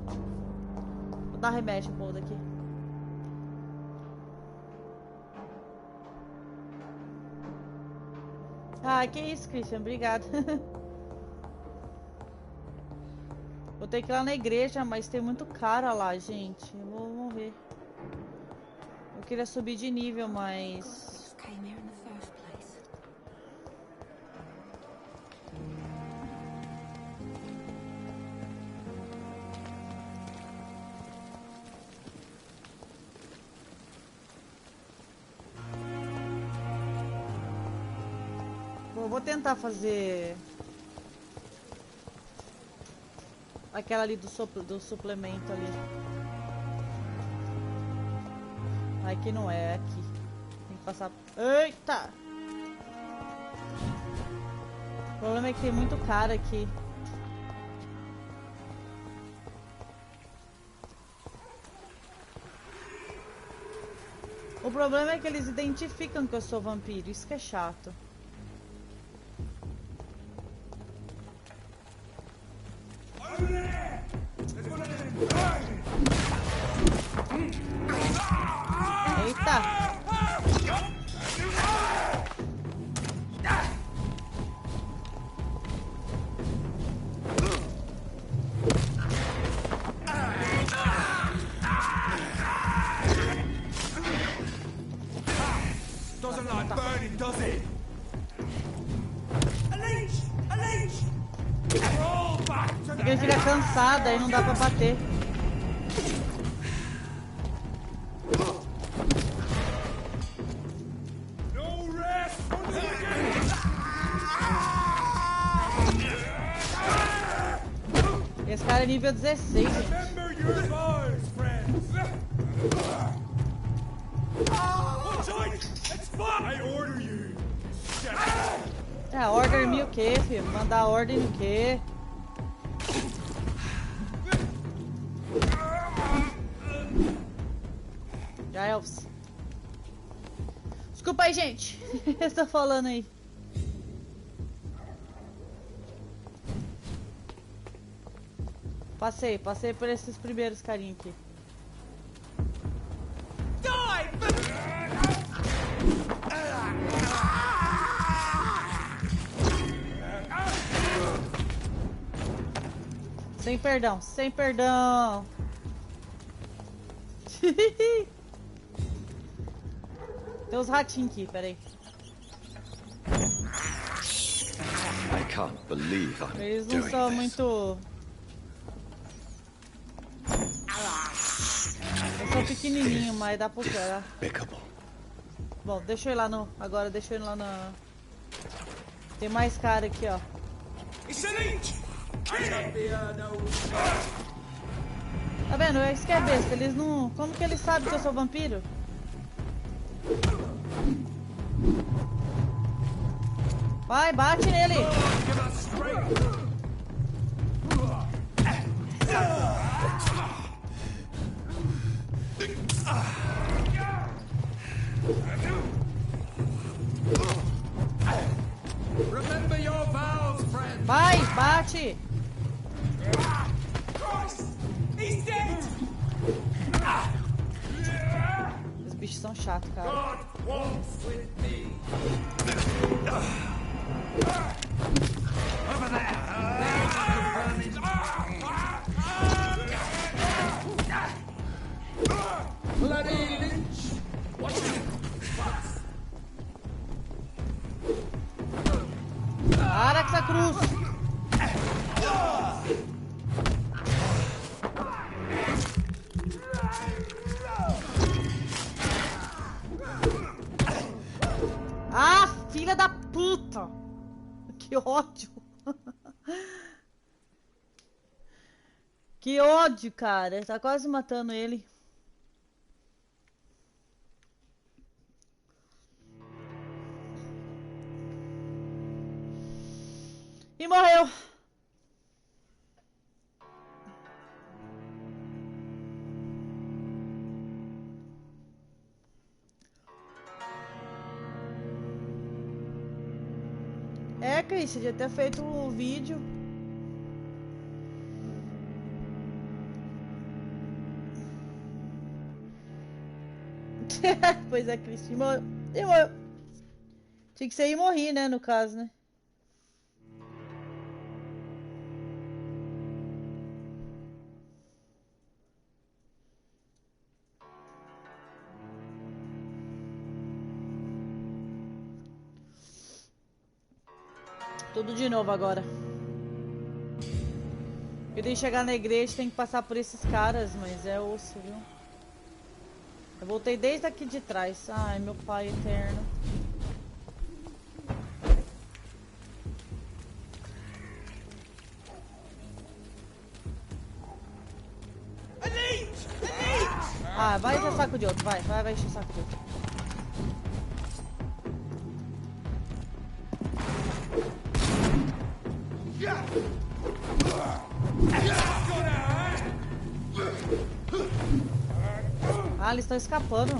Vou dar remédio pro daqui. Ah, que isso, Christian. Obrigado. Vou ter que ir lá na igreja, mas tem muito cara lá, gente. Eu vou morrer. Eu queria subir de nível, mas... Bom, vou tentar fazer... aquela ali do suplemento ali. Aqui não é, aqui. Tem que passar... Eita! O problema é que tem muito cara aqui. O problema é que eles identificam que eu sou vampiro. Isso que é chato. Eita! Doesn't like burning, does it? A leech! A leech! Roll back to the Ele fica cansado, aí não dá pra bater. No rest for the Esse cara é nível 16, gente. Remember your vows, friends! It's fine! I order you! É, order me o quê, filho? Mandar ordem no quê? Já, Elvis. Desculpa aí, gente. Eu tô falando aí. Passei por esses primeiros carinhos aqui. Sem perdão, sem perdão. Tem uns ratinhos aqui, peraí. I can't believe I'm Eles não doing são this. muito... Eu sou pequenininho, mas dá pra pegar. Bom, deixa eu ir lá no... Agora deixa eu ir lá na... Tem mais cara aqui, ó. Tá vendo? Isso que é besta. Eles não... Como que eles sabem que eu sou vampiro? Vai, bate nele! Remember your vows, friends! Vai, bate! He's dead! Os bichos são chatos, cara. God walks with me! Over there! Bloody lynch! Watch it! Para com essa cruz! Ah, filha da puta! Que ódio! Que ódio, cara! Tá quase matando ele. E morreu! É, Cris, você já ter feito um vídeo. Pois é, Cris, e morreu. Tinha que ser e morri, né, no caso, né? Tudo de novo agora. Eu tenho que chegar na igreja, tem que passar por esses caras, mas é osso, viu? Eu voltei desde aqui de trás. Ai, meu pai eterno. Ah, vai encher o saco de outro, vai encher o saco de outro. Ah, eles estão escapando.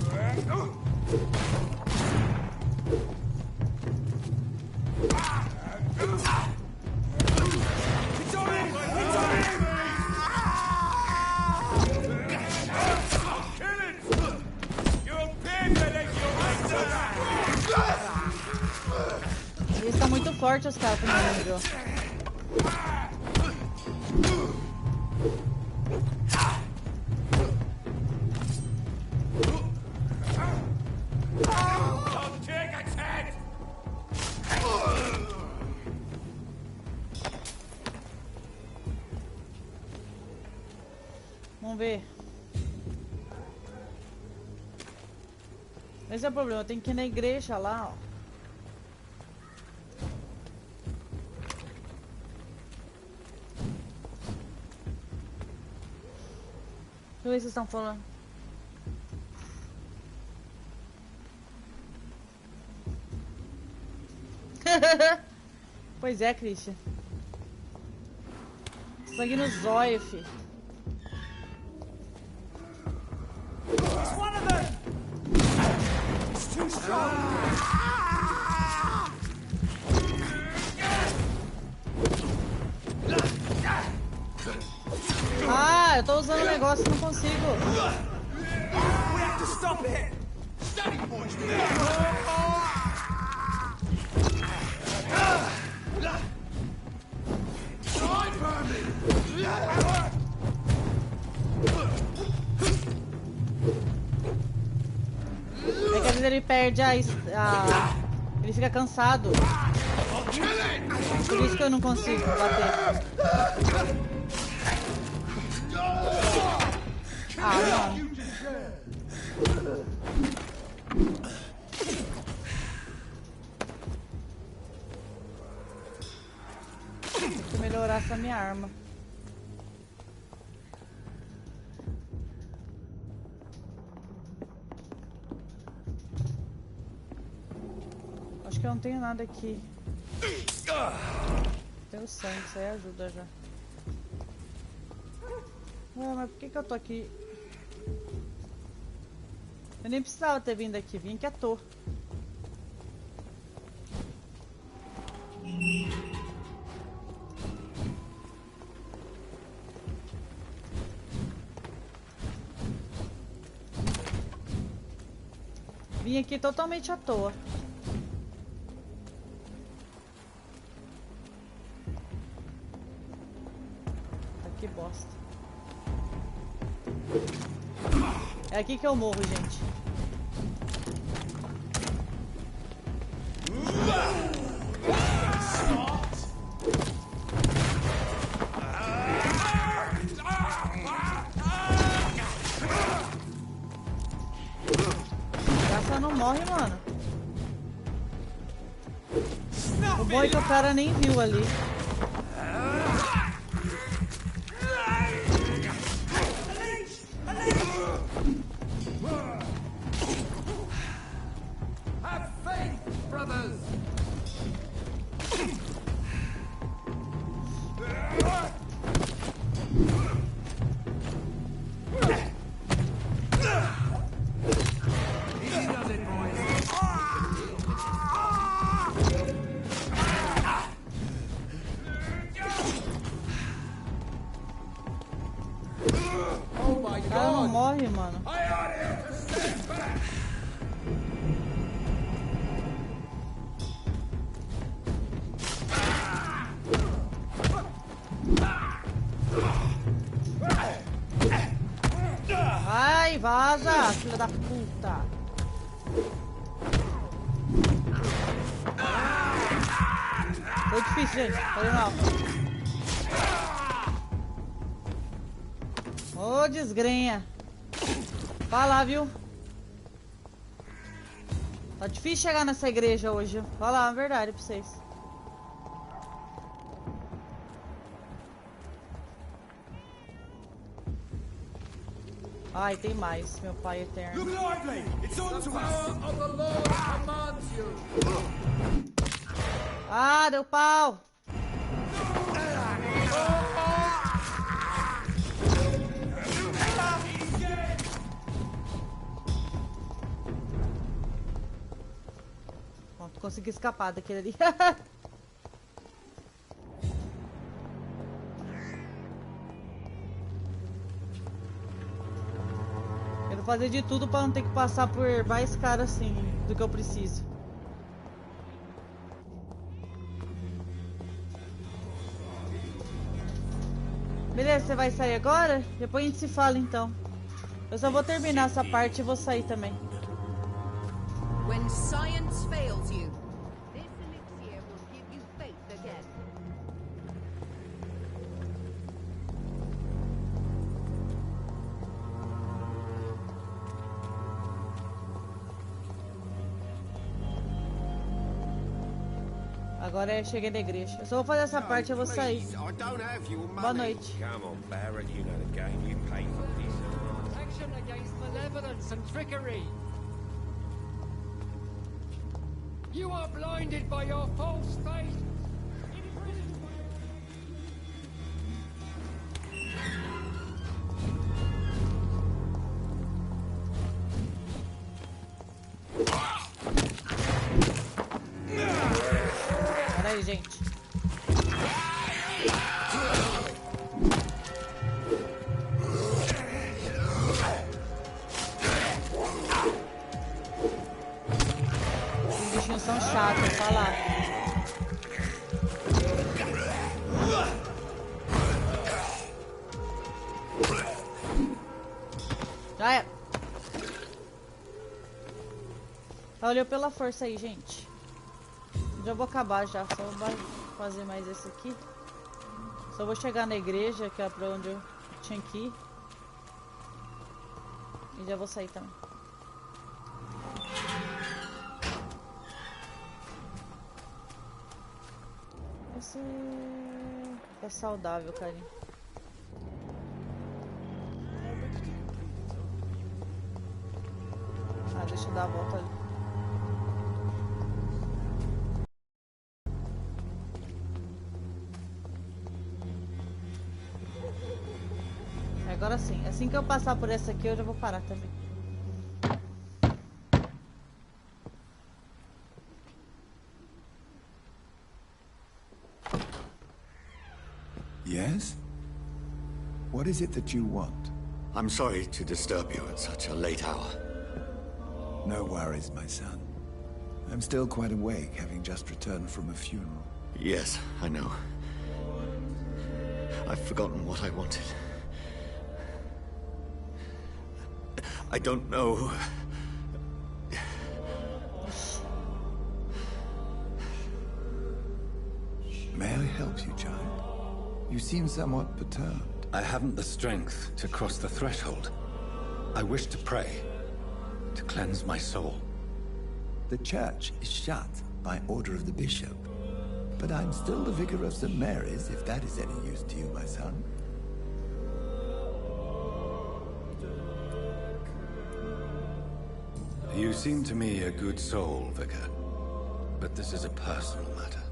Eles estão muito fortes, os caras, como eu lembro. Vamos ver. Esse é o problema, eu tenho que ir na igreja lá, ó. Deixa eu ver se vocês estão falando. Pois é, Christian. Sangue no zóio, fi. Ah, eu tô usando o negócio e não consigo. É que às vezes ele perde ele fica cansado. Por isso que eu não consigo bater. Ah, não. Vou melhorar essa minha arma. Acho que eu não tenho nada aqui. Tenho sangue, isso aí ajuda já. Ué, mas por que eu tô aqui? Eu nem precisava ter vindo aqui, vim aqui à toa. Vim aqui totalmente à toa. Que bosta. É aqui que eu morro, gente. Essa não morre, mano. O bom é que o cara nem viu ali. O cara não morre, mano. Sai, vaza, filha da puta. Foi difícil, gente. Foi mal. Ô, desgrenha. Fala, viu? Tá difícil chegar nessa igreja hoje. Fala a verdade pra vocês. Ai, tem mais, meu pai eterno. Look lively! It's on to us! Of the Lord commands you! Ah, deu pau! Pronto, consegui escapar daquele ali. Quero fazer de tudo pra não ter que passar por mais caro assim do que eu preciso. Beleza, você vai sair agora? Depois a gente se fala então. Eu só vou terminar essa parte e vou sair também. When science fails you, this elixir will give you faith again. Agora eu cheguei na igreja. Eu só vou fazer essa parte e eu vou sair. Boa noite. Come on, Barrett, you know the game. You pay for this. Protection against malevolence and trickery. You are blinded by your false faith. Imprisoned by Pera aí, gente. Os bichinhos são chatos, vou falar. Já era. Valeu pela força aí, gente. Já vou acabar já, só vou fazer mais esse aqui. Só vou chegar na igreja, que é pra onde eu tinha que ir. E já vou sair também. Esse é saudável, carinho. Ah, deixa eu dar a volta ali. Agora sim, assim que eu passar por essa aqui eu já vou parar também. Yes? What is it that you want? I'm sorry to disturb you at such a late hour. No worries, my son. I'm still quite awake, having just returned from a funeral. Yes, I know. I've forgotten what I wanted. I don't know. May I help you, child? You seem somewhat perturbed. I haven't the strength to cross the threshold. I wish to pray, to cleanse my soul. The church is shut by order of the bishop. But I'm still the vicar of St. Mary's, if that is any use to you, my son. You seem to me a good soul, Vicar. But this is a personal matter.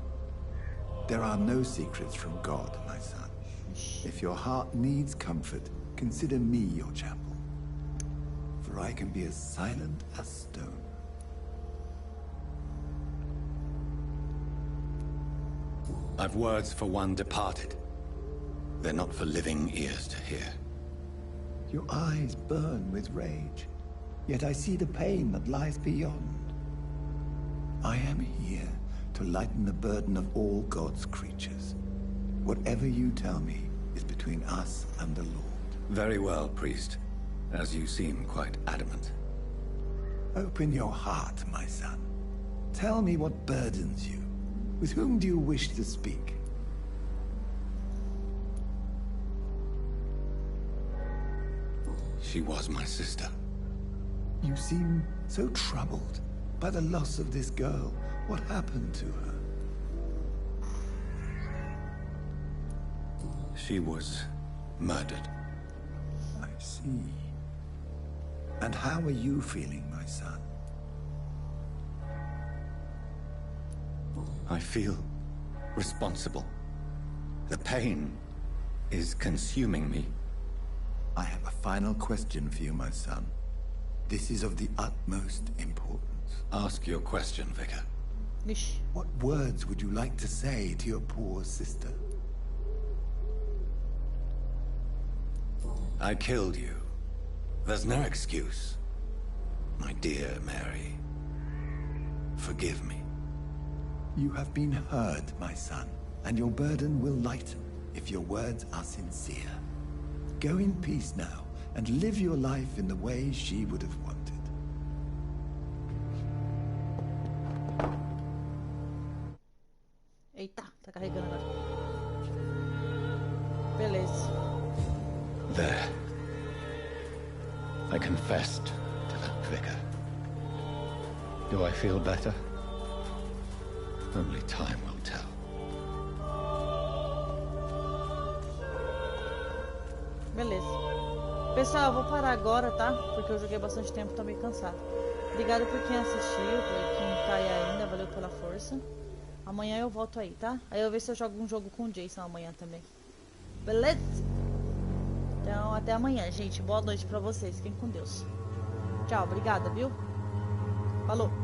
There are no secrets from God, my son. If your heart needs comfort, consider me your chapel. For I can be as silent as stone. I've words for one departed. They're not for living ears to hear. Your eyes burn with rage, yet I see the pain that lies beyond. I am here to lighten the burden of all God's creatures. Whatever you tell me is between us and the Lord. Very well, priest. as you seem quite adamant. Open your heart, my son. Tell me what burdens you. With whom do you wish to speak? She was my sister. You seem so troubled by the loss of this girl. What happened to her? She was murdered. I see. And how are you feeling, my son? I feel responsible. The pain is consuming me. I have a final question for you, my son. This is of the utmost importance. Ask your question, Vicar. What words would you like to say to your poor sister? I killed you. There's no excuse. My dear Mary, forgive me. You have been heard, my son, and your burden will lighten if your words are sincere. Go in peace now, and live your life in the way she would have wanted. Eita, tá carregando agora. Beleza. There. I confessed to that vicar. Do I feel better? Only time will tell. Beleza. Pessoal, eu vou parar agora, tá? Porque eu joguei bastante tempo, tô meio cansado. Obrigado por quem assistiu, por quem tá aí ainda, valeu pela força. Amanhã eu volto aí, tá? Aí eu ver se eu jogo um jogo com o Jason amanhã também. Beleza? Então, até amanhã, gente. Boa noite pra vocês. Fiquem com Deus. Tchau, obrigada, viu? Falou!